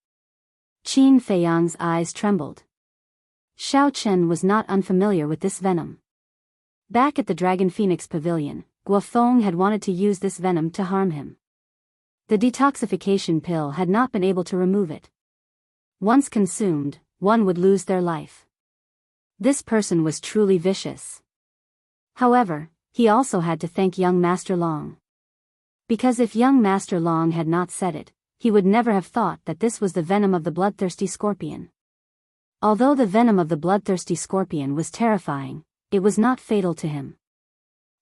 Qin Feiyang's eyes trembled. Xiao Chen was not unfamiliar with this venom. Back at the Dragon Phoenix Pavilion, Guofeng had wanted to use this venom to harm him. The detoxification pill had not been able to remove it. Once consumed, one would lose their life. This person was truly vicious. However, he also had to thank young Master Long. Because if young Master Long had not said it, he would never have thought that this was the venom of the bloodthirsty scorpion. Although the venom of the bloodthirsty scorpion was terrifying, it was not fatal to him.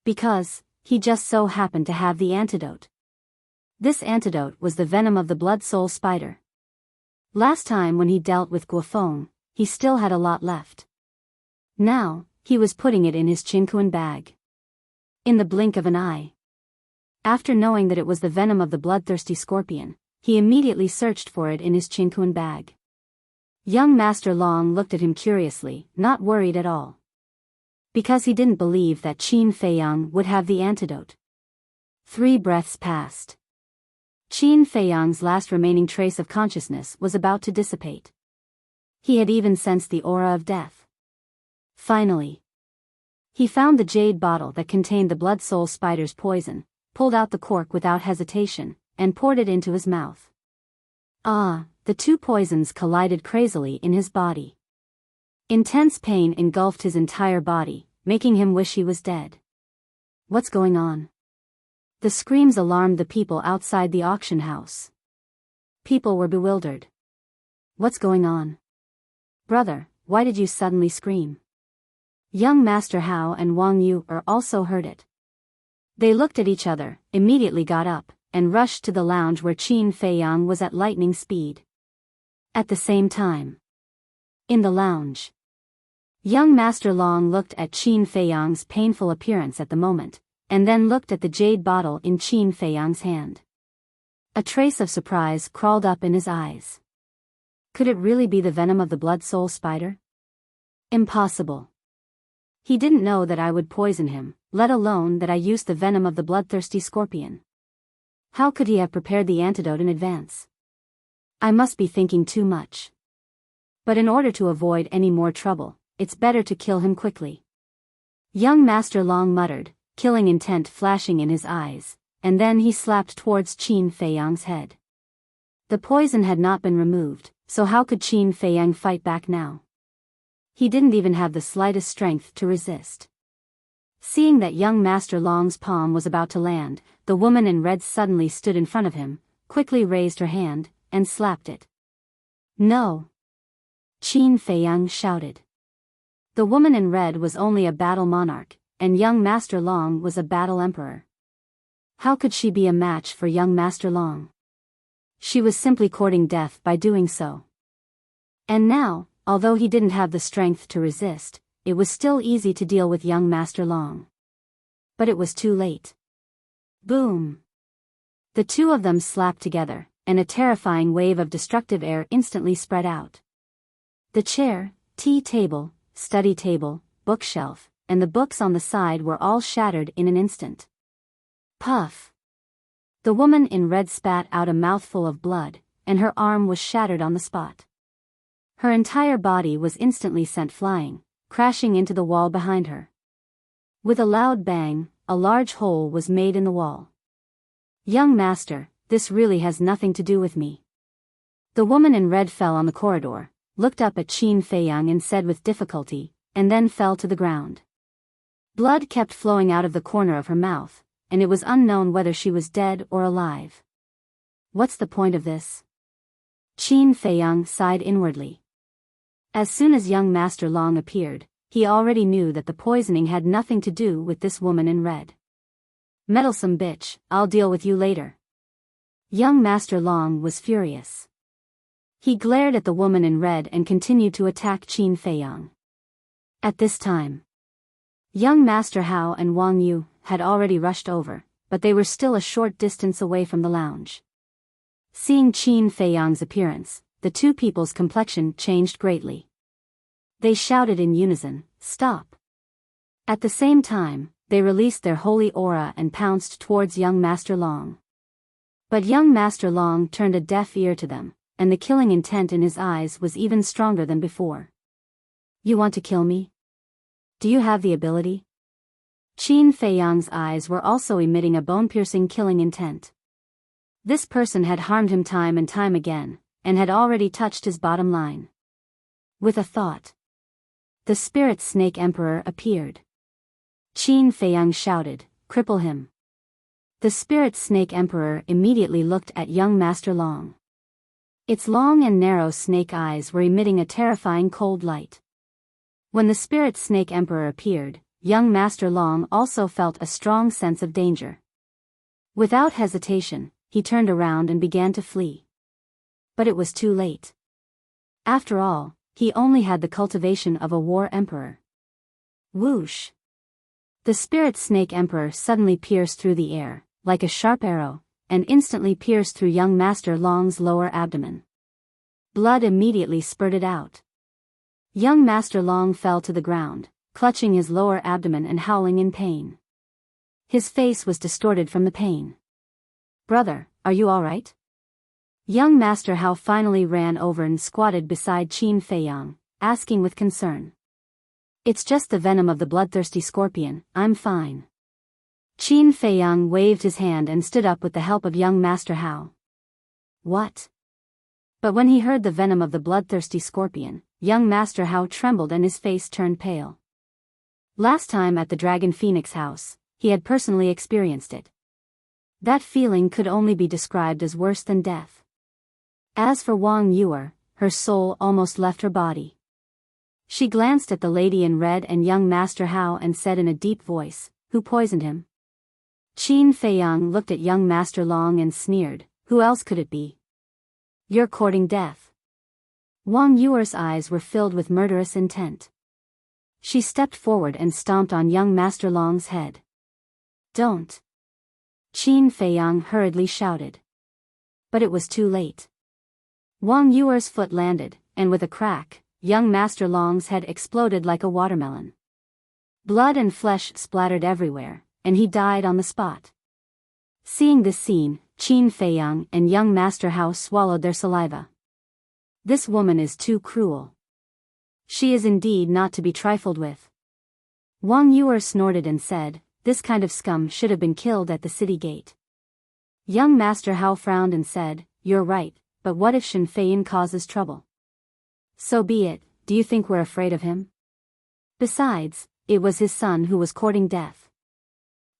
Because, he just so happened to have the antidote. This antidote was the venom of the blood soul spider. Last time when he dealt with Guofeng, he still had a lot left. Now, he was putting it in his Qinkuan bag. In the blink of an eye. After knowing that it was the venom of the bloodthirsty scorpion, he immediately searched for it in his Qinkuan bag. Young Master Long looked at him curiously, not worried at all. Because he didn't believe that Qin Feiyang would have the antidote. 3 breaths passed. Qin Feiyang's last remaining trace of consciousness was about to dissipate. He had even sensed the aura of death. Finally, he found the jade bottle that contained the blood soul spider's poison, pulled out the cork without hesitation, and poured it into his mouth. Ah, the 2 poisons collided crazily in his body. Intense pain engulfed his entire body, making him wish he was dead. What's going on? The screams alarmed the people outside the auction house. People were bewildered. What's going on? Brother, why did you suddenly scream? Young Master Hao and Wang Yu also heard it. They looked at each other, immediately got up, and rushed to the lounge where Qin Feiyang was at lightning speed. At the same time, in the lounge, young Master Long looked at Qin Feiyang's painful appearance at the moment, and then looked at the jade bottle in Qin Feiyang's hand. A trace of surprise crawled up in his eyes. Could it really be the venom of the blood soul spider? Impossible. He didn't know that I would poison him, let alone that I used the venom of the bloodthirsty scorpion. How could he have prepared the antidote in advance? I must be thinking too much. But in order to avoid any more trouble, it's better to kill him quickly. Young Master Long muttered, killing intent flashing in his eyes, and then he slapped towards Qin Feiyang's head. The poison had not been removed, so how could Qin Feiyang fight back now? He didn't even have the slightest strength to resist. Seeing that young Master Long's palm was about to land, the woman in red suddenly stood in front of him, quickly raised her hand, and slapped it. No! Qin Feiyang shouted. The woman in red was only a battle monarch, and young Master Long was a battle emperor. How could she be a match for young Master Long? She was simply courting death by doing so. And now, although he didn't have the strength to resist, it was still easy to deal with young Master Long. But it was too late. Boom! The two of them slapped together, and a terrifying wave of destructive air instantly spread out. The chair, tea table, study table, bookshelf, and the books on the side were all shattered in an instant. Puff! The woman in red spat out a mouthful of blood, and her arm was shattered on the spot. Her entire body was instantly sent flying, crashing into the wall behind her. With a loud bang, a large hole was made in the wall. Young Master, this really has nothing to do with me. The woman in red fell on the corridor, looked up at Qin Feiyang and said with difficulty, and then fell to the ground. Blood kept flowing out of the corner of her mouth, and it was unknown whether she was dead or alive. What's the point of this? Qin Feiyang sighed inwardly. As soon as young Master Long appeared, he already knew that the poisoning had nothing to do with this woman in red. Meddlesome bitch, I'll deal with you later. Young Master Long was furious. He glared at the woman in red and continued to attack Qin Feiyang. At this time, young Master Hao and Wang Yu had already rushed over, but they were still a short distance away from the lounge. Seeing Qin Feiyang's appearance, the two people's complexion changed greatly. They shouted in unison, "Stop!" At the same time, they released their holy aura and pounced towards young Master Long. But young Master Long turned a deaf ear to them, and the killing intent in his eyes was even stronger than before. You want to kill me? Do you have the ability? Qin Feiyang's eyes were also emitting a bone-piercing killing intent. This person had harmed him time and time again, and had already touched his bottom line. With a thought, the Spirit Snake Emperor appeared. Qin Feiyang shouted, "Cripple him." The Spirit Snake Emperor immediately looked at young Master Long. Its long and narrow snake eyes were emitting a terrifying cold light. When the Spirit Snake Emperor appeared, young Master Long also felt a strong sense of danger. Without hesitation, he turned around and began to flee. But it was too late. After all, he only had the cultivation of a war emperor. Whoosh! The Spirit Snake Emperor suddenly pierced through the air, like a sharp arrow, and instantly pierced through young Master Long's lower abdomen. Blood immediately spurted out. Young Master Long fell to the ground, clutching his lower abdomen and howling in pain. His face was distorted from the pain. "Brother, are you all right?" Young Master Hao finally ran over and squatted beside Qin Feiyang, asking with concern. "It's just the venom of the bloodthirsty scorpion, I'm fine." Qin Feiyang waved his hand and stood up with the help of young Master Hao. What? But when he heard the venom of the bloodthirsty scorpion, young Master Hao trembled and his face turned pale. Last time at the Dragon Phoenix house, he had personally experienced it. That feeling could only be described as worse than death. As for Wang Yuer, her soul almost left her body. She glanced at the lady in red and young Master Hao and said in a deep voice, "Who poisoned him?" Qin Feiyang looked at young Master Long and sneered, "Who else could it be? You're courting death." Wang Yuer's eyes were filled with murderous intent. She stepped forward and stomped on young Master Long's head. "Don't!" Qin Feiyang hurriedly shouted. But it was too late. Wang Yuer's foot landed, and with a crack, young Master Long's head exploded like a watermelon. Blood and flesh splattered everywhere, and he died on the spot. Seeing this scene, Qin Feiyang and young Master Hao swallowed their saliva. This woman is too cruel. She is indeed not to be trifled with. Wang Yuer snorted and said, "This kind of scum should have been killed at the city gate." Young Master Hao frowned and said, "You're right, but what if Shen Feiyan causes trouble?" "So be it, do you think we're afraid of him? Besides, it was his son who was courting death.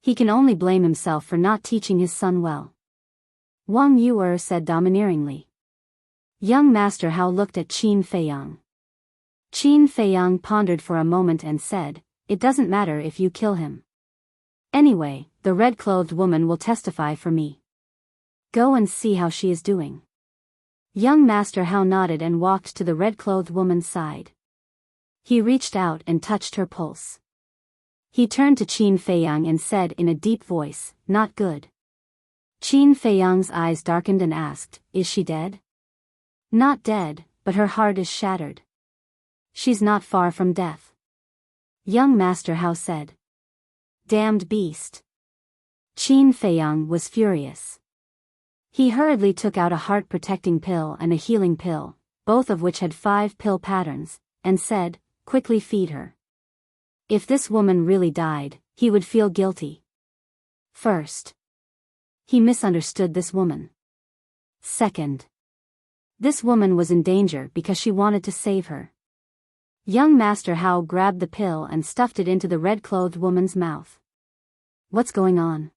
He can only blame himself for not teaching his son well," Wang Yuer said domineeringly. Young Master Hao looked at Qin Feiyang. Qin Feiyang pondered for a moment and said, "It doesn't matter if you kill him. Anyway, the red-clothed woman will testify for me. Go and see how she is doing." Young Master Hao nodded and walked to the red-clothed woman's side. He reached out and touched her pulse. He turned to Qin Feiyang and said in a deep voice, "Not good." Qin Feiyang's eyes darkened and asked, "Is she dead?" "Not dead, but her heart is shattered. She's not far from death," young Master Hao said. "Damned beast." Qin Feiyang was furious. He hurriedly took out a heart-protecting pill and a healing pill, both of which had 5 pill patterns, and said, "Quickly feed her." If this woman really died, he would feel guilty. First, he misunderstood this woman. Second, this woman was in danger because she wanted to save her. Young Master Hao grabbed the pill and stuffed it into the red-clothed woman's mouth. "What's going on?"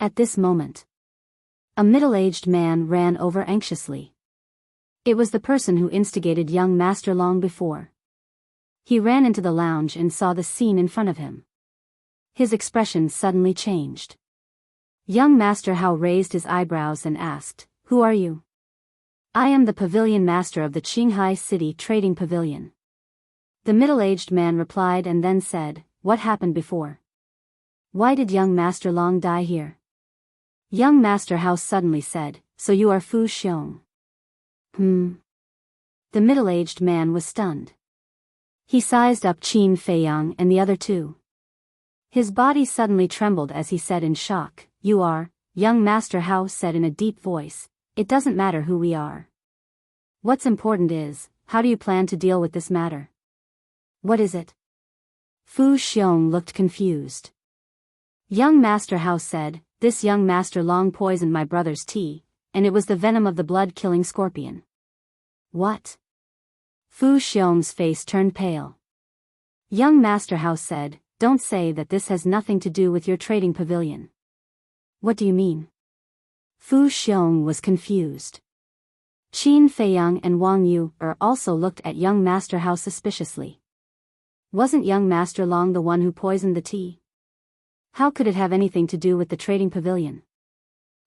At this moment, a middle-aged man ran over anxiously. It was the person who instigated young Master Long before. He ran into the lounge and saw the scene in front of him. His expression suddenly changed. Young Master Hao raised his eyebrows and asked, "Who are you?" "I am the pavilion master of the Qinghai City Trading Pavilion." The middle-aged man replied and then said, "What happened before? Why did young Master Long die here?" Young Master Hao suddenly said, "So you are Fu Xiong?" The middle-aged man was stunned. He sized up Qin Feiyang and the other two. His body suddenly trembled as he said in shock, "You are," young Master Hao said in a deep voice, "It doesn't matter who we are. What's important is, how do you plan to deal with this matter?" "What is it?" Fu Xiong looked confused. Young Master Hao said, "This young Master Long poisoned my brother's tea, and it was the venom of the blood-killing scorpion." "What?" Fu Xiong's face turned pale. Young Master Hao said, "Don't say that this has nothing to do with your trading pavilion." "What do you mean?" Fu Xiong was confused. Qin Feiyang and Wang Yuer also looked at young Master Hao suspiciously. Wasn't young Master Long the one who poisoned the tea? How could it have anything to do with the trading pavilion?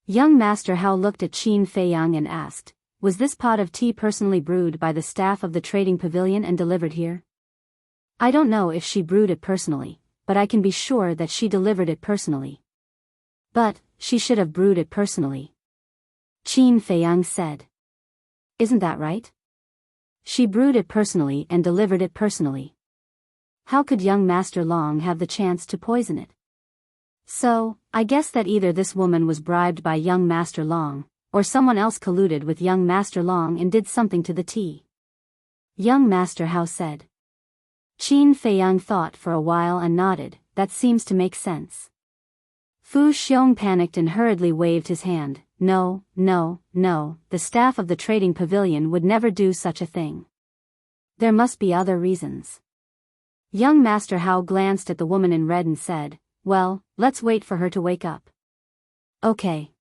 Young Master Hao looked at Qin Feiyang and asked, "Was this pot of tea personally brewed by the staff of the trading pavilion and delivered here?" "I don't know if she brewed it personally, but I can be sure that she delivered it personally." "But, she should have brewed it personally," Qin Feiyang said. "Isn't that right? She brewed it personally and delivered it personally. How could young Master Long have the chance to poison it? So, I guess that either this woman was bribed by young Master Long, or someone else colluded with young Master Long and did something to the tea," young Master Hao said. Qin Feiyang thought for a while and nodded, "That seems to make sense." Fu Xiong panicked and hurriedly waved his hand, No, the staff of the trading pavilion would never do such a thing. There must be other reasons. Young Master Hao glanced at the woman in red and said, "Well, let's wait for her to wake up." Okay.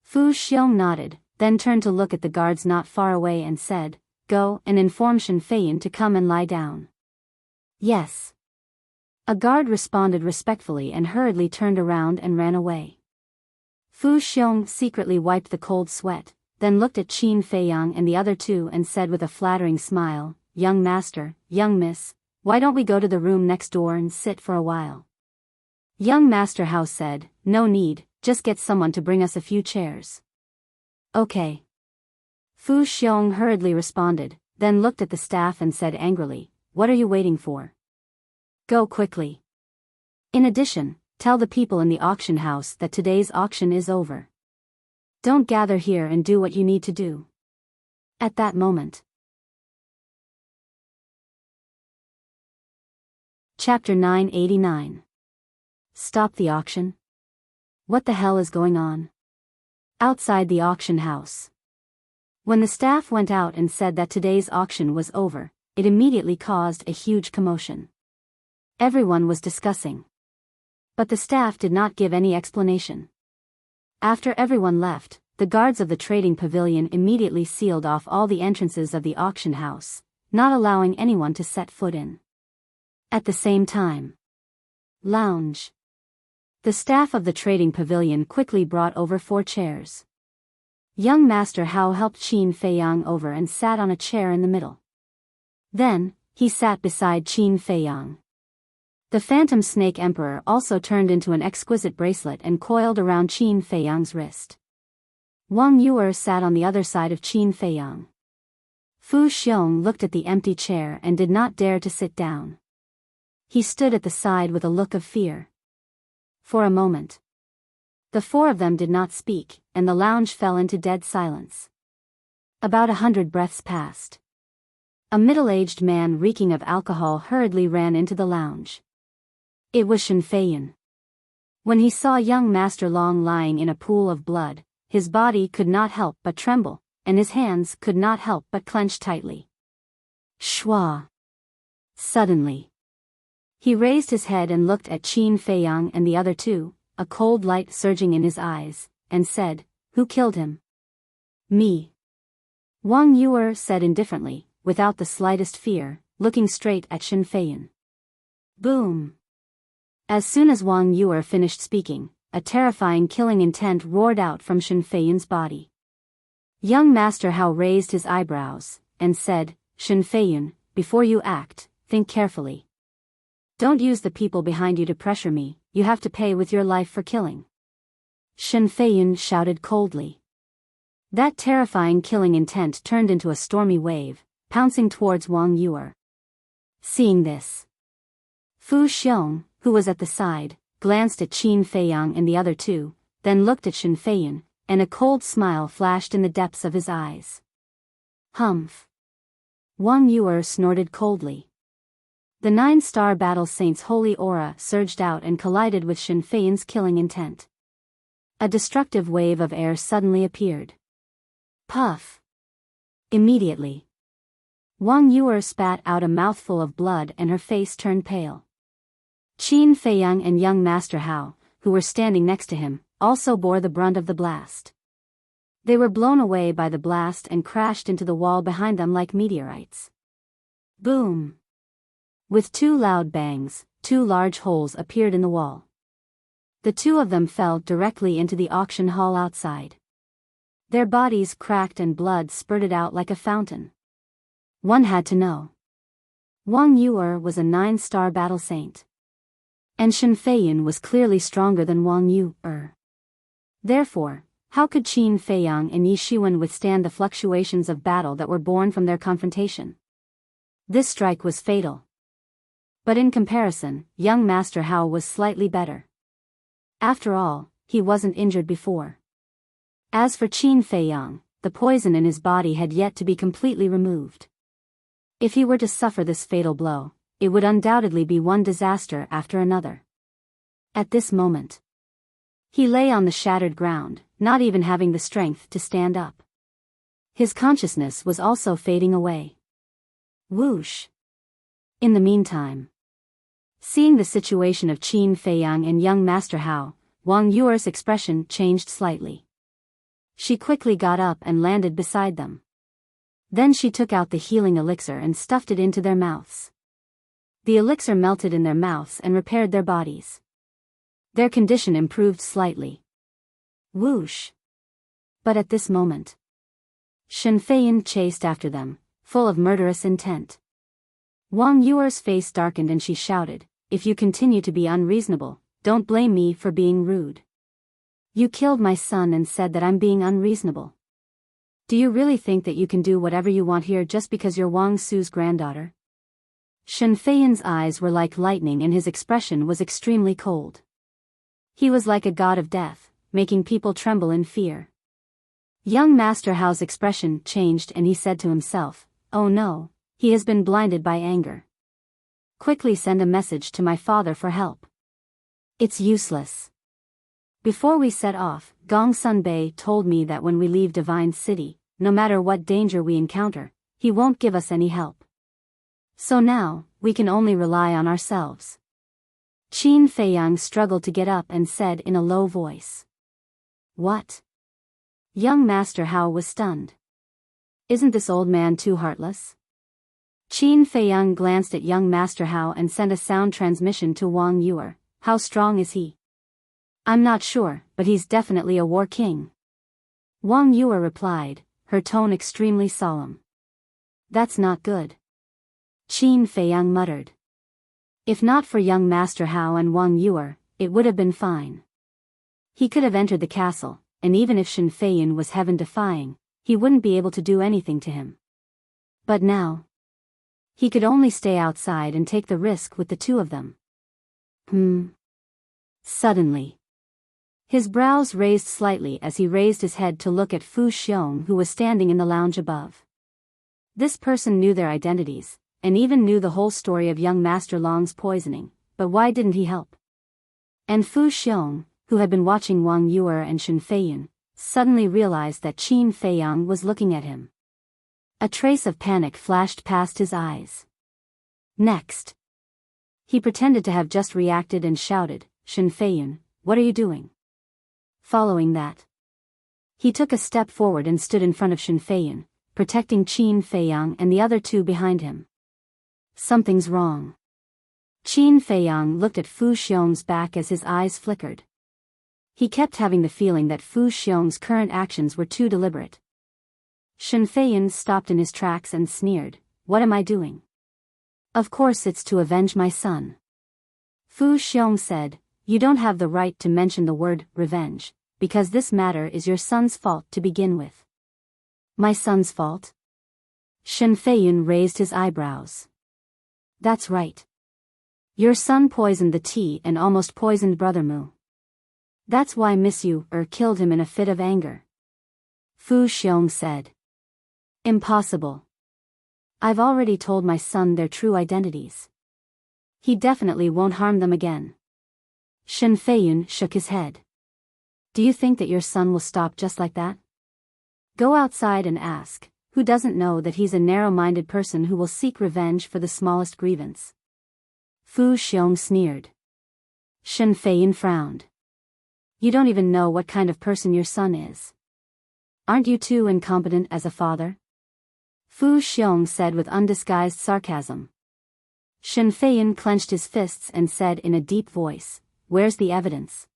Fu Xiong nodded, then turned to look at the guards not far away and said, "Go and inform Shen Feiyan to come and lie down." "Yes." A guard responded respectfully and hurriedly turned around and ran away. Fu Xiong secretly wiped the cold sweat, then looked at Qin Feiyang and the other two and said with a flattering smile, "Young master, young miss, why don't we go to the room next door and sit for a while?" Young Master Hao said, "No need, just get someone to bring us a few chairs." "Okay." Fu Xiong hurriedly responded, then looked at the staff and said angrily, "What are you waiting for? Go quickly. In addition, tell the people in the auction house that today's auction is over. Don't gather here and do what you need to do." At that moment. Chapter 989. Stop the auction? What the hell is going on? Outside the auction house. When the staff went out and said that today's auction was over, it immediately caused a huge commotion. Everyone was discussing. But the staff did not give any explanation. After everyone left, the guards of the trading pavilion immediately sealed off all the entrances of the auction house, not allowing anyone to set foot in. At the same time. Lounge. The staff of the trading pavilion quickly brought over 4 chairs. Young Master Hao helped Qin Feiyang over and sat on a chair in the middle. Then, he sat beside Qin Feiyang. The Phantom Snake Emperor also turned into an exquisite bracelet and coiled around Qin Feiyang's wrist. Wang Yuer sat on the other side of Qin Feiyang. Fu Xiong looked at the empty chair and did not dare to sit down. He stood at the side with a look of fear. For a moment. The 4 of them did not speak, and the lounge fell into dead silence. About 100 breaths passed. A middle-aged man reeking of alcohol hurriedly ran into the lounge. It was Shen Feiyan. When he saw young Master Long lying in a pool of blood, his body could not help but tremble, and his hands could not help but clench tightly. Shua! Suddenly. He raised his head and looked at Qin Feiyang and the other two, a cold light surging in his eyes, and said, "Who killed him?" "Me." Wang Yuer said indifferently, without the slightest fear, looking straight at Shen Feiyan. Boom! As soon as Wang Yuer finished speaking, a terrifying killing intent roared out from Shen Feiyan's body. Young Master Hao raised his eyebrows, and said, "Shen Feiyan, before you act, think carefully. Don't use the people behind you to pressure me, you have to pay with your life for killing." Shen Feiyan shouted coldly. That terrifying killing intent turned into a stormy wave, pouncing towards Wang Yuer. Seeing this, Fu Xiong, who was at the side, glanced at Qin Feiyang and the other two, then looked at Shen Feiyan, and a cold smile flashed in the depths of his eyes. Humph! Wang Yuer snorted coldly. The 9-star battle saint's holy aura surged out and collided with Shen Feiyan's killing intent. A destructive wave of air suddenly appeared. Puff! Immediately, Wang Yuer spat out a mouthful of blood and her face turned pale. Qin Feiyang and young Master Hao, who were standing next to him, also bore the brunt of the blast. They were blown away by the blast and crashed into the wall behind them like meteorites. Boom! With 2 loud bangs, 2 large holes appeared in the wall. The 2 of them fell directly into the auction hall outside. Their bodies cracked and blood spurted out like a fountain. One had to know. Wang Yuer was a 9-star battle saint. And Shen Feiyan was clearly stronger than Wang Yuer. Therefore, how could Qin Feiyang and Yi Shiwen withstand the fluctuations of battle that were born from their confrontation? This strike was fatal. But in comparison, young Master Hao was slightly better. After all, he wasn't injured before. As for Qin Feiyang, the poison in his body had yet to be completely removed. If he were to suffer this fatal blow, it would undoubtedly be one disaster after another. At this moment, he lay on the shattered ground, not even having the strength to stand up. His consciousness was also fading away. Whoosh! In the meantime, seeing the situation of Qin Feiyang and young Master Hao, Wang Yuer's expression changed slightly. She quickly got up and landed beside them. Then she took out the healing elixir and stuffed it into their mouths. The elixir melted in their mouths and repaired their bodies. Their condition improved slightly. Whoosh! But at this moment, Shen Feiyan chased after them, full of murderous intent. Wang Yuer's face darkened and she shouted, "If you continue to be unreasonable, don't blame me for being rude. You killed my son and said that I'm being unreasonable. Do you really think that you can do whatever you want here just because you're Wang Su's granddaughter?" Shen Feiyan's eyes were like lightning and his expression was extremely cold. He was like a god of death, making people tremble in fear. Young Master Hao's expression changed and he said to himself, "Oh no, he has been blinded by anger. Quickly send a message to my father for help. It's useless." Before we set off, Gong Sun Bei told me that when we leave Divine City, no matter what danger we encounter, he won't give us any help. So now, we can only rely on ourselves. Qin Feiyang struggled to get up and said in a low voice. "What?" Young Master Hao was stunned. "Isn't this old man too heartless?" Qin Feiyang glanced at young Master Hao and sent a sound transmission to Wang Yuer. "How strong is he?" "I'm not sure, but he's definitely a war king." Wang Yuer replied, her tone extremely solemn. "That's not good." Qin Feiyang muttered. If not for young Master Hao and Wang Yuer, it would have been fine. He could have entered the castle, and even if Shen Feiyan was heaven-defying, he wouldn't be able to do anything to him. But now, he could only stay outside and take the risk with the two of them. Suddenly, his brows raised slightly as he raised his head to look at Fu Xiong, who was standing in the lounge above. This person knew their identities, and even knew the whole story of young Master Long's poisoning, but why didn't he help? And Fu Xiong, who had been watching Wang Yuer and Shen Feiyan, suddenly realized that Qin Feiyang was looking at him. A trace of panic flashed past his eyes. Next, he pretended to have just reacted and shouted, "Shen Feiyan, what are you doing?" Following that, he took a step forward and stood in front of Shen Feiyan, protecting Qin Feiyang and the other two behind him. Something's wrong. Qin Feiyang looked at Fu Xiong's back as his eyes flickered. He kept having the feeling that Fu Xiong's current actions were too deliberate. Shen Feiyan stopped in his tracks and sneered, "What am I doing?" "Of course it's to avenge my son." Fu Xiong said, "You don't have the right to mention the word revenge, because this matter is your son's fault to begin with." "My son's fault?" Shen Feiyan raised his eyebrows. "That's right. Your son poisoned the tea and almost poisoned Brother Mu. That's why Miss Yu killed him in a fit of anger." Fu Xiong said. "Impossible. I've already told my son their true identities. He definitely won't harm them again." Shen Feiyan shook his head. "Do you think that your son will stop just like that? Go outside and ask, who doesn't know that he's a narrow-minded person who will seek revenge for the smallest grievance?" Fu Xiong sneered. Shen Feiyan frowned. "You don't even know what kind of person your son is. Aren't you too incompetent as a father?" Fu Xiong said with undisguised sarcasm. Shen Feiyan clenched his fists and said in a deep voice, "Where's the evidence?"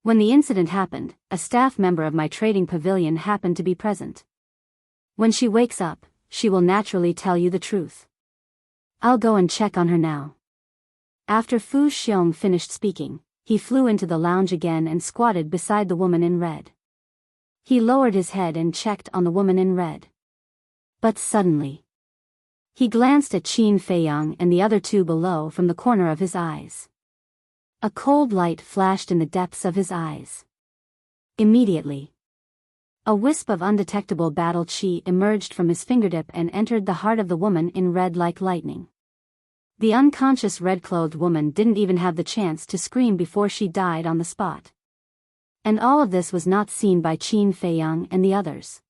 When the incident happened, a staff member of my trading pavilion happened to be present. When she wakes up, she will naturally tell you the truth. I'll go and check on her now. After Fu Xiong finished speaking, he flew into the lounge again and squatted beside the woman in red. He lowered his head and checked on the woman in red. But suddenly, he glanced at Qin Feiyang and the other two below from the corner of his eyes. A cold light flashed in the depths of his eyes. Immediately, a wisp of undetectable battle chi emerged from his fingertip and entered the heart of the woman in red like lightning. The unconscious red-clothed woman didn't even have the chance to scream before she died on the spot. And all of this was not seen by Qin Feiyang and the others.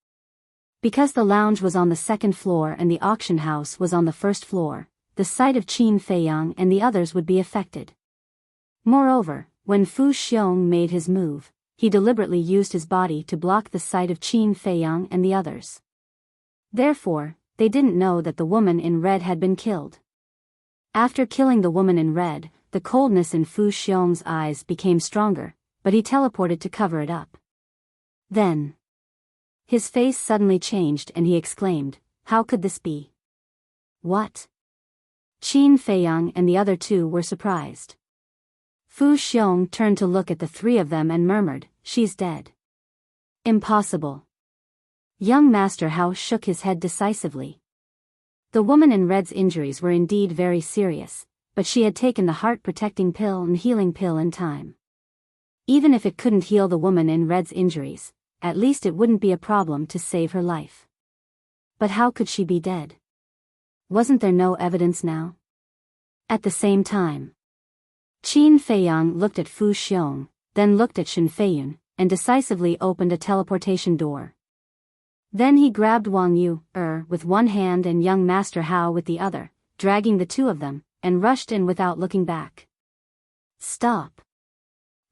Because the lounge was on the second floor and the auction house was on the first floor, the sight of Qin Feiyang and the others would be affected. Moreover, When Fu Xiong made his move, he deliberately used his body to block the sight of Qin Feiyang and the others. Therefore, they didn't know that the woman in red had been killed. After killing the woman in red, the coldness in Fu Xiong's eyes became stronger, but he teleported to cover it up. Then, his face suddenly changed and he exclaimed, "How could this be?" "What?" Qin Feiyang and the other two were surprised. Fu Xiong turned to look at the three of them and murmured, "She's dead." "Impossible." Young Master Hao shook his head decisively. The woman in red's injuries were indeed very serious, but she had taken the heart-protecting pill and healing pill in time. Even if it couldn't heal the woman in red's injuries, at least it wouldn't be a problem to save her life. But how could she be dead? Wasn't there no evidence now? At the same time, Qin Feiyang looked at Fu Xiong, then looked at Shen Feiyun, and decisively opened a teleportation door. Then he grabbed Wang Yu with one hand and young Master Hao with the other, dragging the two of them, and rushed in without looking back. "Stop!"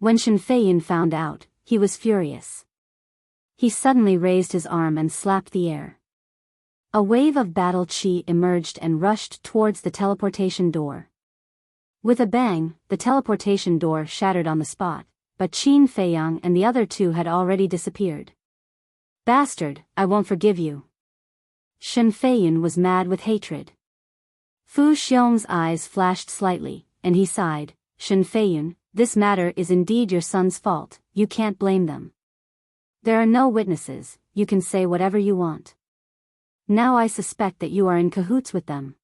When Shen Feiyun found out, he was furious. He suddenly raised his arm and slapped the air. A wave of battle chi emerged and rushed towards the teleportation door. With a bang, the teleportation door shattered on the spot, but Qin Feiyang and the other two had already disappeared. "Bastard, I won't forgive you." Shen Feiyun was mad with hatred. Fu Xiong's eyes flashed slightly, and he sighed, "Shen Feiyun, this matter is indeed your son's fault, you can't blame them. There are no witnesses, you can say whatever you want. Now I suspect that you are in cahoots with them."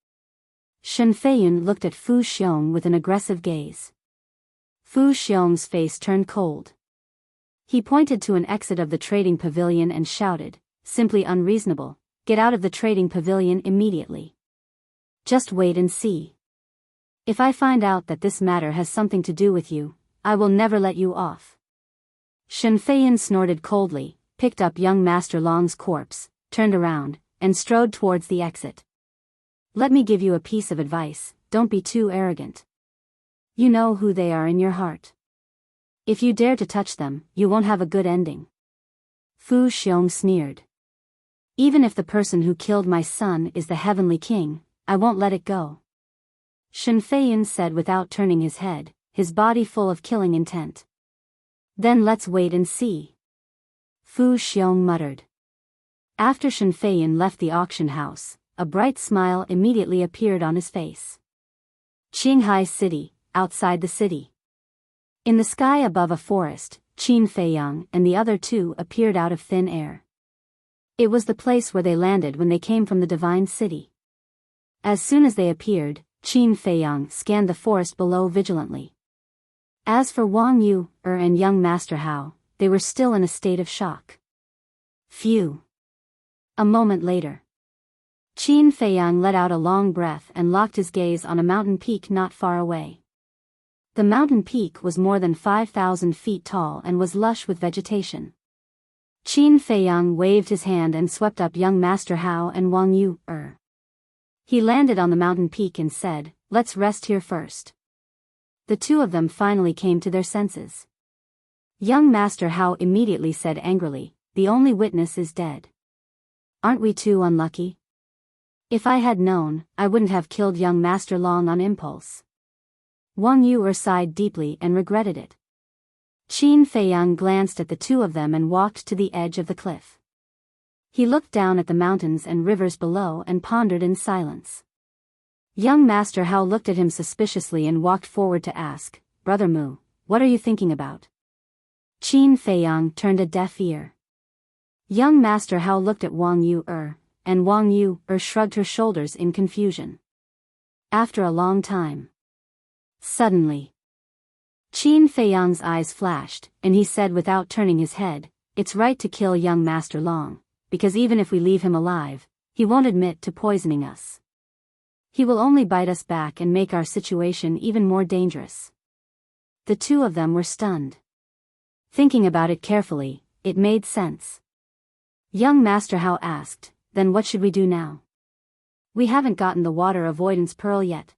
Shen Feiyun looked at Fu Xiong with an aggressive gaze. Fu Xiong's face turned cold. He pointed to an exit of the trading pavilion and shouted, "Simply unreasonable, get out of the trading pavilion immediately. Just wait and see. If I find out that this matter has something to do with you, I will never let you off." Shen Feiyun snorted coldly, picked up young Master Long's corpse, turned around, and strode towards the exit. "Let me give you a piece of advice, don't be too arrogant. You know who they are in your heart. If you dare to touch them, you won't have a good ending." Fu Xiong sneered. "Even if the person who killed my son is the Heavenly King, I won't let it go," Shen Feiyun said without turning his head, his body full of killing intent. "Then let's wait and see," Fu Xiong muttered. After Shen Feiyun left the auction house, a bright smile immediately appeared on his face. Qinghai City, outside the city. In the sky above a forest, Qin Feiyang and the other two appeared out of thin air. It was the place where they landed when they came from the Divine City. As soon as they appeared, Qin Feiyang scanned the forest below vigilantly. As for Wang Yu and young Master Hao, they were still in a state of shock. Phew! A moment later, Qin Feiyang let out a long breath and locked his gaze on a mountain peak not far away. The mountain peak was more than 5,000 feet tall and was lush with vegetation. Qin Feiyang waved his hand and swept up young Master Hao and Wang Yu. He landed on the mountain peak and said, "Let's rest here first." The two of them finally came to their senses. Young Master Hao immediately said angrily, "The only witness is dead. Aren't we too unlucky? If I had known, I wouldn't have killed young Master Long on impulse." Wang Yu sighed deeply and regretted it. Qin Feiyang glanced at the two of them and walked to the edge of the cliff. He looked down at the mountains and rivers below and pondered in silence. Young Master Hao looked at him suspiciously and walked forward to ask, "Brother Mu, what are you thinking about?" Qin Feiyang turned a deaf ear. Young Master Hao looked at Wang Yu and Wang Yu shrugged her shoulders in confusion. After a long time, suddenly, Qin Feiyang's eyes flashed, and he said without turning his head, "It's right to kill young Master Long, because even if we leave him alive, he won't admit to poisoning us. He will only bite us back and make our situation even more dangerous." The two of them were stunned. Thinking about it carefully, it made sense. Young Master Hao asked, "Then what should we do now? We haven't gotten the water avoidance pearl yet."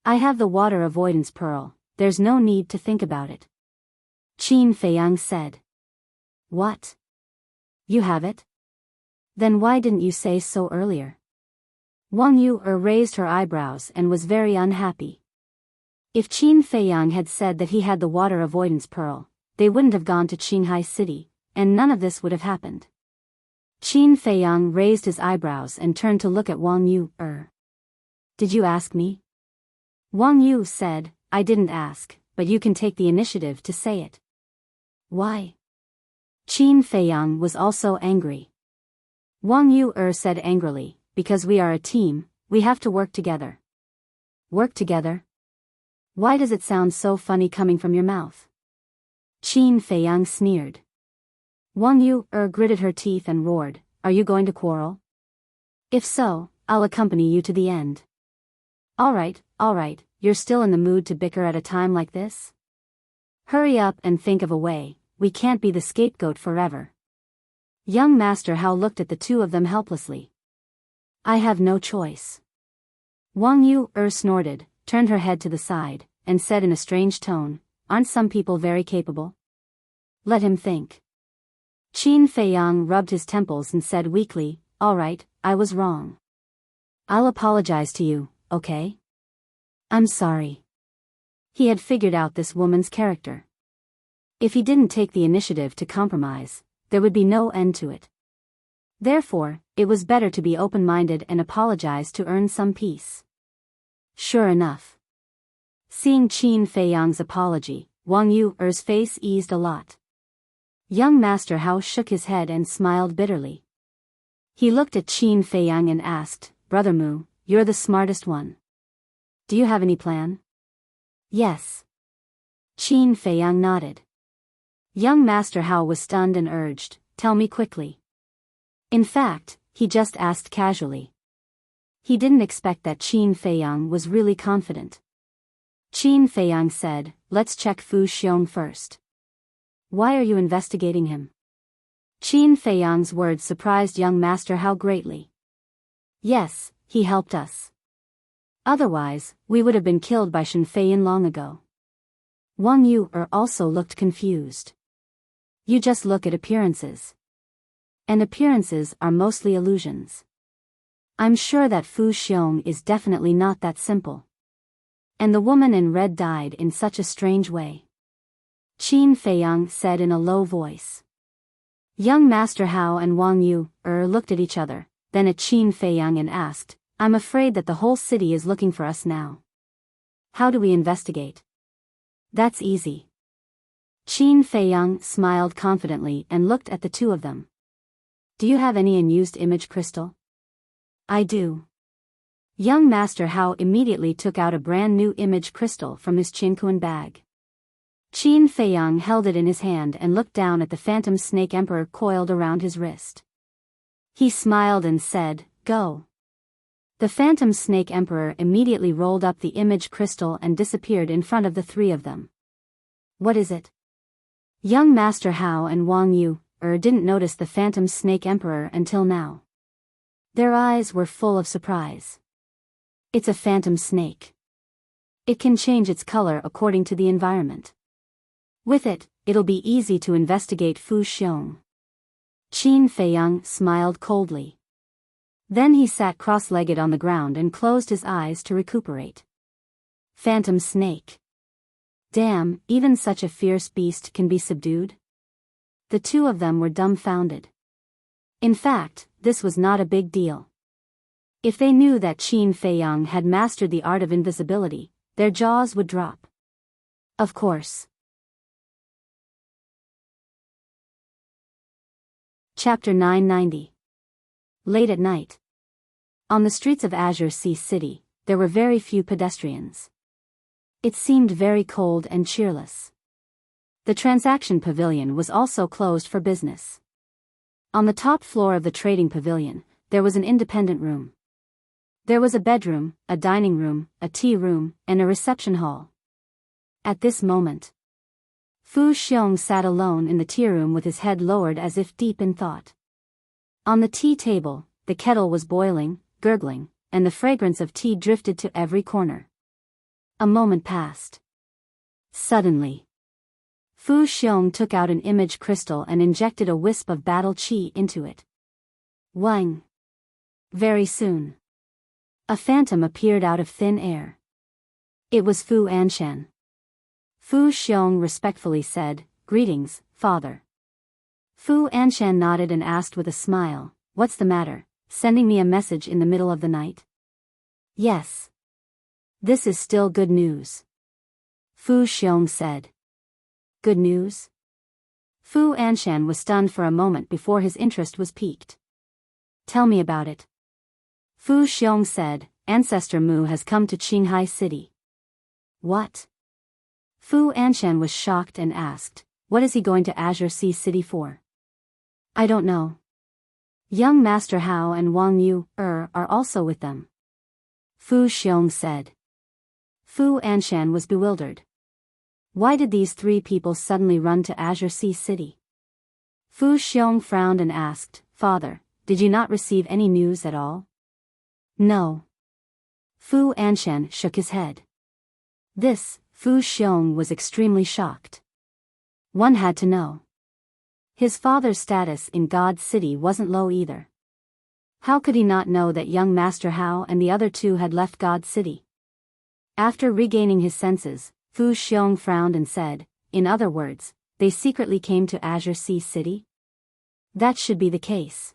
"I have the water avoidance pearl, there's no need to think about it. Qin Feiyang said. What? You have it? Then why didn't you say so earlier? Wang Yu raised her eyebrows and was very unhappy. If Qin Feiyang had said that he had the water avoidance pearl, they wouldn't have gone to Qinghai City, and none of this would have happened. Qin Feiyang raised his eyebrows and turned to look at Wang Yu. Did you ask me? Wang Yu said, I didn't ask, but you can take the initiative to say it. Why? Qin Feiyang was also angry. Wang Yu said angrily, because we are a team, we have to work together. Work together? Why does it sound so funny coming from your mouth? Qin Feiyang sneered. Wang Yu gritted her teeth and roared, Are you going to quarrel? If so, I'll accompany you to the end. All right, you're still in the mood to bicker at a time like this? Hurry up and think of a way, we can't be the scapegoat forever. Young Master Hao looked at the two of them helplessly. I have no choice. Wang Yu snorted, turned her head to the side, and said in a strange tone, Aren't some people very capable? Let him think. Qin Feiyang rubbed his temples and said weakly, All right, I was wrong. I'll apologize to you, okay? I'm sorry. He had figured out this woman's character. If he didn't take the initiative to compromise, there would be no end to it. Therefore, it was better to be open-minded and apologize to earn some peace. Sure enough. Seeing Qin Feiyang's apology, Wang Yu's face eased a lot. Young Master Hao shook his head and smiled bitterly. He looked at Qin Feiyang and asked, Brother Mu, you're the smartest one. Do you have any plan? Yes. Qin Feiyang nodded. Young Master Hao was stunned and urged, Tell me quickly. In fact, he just asked casually. He didn't expect that Qin Feiyang was really confident. Qin Feiyang said, Let's check Fu Xiong first. Why are you investigating him? Qin Feiyang's words surprised young Master Hao greatly. Yes, he helped us. Otherwise, we would have been killed by Shen Feiyin long ago. Wang Yu also looked confused. You just look at appearances. And appearances are mostly illusions. I'm sure that Fu Xiong is definitely not that simple. And the woman in red died in such a strange way. Qin Feiyang said in a low voice. Young Master Hao and Wang Yu looked at each other, then at Qin Feiyang and asked, I'm afraid that the whole city is looking for us now. How do we investigate? That's easy. Qin Feiyang smiled confidently and looked at the two of them. Do you have any unused image crystal? I do. Young Master Hao immediately took out a brand new image crystal from his Qinkuan bag. Qin Feiyang held it in his hand and looked down at the phantom snake emperor coiled around his wrist. He smiled and said, Go. The phantom snake emperor immediately rolled up the image crystal and disappeared in front of the three of them. What is it? Young Master Hao and Wang Yu didn't notice the phantom snake emperor until now. Their eyes were full of surprise. It's a phantom snake. It can change its color according to the environment. With it, it'll be easy to investigate Fu Xiong. Qin Feiyang smiled coldly. Then he sat cross-legged on the ground and closed his eyes to recuperate. Phantom snake. Damn, even such a fierce beast can be subdued? The two of them were dumbfounded. In fact, this was not a big deal. If they knew that Qin Feiyang had mastered the art of invisibility, their jaws would drop. Of course. Chapter 990. Late at night. On the streets of Azure Sea City, there were very few pedestrians. It seemed very cold and cheerless. The transaction pavilion was also closed for business. On the top floor of the trading pavilion, there was an independent room. There was a bedroom, a dining room, a tea room, and a reception hall. At this moment, Fu Xiong sat alone in the tea room with his head lowered as if deep in thought. On the tea table, the kettle was boiling, gurgling, and the fragrance of tea drifted to every corner. A moment passed. Suddenly, Fu Xiong took out an image crystal and injected a wisp of battle qi into it. Wang. Very soon, a phantom appeared out of thin air. It was Fu Anshan. Fu Xiong respectfully said, "Greetings, father." Fu Anshan nodded and asked with a smile, "What's the matter, sending me a message in the middle of the night?" "Yes. This is still good news," Fu Xiong said. "Good news?" Fu Anshan was stunned for a moment before his interest was piqued. "Tell me about it." Fu Xiong said, "Ancestor Mu has come to Qinghai City." "What?" Fu Anshan was shocked and asked, "What is he going to Azure Sea City for?" "I don't know. Young Master Hao and Wang Yu are also with them," Fu Xiong said. Fu Anshan was bewildered. Why did these three people suddenly run to Azure Sea City? Fu Xiong frowned and asked, "Father, did you not receive any news at all?" "No." Fu Anshan shook his head. Fu Xiong was extremely shocked. One had to know. His father's status in God's city wasn't low either. How could he not know that young Master Hao and the other two had left God's city? After regaining his senses, Fu Xiong frowned and said, "In other words, they secretly came to Azure Sea City?" That should be the case.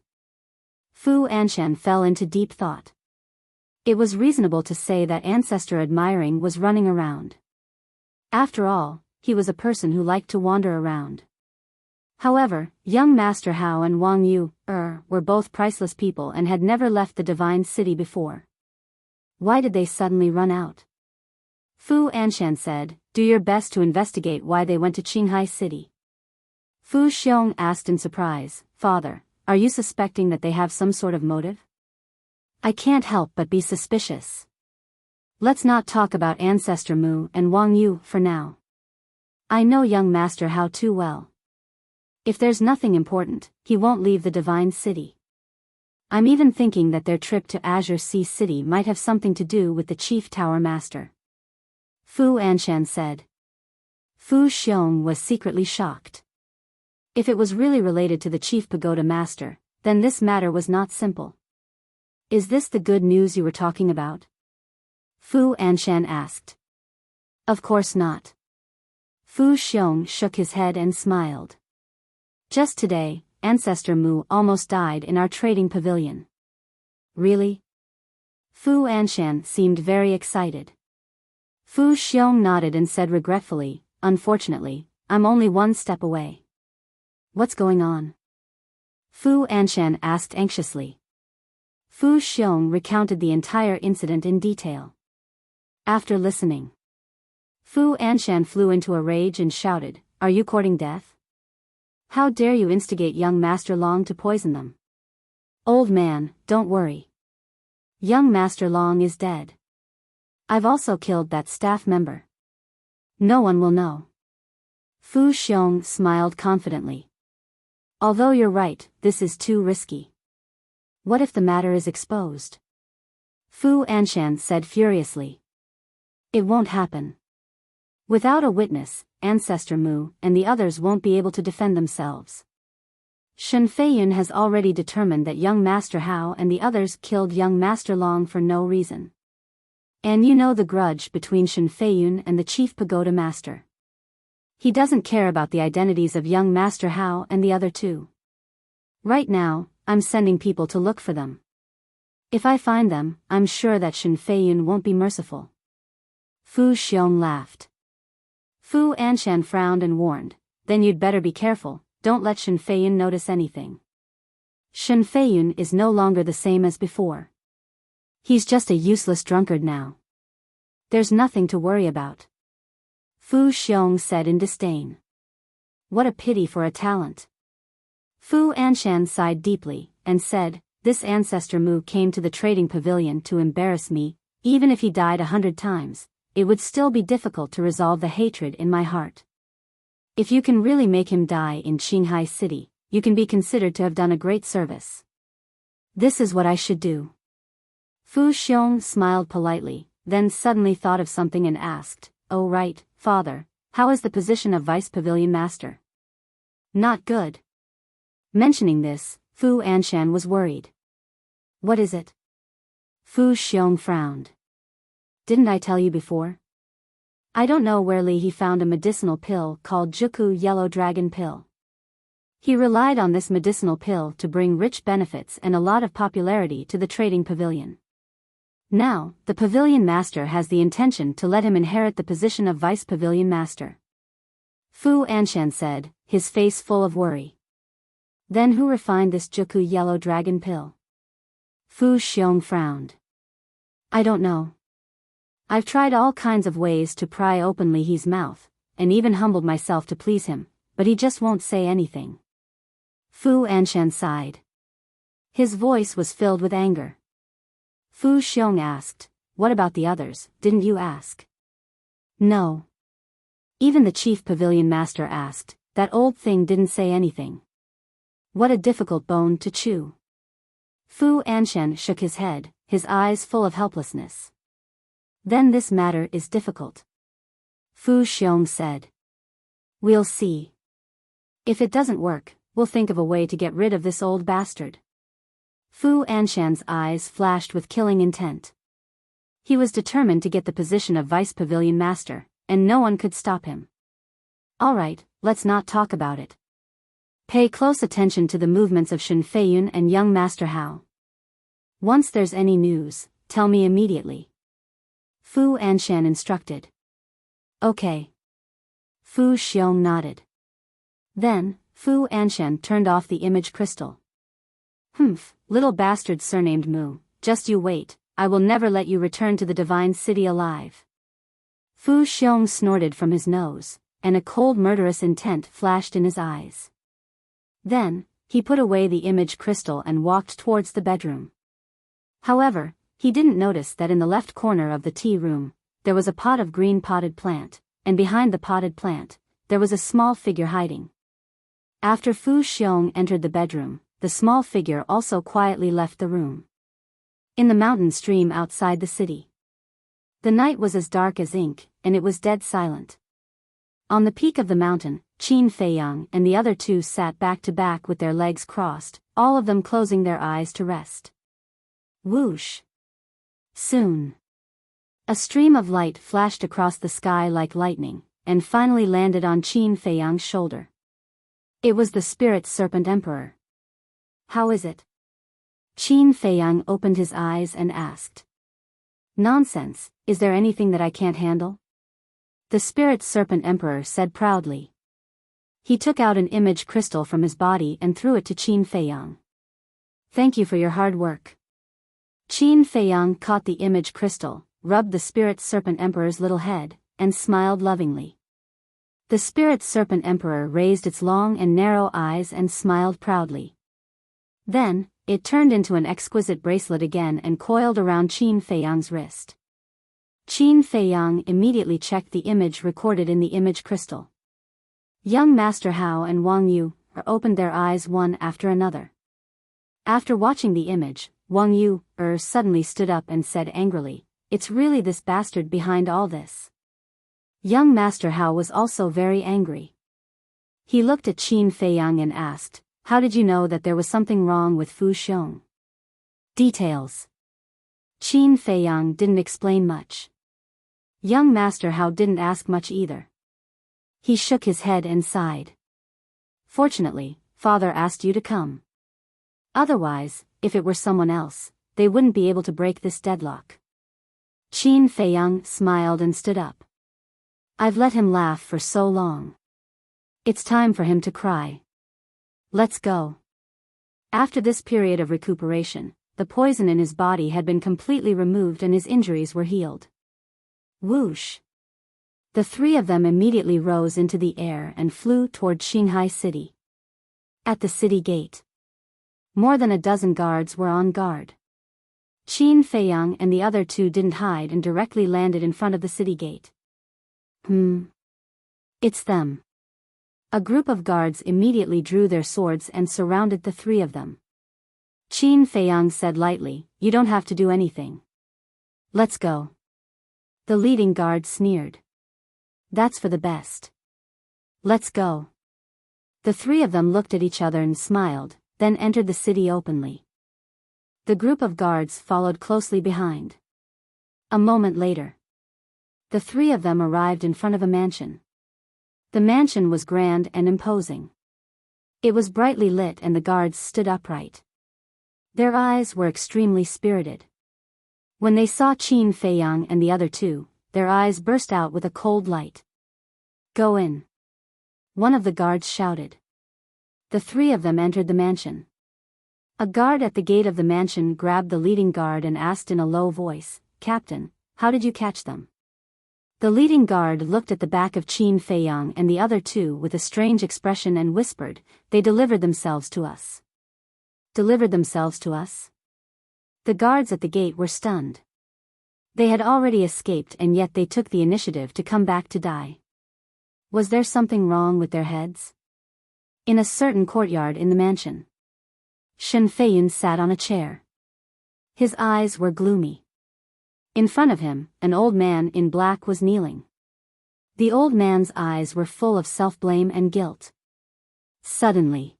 Fu Anshan fell into deep thought. It was reasonable to say that ancestor admiring was running around. After all, he was a person who liked to wander around. However, young Master Hao and Wang Yu were both priceless people and had never left the divine city before. Why did they suddenly run out? Fu Anshan said, "Do your best to investigate why they went to Qinghai City." Fu Xiong asked in surprise, "Father, are you suspecting that they have some sort of motive?" "I can't help but be suspicious. Let's not talk about Ancestor Mu and Wang Yu for now. I know young Master Hao too well. If there's nothing important, he won't leave the divine city. I'm even thinking that their trip to Azure Sea City might have something to do with the Chief Tower Master," Fu Anshan said. Fu Xiong was secretly shocked. If it was really related to the Chief Pagoda Master, then this matter was not simple. "Is this the good news you were talking about?" Fu Anshan asked. "Of course not." Fu Xiong shook his head and smiled. "Just today, Ancestor Mu almost died in our trading pavilion." "Really?" Fu Anshan seemed very excited. Fu Xiong nodded and said regretfully, "Unfortunately, I'm only one step away." "What's going on?" Fu Anshan asked anxiously. Fu Xiong recounted the entire incident in detail. After listening, Fu Anshan flew into a rage and shouted, "Are you courting death? How dare you instigate young Master Long to poison them? Old man, don't worry. Young Master Long is dead. I've also killed that staff member. No one will know." Fu Xiong smiled confidently. "Although you're right, this is too risky. What if the matter is exposed?" Fu Anshan said furiously. "It won't happen. Without a witness, Ancestor Mu and the others won't be able to defend themselves. Shen Feiyun has already determined that young Master Hao and the others killed young Master Long for no reason. And you know the grudge between Shen Feiyun and the Chief Pagoda Master. He doesn't care about the identities of young Master Hao and the other two. Right now, I'm sending people to look for them. If I find them, I'm sure that Shen Feiyun won't be merciful." Fu Xiong laughed. Fu Anshan frowned and warned, "Then you'd better be careful, don't let Shen Feiyun notice anything. Shen Feiyun is no longer the same as before. He's just a useless drunkard now. There's nothing to worry about." Fu Xiong said in disdain. "What a pity for a talent." Fu Anshan sighed deeply, and said, "This Ancestor Mu came to the trading pavilion to embarrass me. Even if he died 100 times, it would still be difficult to resolve the hatred in my heart. If you can really make him die in Qinghai City, you can be considered to have done a great service. This is what I should do." Fu Xiong smiled politely, then suddenly thought of something and asked, "Oh right, father, how is the position of Vice Pavilion Master? Not good. Mentioning this, Fu Anshan was worried. What is it? Fu Xiong frowned. Didn't I tell you before? I don't know where he found a medicinal pill called Juku Yellow Dragon Pill. He relied on this medicinal pill to bring rich benefits and a lot of popularity to the trading pavilion. Now, the pavilion master has the intention to let him inherit the position of vice pavilion master. Fu Anshan said, his face full of worry. Then who refined this Juku Yellow Dragon Pill? Fu Xiong frowned. I don't know. I've tried all kinds of ways to pry open Li's mouth, and even humbled myself to please him, but he just won't say anything. Fu Anshan sighed. His voice was filled with anger. Fu Xiong asked, what about the others, didn't you ask? No. Even the chief pavilion master asked, that old thing didn't say anything. What a difficult bone to chew. Fu Anshan shook his head, his eyes full of helplessness. Then this matter is difficult. Fu Xiong said. We'll see. If it doesn't work, we'll think of a way to get rid of this old bastard. Fu Anshan's eyes flashed with killing intent. He was determined to get the position of vice pavilion master, and no one could stop him. All right, let's not talk about it. Pay close attention to the movements of Shen Feiyun and young Master Hao. Once there's any news, tell me immediately. Fu Anshan instructed. Okay. Fu Xiong nodded. Then, Fu Anshan turned off the image crystal. Humph, little bastard surnamed Mu, just you wait, I will never let you return to the divine city alive. Fu Xiong snorted from his nose, and a cold murderous intent flashed in his eyes. Then, he put away the image crystal and walked towards the bedroom. However, he didn't notice that in the left corner of the tea room, there was a pot of green potted plant, and behind the potted plant, there was a small figure hiding. After Fu Xiong entered the bedroom, the small figure also quietly left the room. In the mountain stream outside the city. The night was as dark as ink, and it was dead silent. On the peak of the mountain, Qin Feiyang and the other two sat back to back with their legs crossed, all of them closing their eyes to rest. Whoosh! Soon. A stream of light flashed across the sky like lightning, and finally landed on Qin Feiyang's shoulder. It was the Spirit Serpent Emperor. How is it? Qin Feiyang opened his eyes and asked. Nonsense, is there anything that I can't handle? The Spirit Serpent Emperor said proudly. He took out an image crystal from his body and threw it to Qin Feiyang. Thank you for your hard work. Qin Feiyang caught the image crystal, rubbed the Spirit Serpent Emperor's little head, and smiled lovingly. The Spirit Serpent Emperor raised its long and narrow eyes and smiled proudly. Then, it turned into an exquisite bracelet again and coiled around Qin Feiyang's wrist. Qin Feiyang immediately checked the image recorded in the image crystal. Young Master Hao and Wang Yu opened their eyes one after another. After watching the image, Wang Yu suddenly stood up and said angrily, "It's really this bastard behind all this." Young Master Hao was also very angry. He looked at Qin Feiyang and asked, "How did you know that there was something wrong with Fu Xiong?" Details. Qin Feiyang didn't explain much. Young Master Hao didn't ask much either. He shook his head and sighed. Fortunately, Father asked you to come. Otherwise, if it were someone else, they wouldn't be able to break this deadlock. Qin Feiyang smiled and stood up. I've let him laugh for so long. It's time for him to cry. Let's go. After this period of recuperation, the poison in his body had been completely removed and his injuries were healed. Whoosh! The three of them immediately rose into the air and flew toward Shanghai City. At the city gate, more than a dozen guards were on guard. Qin Feiyang and the other two didn't hide and directly landed in front of the city gate. It's them. A group of guards immediately drew their swords and surrounded the three of them. Qin Feiyang said lightly, "You don't have to do anything. Let's go." The leading guard sneered. That's for the best. Let's go. The three of them looked at each other and smiled, then entered the city openly. The group of guards followed closely behind. A moment later, the three of them arrived in front of a mansion. The mansion was grand and imposing. It was brightly lit and the guards stood upright. Their eyes were extremely spirited. When they saw Qin Feiyang and the other two, their eyes burst out with a cold light. Go in. One of the guards shouted. The three of them entered the mansion. A guard at the gate of the mansion grabbed the leading guard and asked in a low voice, "Captain, how did you catch them?" The leading guard looked at the back of Qin Feiyang and the other two with a strange expression and whispered, "They delivered themselves to us." Delivered themselves to us? The guards at the gate were stunned. They had already escaped and yet they took the initiative to come back to die. Was there something wrong with their heads? In a certain courtyard in the mansion, Shen Feiyun sat on a chair. His eyes were gloomy. In front of him, an old man in black was kneeling. The old man's eyes were full of self-blame and guilt. Suddenly,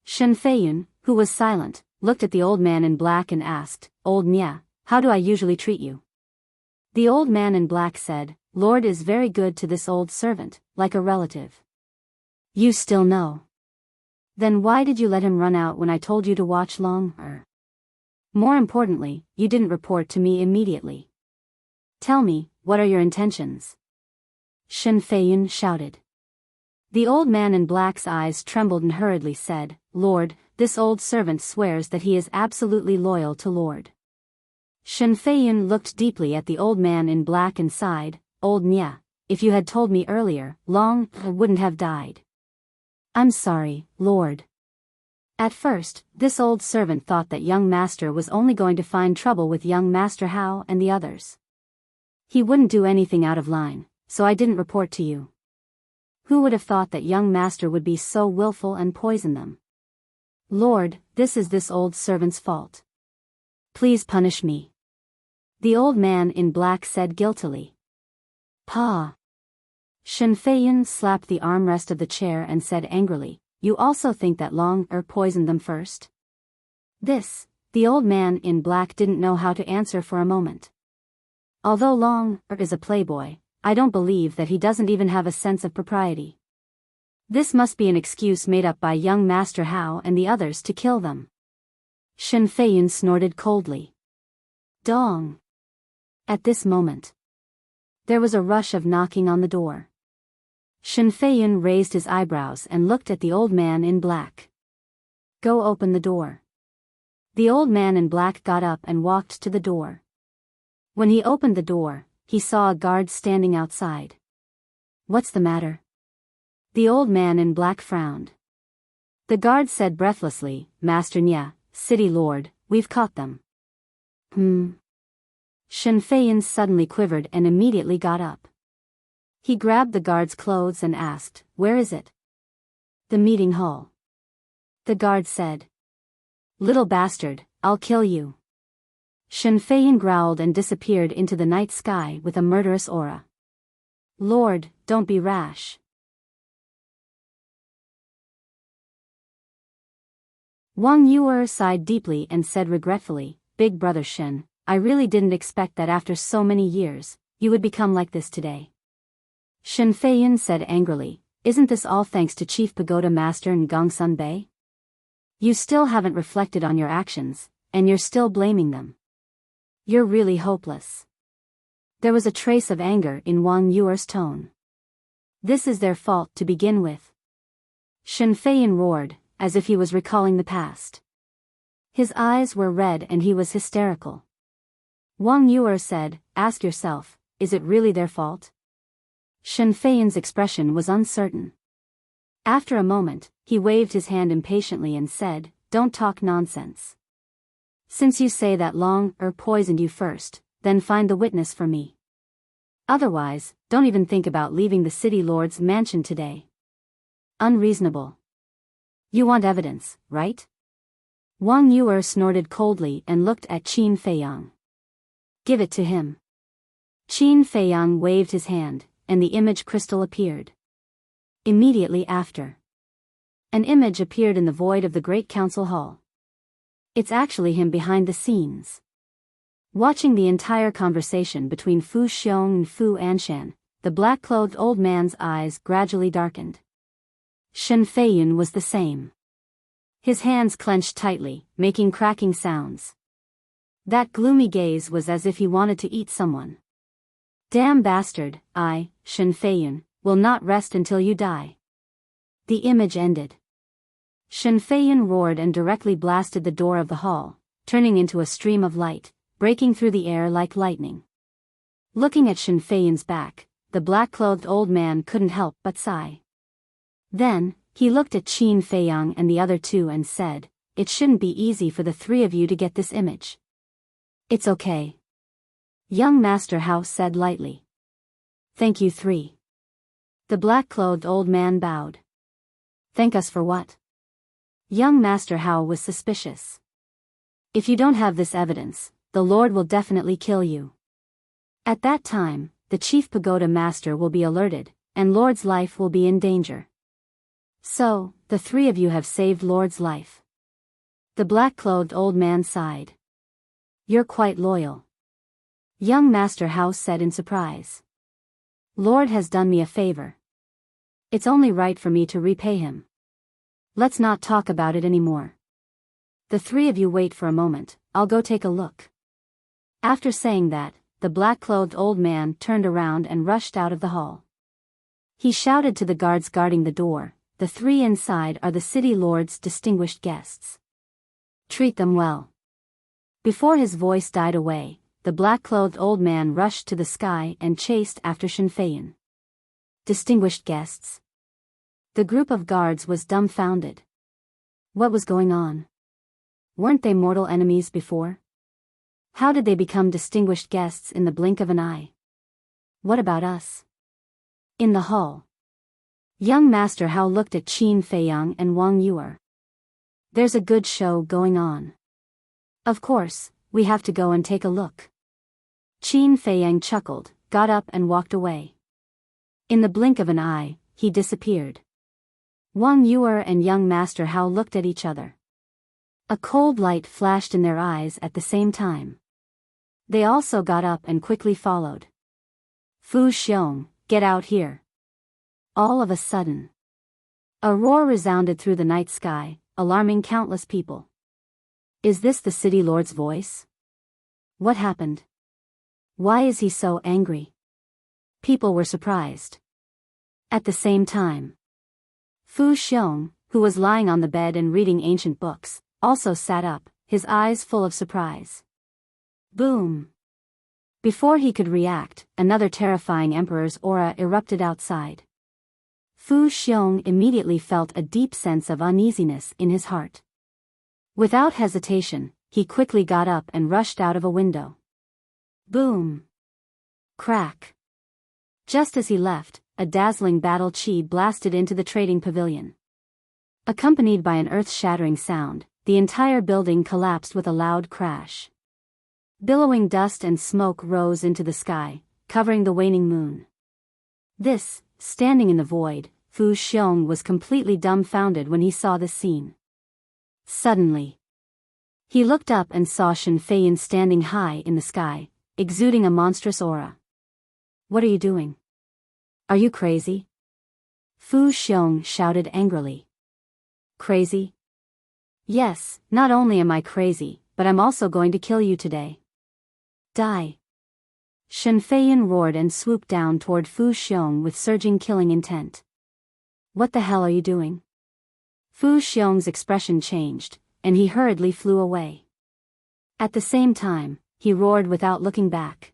Shen Feiyun, who was silent, looked at the old man in black and asked, "Old Nya, how do I usually treat you?" The old man in black said, "Lord is very good to this old servant, like a relative." You still know. Then why did you let him run out when I told you to watch longer? More importantly, you didn't report to me immediately. Tell me, what are your intentions? Shen Feiyun shouted. The old man in black's eyes trembled and hurriedly said, "Lord, this old servant swears that he is absolutely loyal to Lord." Shen Feiyun looked deeply at the old man in black and sighed, "Old Nya, if you had told me earlier, Long wouldn't have died." "I'm sorry, Lord." At first, this old servant thought that young master was only going to find trouble with young master Hao and the others. He wouldn't do anything out of line, so I didn't report to you. Who would have thought that young master would be so willful and poison them? Lord, this is this old servant's fault. Please punish me. The old man in black said guiltily. Pa. Shen Feiyun slapped the armrest of the chair and said angrily, "You also think that Long poisoned them first?" This, the old man in black didn't know how to answer for a moment. Although Long is a playboy, I don't believe that he doesn't even have a sense of propriety. This must be an excuse made up by young Master Hao and the others to kill them. Shen Feiyun snorted coldly. Dong. At this moment, there was a rush of knocking on the door. Shen Feiyun raised his eyebrows and looked at the old man in black. Go open the door. The old man in black got up and walked to the door. When he opened the door, he saw a guard standing outside. What's the matter? The old man in black frowned. The guard said breathlessly, Master Nya, City Lord, we've caught them. Shen Feiyun suddenly quivered and immediately got up. He grabbed the guard's clothes and asked, Where is it? The meeting hall. The guard said. Little bastard, I'll kill you. Shen Feiyun growled and disappeared into the night sky with a murderous aura. Lord, don't be rash. Wang Yuer sighed deeply and said regretfully, Big brother Shen, I really didn't expect that after so many years, you would become like this today. Shen Feiyun said angrily, Isn't this all thanks to Chief Pagoda Master Ngongsun Bei? You still haven't reflected on your actions, and you're still blaming them. You're really hopeless. There was a trace of anger in Wang Yuer's tone. This is their fault to begin with. Shen Feiyun roared, as if he was recalling the past. His eyes were red and he was hysterical. Wang Yuer said, Ask yourself, is it really their fault? Shen Feiyun's expression was uncertain. After a moment, he waved his hand impatiently and said, Don't talk nonsense. Since you say that Long poisoned you first, then find the witness for me. Otherwise, don't even think about leaving the city lord's mansion today. Unreasonable. You want evidence, right? Wang Yuer snorted coldly and looked at Qin Feiyang. Give it to him. Qin Feiyang waved his hand, and the image crystal appeared. Immediately after, an image appeared in the void of the Great Council Hall. It's actually him behind the scenes. Watching the entire conversation between Fu Xiong and Fu Anshan, the black-clothed old man's eyes gradually darkened. Shen Feiyun was the same. His hands clenched tightly, making cracking sounds. That gloomy gaze was as if he wanted to eat someone. Damn bastard, Shen Feiyun, will not rest until you die. The image ended. Shen Feiyun roared and directly blasted the door of the hall, turning into a stream of light, breaking through the air like lightning. Looking at Shen Feiyun's back, the black-clothed old man couldn't help but sigh. Then, he looked at Qin Feiyang and the other two and said, "It shouldn't be easy for the three of you to get this image." "It's okay." Young Master Hao said lightly. "Thank you three." The black-clothed old man bowed. "Thank us for what?" Young Master Hao was suspicious. "If you don't have this evidence, the Lord will definitely kill you. At that time, the Chief Pagoda Master will be alerted, and Lord's life will be in danger. So, the three of you have saved Lord's life." The black-clothed old man sighed. "You're quite loyal." Young Master Hao said in surprise. "Lord has done me a favor. It's only right for me to repay him. Let's not talk about it anymore. The three of you wait for a moment, I'll go take a look." After saying that, the black-clothed old man turned around and rushed out of the hall. He shouted to the guards guarding the door, "The three inside are the city lord's distinguished guests. Treat them well." Before his voice died away, the black-clothed old man rushed to the sky and chased after Shen Feiyun. Distinguished guests? The group of guards was dumbfounded. What was going on? Weren't they mortal enemies before? How did they become distinguished guests in the blink of an eye? What about us? In the hall, young Master Hao looked at Qin Feiyang and Wang Yuer. "There's a good show going on. Of course, we have to go and take a look." Qin Feiyang chuckled, got up and walked away. In the blink of an eye, he disappeared. Wang Yuer and young Master Hao looked at each other. A cold light flashed in their eyes at the same time. They also got up and quickly followed. "Fu Xiong, get out here." All of a sudden, a roar resounded through the night sky, alarming countless people. Is this the city lord's voice? What happened? Why is he so angry? People were surprised. At the same time, Fu Xiong, who was lying on the bed and reading ancient books, also sat up, his eyes full of surprise. Boom! Before he could react, another terrifying emperor's aura erupted outside. Fu Xiong immediately felt a deep sense of uneasiness in his heart. Without hesitation, he quickly got up and rushed out of a window. Boom! Crack! Just as he left, a dazzling battle chi blasted into the trading pavilion. Accompanied by an earth-shattering sound, the entire building collapsed with a loud crash. Billowing dust and smoke rose into the sky, covering the waning moon. This, standing in the void, Fu Xiong was completely dumbfounded when he saw this scene. Suddenly, he looked up and saw Shen Feiyun standing high in the sky, exuding a monstrous aura. "What are you doing? Are you crazy?" Fu Xiong shouted angrily. "Crazy? Yes, not only am I crazy, but I'm also going to kill you today. Die!" Shen Feiyun roared and swooped down toward Fu Xiong with surging killing intent. "What the hell are you doing?" Fu Xiong's expression changed, and he hurriedly flew away. At the same time, he roared without looking back.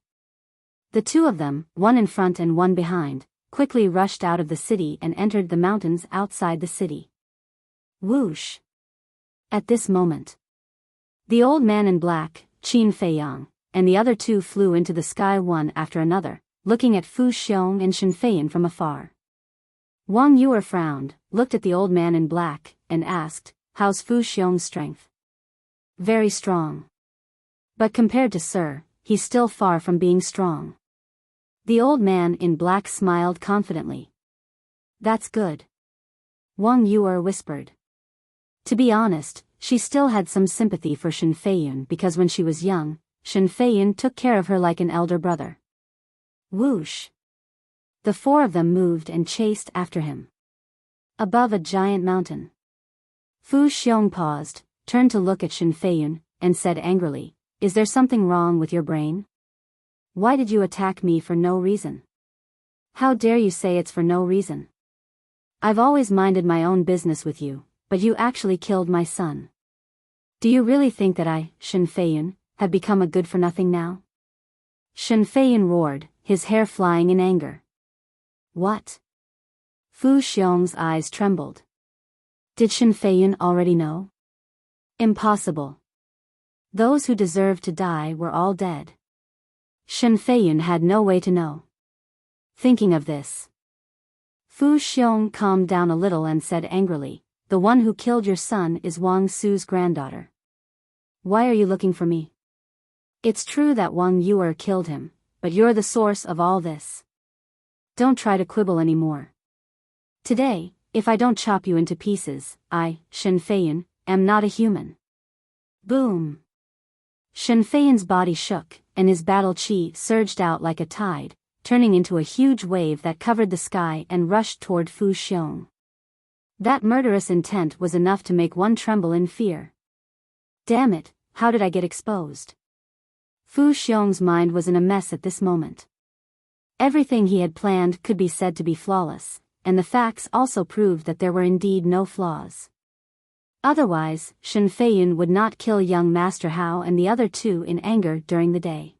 The two of them, one in front and one behind, quickly rushed out of the city and entered the mountains outside the city. Whoosh! At this moment, the old man in black, Qin Feiyang, and the other two flew into the sky one after another, looking at Fu Xiong and Shen Feiyun from afar. Wang Yuer frowned, looked at the old man in black, and asked, "How's Fu Xiong's strength?" "Very strong. But compared to Sir, he's still far from being strong." The old man in black smiled confidently. That's good. Wang Yuer whispered. To be honest, she still had some sympathy for Shen Feiyun because when she was young, Shen Feiyun took care of her like an elder brother. Whoosh! The four of them moved and chased after him. Above a giant mountain. Fu Xiong paused, turned to look at Shen Feiyun, and said angrily, "Is there something wrong with your brain? Why did you attack me for no reason? How dare you say it's for no reason? I've always minded my own business with you, but you actually killed my son. Do you really think that I, Shen Feiyun, have become a good-for-nothing now?" Shen Feiyun roared, his hair flying in anger. What? Fu Xiong's eyes trembled. Did Shen Feiyun already know? Impossible. Those who deserved to die were all dead. Shen Feiyun had no way to know. Thinking of this, Fu Xiong calmed down a little and said angrily, "The one who killed your son is Wang Su's granddaughter. Why are you looking for me? It's true that Wang Yuer killed him, but you're the source of all this. Don't try to quibble anymore. Today, if I don't chop you into pieces, I, Shen Feiyun, am not a human." Boom! Shen Feiyun's body shook, and his battle chi surged out like a tide, turning into a huge wave that covered the sky and rushed toward Fu Xiong. That murderous intent was enough to make one tremble in fear. Damn it, how did I get exposed? Fu Xiong's mind was in a mess at this moment. Everything he had planned could be said to be flawless, and the facts also proved that there were indeed no flaws. Otherwise, Shen Feiyun would not kill young Master Hao and the other two in anger during the day.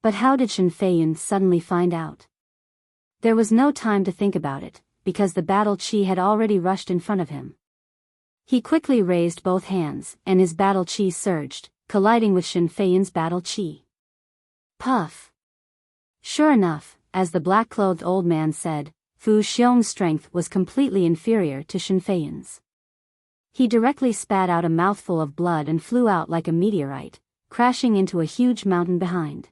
But how did Shen Feiyun suddenly find out? There was no time to think about it, because the battle chi had already rushed in front of him. He quickly raised both hands, and his battle chi surged, colliding with Shen Feiyun's battle chi. Puff! Sure enough, as the black-clothed old man said, Fu Xiong's strength was completely inferior to Shen Feiyun's. He directly spat out a mouthful of blood and flew out like a meteorite, crashing into a huge mountain behind.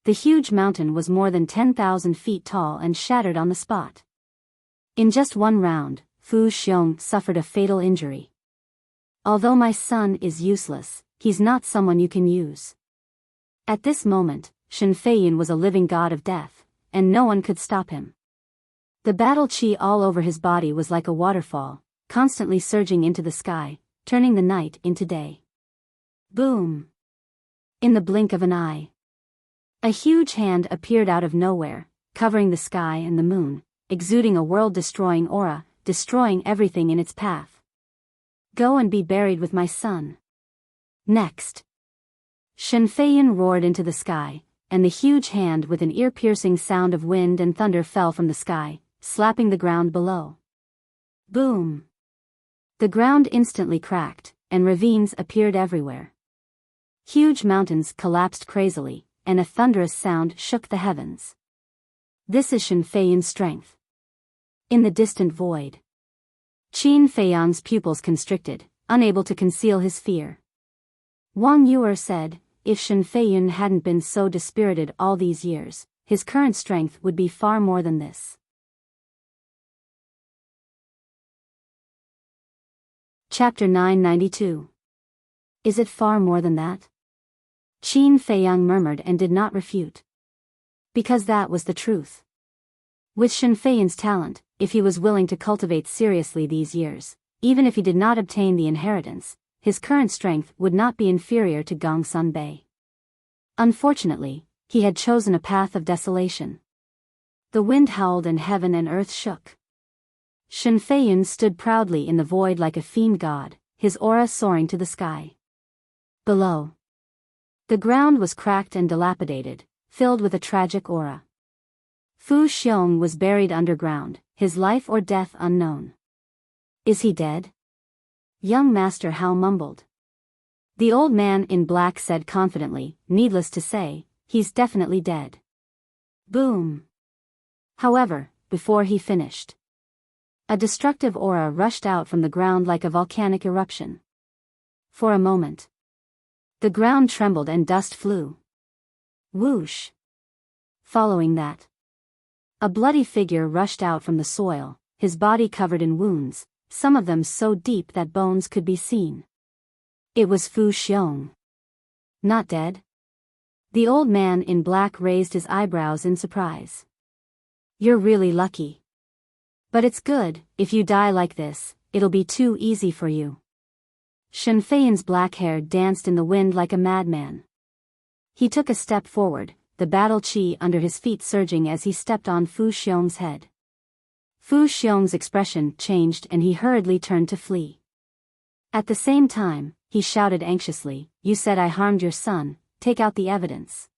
The huge mountain was more than 10,000 feet tall and shattered on the spot. In just one round, Fu Xiong suffered a fatal injury. Although my son is useless, he's not someone you can use. At this moment, Shen Feiyun was a living god of death, and no one could stop him. The battle chi all over his body was like a waterfall, constantly surging into the sky, turning the night into day. Boom! In the blink of an eye, a huge hand appeared out of nowhere, covering the sky and the moon, exuding a world-destroying aura, destroying everything in its path. Go and be buried with my son. Next. Shen Feiyun roared into the sky, and the huge hand with an ear-piercing sound of wind and thunder fell from the sky, slapping the ground below. Boom! The ground instantly cracked, and ravines appeared everywhere. Huge mountains collapsed crazily, and a thunderous sound shook the heavens. This is Shen Feiyun's strength. In the distant void, Qin Feiyang's pupils constricted, unable to conceal his fear. Wang Yuer said, if Shen Feiyun hadn't been so dispirited all these years, his current strength would be far more than this. Chapter 992. Is it far more than that? Qin Feiyang murmured and did not refute. Because that was the truth. With Shen Feiyun's talent, if he was willing to cultivate seriously these years, even if he did not obtain the inheritance, his current strength would not be inferior to Gongsun Bei. Unfortunately, he had chosen a path of desolation. The wind howled and heaven and earth shook. Shen Feiyun stood proudly in the void like a fiend god, his aura soaring to the sky. Below, the ground was cracked and dilapidated, filled with a tragic aura. Fu Xiong was buried underground, his life or death unknown. Is he dead? Young Master Hao mumbled. The old man in black said confidently, needless to say, he's definitely dead. Boom! However, before he finished, a destructive aura rushed out from the ground like a volcanic eruption. For a moment, the ground trembled and dust flew. Whoosh! Following that, a bloody figure rushed out from the soil, his body covered in wounds, some of them so deep that bones could be seen. It was Fu Xiong. Not dead? The old man in black raised his eyebrows in surprise. You're really lucky. But it's good, if you die like this, it'll be too easy for you. Shen Feiyan's black hair danced in the wind like a madman. He took a step forward, the battle chi under his feet surging as he stepped on Fu Xiong's head. Fu Xiong's expression changed and he hurriedly turned to flee. At the same time, he shouted anxiously, "You said I harmed your son, take out the evidence."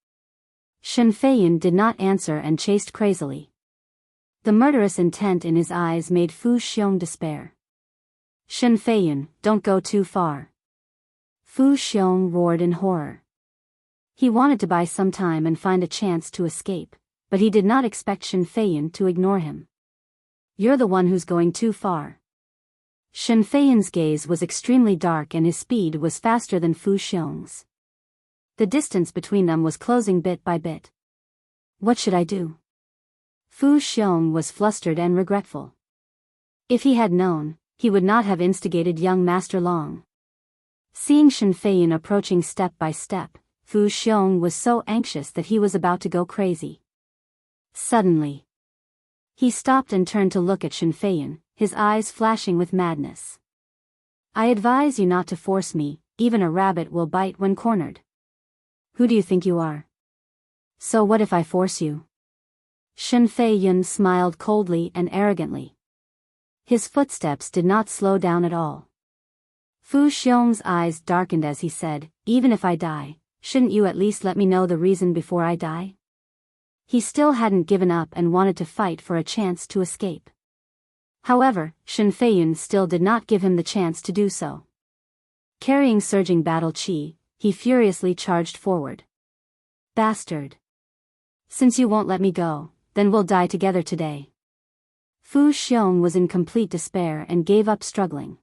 Shen Feiyan did not answer and chased crazily. The murderous intent in his eyes made Fu Xiong despair. "Shen Feiyan, don't go too far." Fu Xiong roared in horror. He wanted to buy some time and find a chance to escape, but he did not expect Shen Feiyan to ignore him. "You're the one who's going too far." Shen Feiyan's gaze was extremely dark and his speed was faster than Fu Xiong's. The distance between them was closing bit by bit. "What should I do?" Fu Xiong was flustered and regretful. If he had known, he would not have instigated young Master Long. Seeing Shen Feiyan approaching step by step, Fu Xiong was so anxious that he was about to go crazy. Suddenly, he stopped and turned to look at Shen Feiyan, his eyes flashing with madness. "I advise you not to force me, even a rabbit will bite when cornered." "Who do you think you are?" "So what if I force you?" Shen Feiyan smiled coldly and arrogantly. His footsteps did not slow down at all. Fu Xiong's eyes darkened as he said, "Even if I die, shouldn't you at least let me know the reason before I die?" He still hadn't given up and wanted to fight for a chance to escape. However, Shen Feiyan still did not give him the chance to do so. Carrying surging battle chi, he furiously charged forward. "Bastard! Since you won't let me go, then we'll die together today." Fu Xiong was in complete despair and gave up struggling.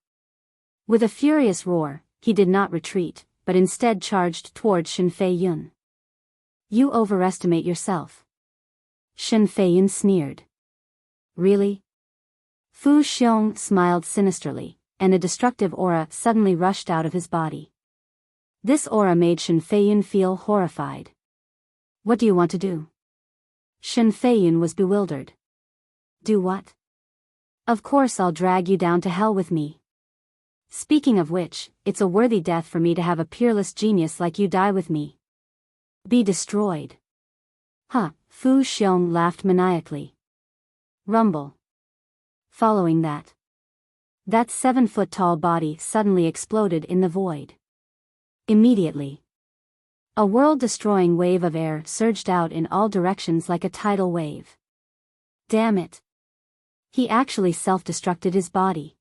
With a furious roar, he did not retreat, but instead charged toward Shen Feiyan. "You overestimate yourself." Shen Feiyan sneered. "Really?" Fu Xiong smiled sinisterly, and a destructive aura suddenly rushed out of his body. This aura made Shen Feiyan feel horrified. "What do you want to do?" Shen Feiyan was bewildered. "Do what?" "Of course I'll drag you down to hell with me. Speaking of which, it's a worthy death for me to have a peerless genius like you die with me. Be destroyed." "Huh," Fu Xiong laughed maniacally. Rumble. Following that 7-foot-tall body suddenly exploded in the void. Immediately, a world-destroying wave of air surged out in all directions like a tidal wave. Damn it! He actually self-destructed his body.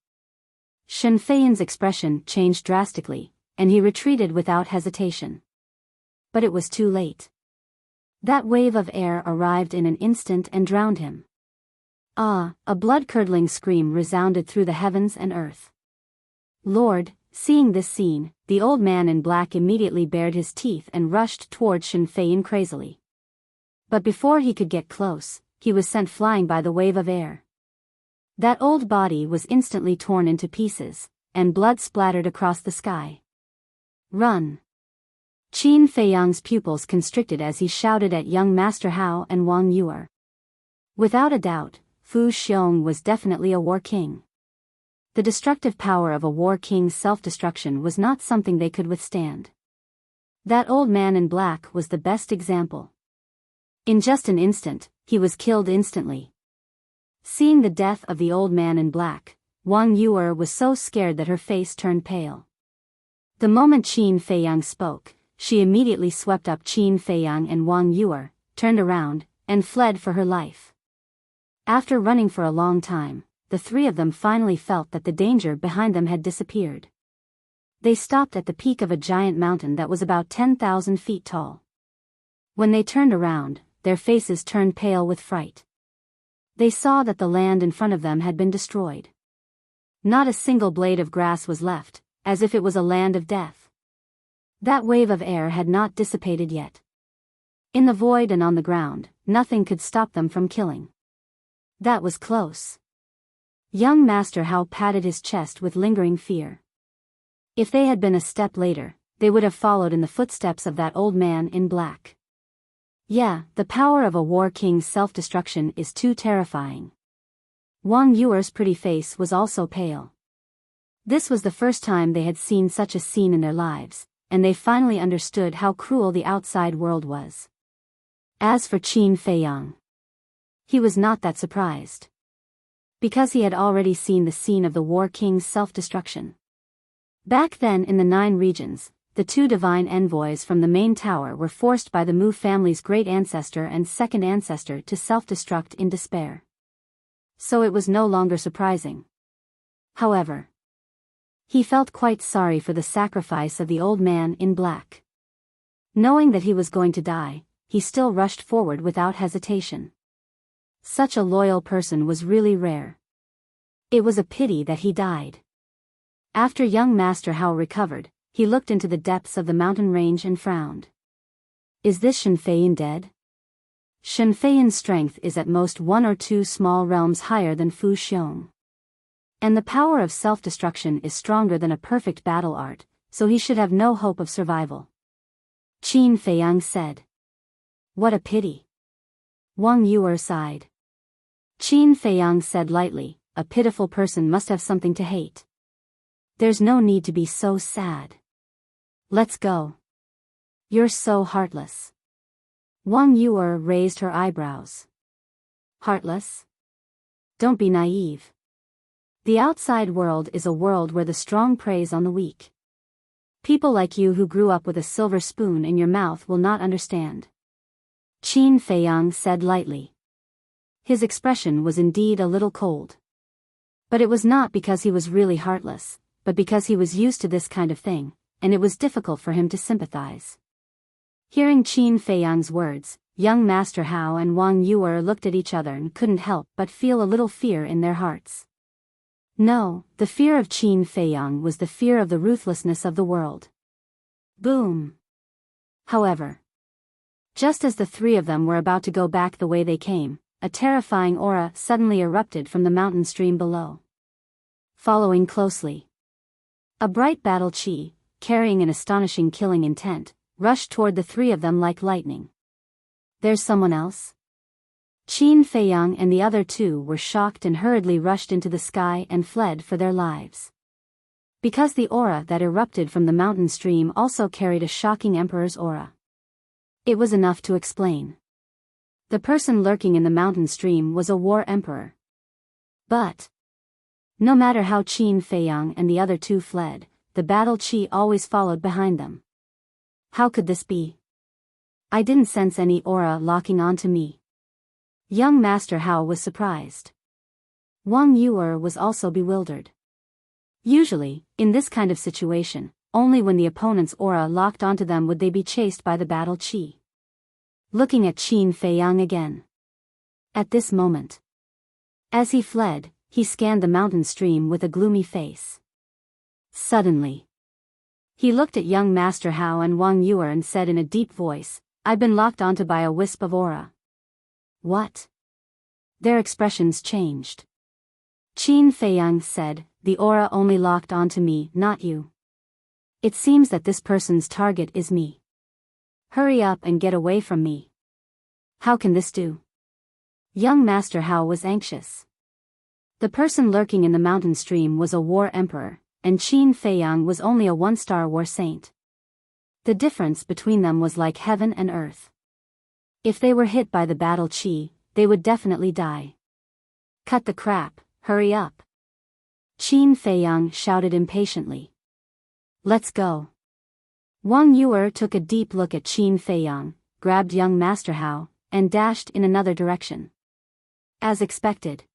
Shen Feiyan's expression changed drastically, and he retreated without hesitation. But it was too late. That wave of air arrived in an instant and drowned him. Ah! A blood-curdling scream resounded through the heavens and earth. Lord, seeing this scene, the old man in black immediately bared his teeth and rushed toward Shen Feiyan crazily. But before he could get close, he was sent flying by the wave of air. That old body was instantly torn into pieces, and blood splattered across the sky. "Run!" Qin Feiyang's pupils constricted as he shouted at young Master Hao and Wang Yuer. Without a doubt, Fu Xiong was definitely a war king. The destructive power of a war king's self-destruction was not something they could withstand. That old man in black was the best example. In just an instant, he was killed instantly. Seeing the death of the old man in black, Wang Yuer was so scared that her face turned pale. The moment Qin Feiyang spoke, she immediately swept up Qin Feiyang and Wang Yuer, turned around, and fled for her life. After running for a long time, the three of them finally felt that the danger behind them had disappeared. They stopped at the peak of a giant mountain that was about 10,000 feet tall. When they turned around, their faces turned pale with fright. They saw that the land in front of them had been destroyed. Not a single blade of grass was left, as if it was a land of death. That wave of air had not dissipated yet. In the void and on the ground, nothing could stop them from killing. That was close. Young Master Hao patted his chest with lingering fear. If they had been a step later, they would have followed in the footsteps of that old man in black. Yeah, the power of a war king's self-destruction is too terrifying. Wang Yuer's pretty face was also pale. This was the first time they had seen such a scene in their lives, and they finally understood how cruel the outside world was. As for Qin Feiyang, he was not that surprised, because he had already seen the scene of the war king's self-destruction. Back then in the 9 regions, the 2 divine envoys from the main tower were forced by the Mu family's great ancestor and second ancestor to self-destruct in despair. So it was no longer surprising. However, he felt quite sorry for the sacrifice of the old man in black. Knowing that he was going to die, he still rushed forward without hesitation. Such a loyal person was really rare. It was a pity that he died. After young Master Hao recovered, he looked into the depths of the mountain range and frowned. Is this Shen Feiyan dead? Shen Feiyan's strength is at most 1 or 2 small realms higher than Fu Xiong. And the power of self-destruction is stronger than a perfect battle art, so he should have no hope of survival. Qin Feiyang said. What a pity. Wang Yuer sighed. Qin Feiyang said lightly, a pitiful person must have something to hate. There's no need to be so sad. Let's go. You're so heartless. Wang Yuer raised her eyebrows. Heartless? Don't be naive. The outside world is a world where the strong preys on the weak. People like you who grew up with a silver spoon in your mouth will not understand. Qin Feiyang said lightly. His expression was indeed a little cold. But it was not because he was really heartless, but because he was used to this kind of thing, and it was difficult for him to sympathize. Hearing Qin Feiyang's words, young Master Hao and Wang Yuer looked at each other and couldn't help but feel a little fear in their hearts. No, the fear of Qin Feiyang was the fear of the ruthlessness of the world. Boom! However, just as the 3 of them were about to go back the way they came, a terrifying aura suddenly erupted from the mountain stream below. Following closely, a bright battle chi, carrying an astonishing killing intent, rushed toward the 3 of them like lightning. There's someone else? Qin Feiyang and the other 2 were shocked and hurriedly rushed into the sky and fled for their lives. Because the aura that erupted from the mountain stream also carried a shocking emperor's aura. It was enough to explain. The person lurking in the mountain stream was a war emperor. But no matter how Qin Feiyang and the other 2 fled, the battle chi always followed behind them. How could this be? I didn't sense any aura locking onto me. Young Master Hao was surprised. Wang Yuer was also bewildered. Usually, in this kind of situation, only when the opponent's aura locked onto them would they be chased by the battle chi. Looking at Qin Feiyang again. At this moment, as he fled, he scanned the mountain stream with a gloomy face. Suddenly, he looked at young Master Hao and Wang Yuer and said in a deep voice, I've been locked onto by a wisp of aura. What? Their expressions changed. Qin Feiyang said, the aura only locked onto me, not you. It seems that this person's target is me. Hurry up and get away from me. How can this do? Young Master Hao was anxious. The person lurking in the mountain stream was a war emperor, and Qin Feiyang was only a 1-star war saint. The difference between them was like heaven and earth. If they were hit by the battle chi, they would definitely die. Cut the crap, hurry up. Qin Feiyang shouted impatiently. Let's go. Wang Yuer took a deep look at Qin Feiyang, grabbed young Master Hao, and dashed in another direction. As expected,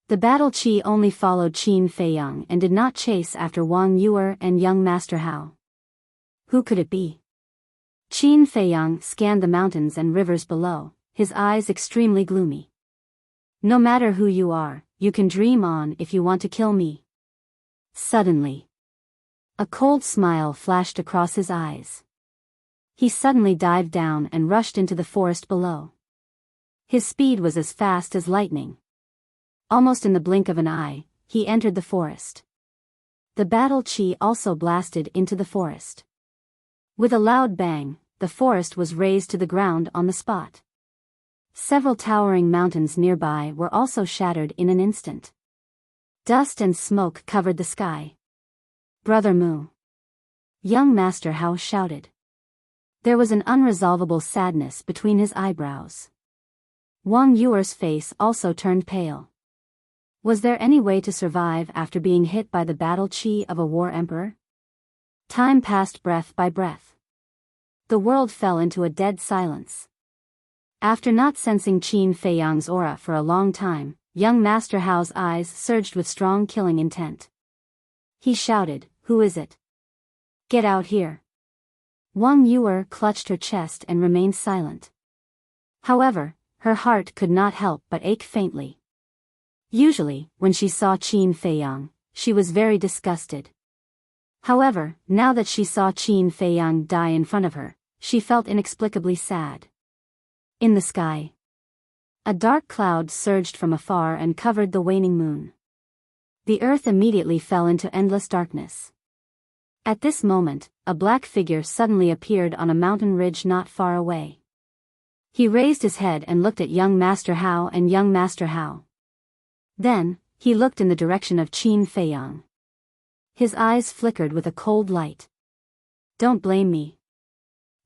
the battle chi only followed Qin Feiyang and did not chase after Wang Yuer and young Master Hao. Who could it be? Qin Feiyang scanned the mountains and rivers below, his eyes extremely gloomy. No matter who you are, you can dream on if you want to kill me. Suddenly, a cold smile flashed across his eyes. He suddenly dived down and rushed into the forest below. His speed was as fast as lightning. Almost in the blink of an eye, he entered the forest. The battle chi also blasted into the forest. With a loud bang, the forest was razed to the ground on the spot. Several towering mountains nearby were also shattered in an instant. Dust and smoke covered the sky. "Brother Mu!" Young Master Hao shouted. There was an unresolvable sadness between his eyebrows. Wang Yuer's face also turned pale. Was there any way to survive after being hit by the battle chi of a war emperor? Time passed breath by breath. The world fell into a dead silence. After not sensing Qin Feiyang's aura for a long time, young Master Hao's eyes surged with strong killing intent. He shouted, "Who is it? Get out here." Wang Yuer clutched her chest and remained silent. However, her heart could not help but ache faintly. Usually, when she saw Qin Feiyang, she was very disgusted. However, now that she saw Qin Feiyang die in front of her, she felt inexplicably sad. In the sky, a dark cloud surged from afar and covered the waning moon. The earth immediately fell into endless darkness. At this moment, a black figure suddenly appeared on a mountain ridge not far away. He raised his head and looked at young Master Hao and young Master Hao. Then, he looked in the direction of Qin Feiyang. His eyes flickered with a cold light. "Don't blame me.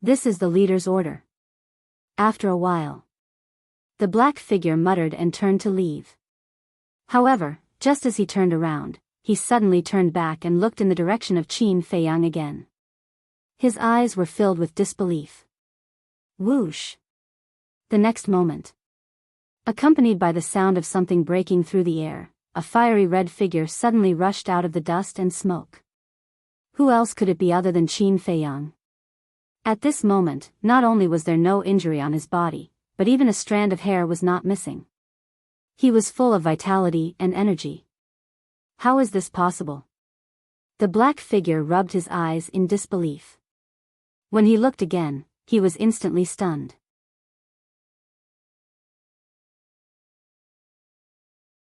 This is the leader's order." After a while, the black figure muttered and turned to leave. However, just as he turned around, he suddenly turned back and looked in the direction of Qin Feiyang again. His eyes were filled with disbelief. Whoosh! The next moment, accompanied by the sound of something breaking through the air, a fiery red figure suddenly rushed out of the dust and smoke. Who else could it be other than Qin Feiyang? At this moment, not only was there no injury on his body, but even a strand of hair was not missing. He was full of vitality and energy. How is this possible? The black figure rubbed his eyes in disbelief. When he looked again, he was instantly stunned.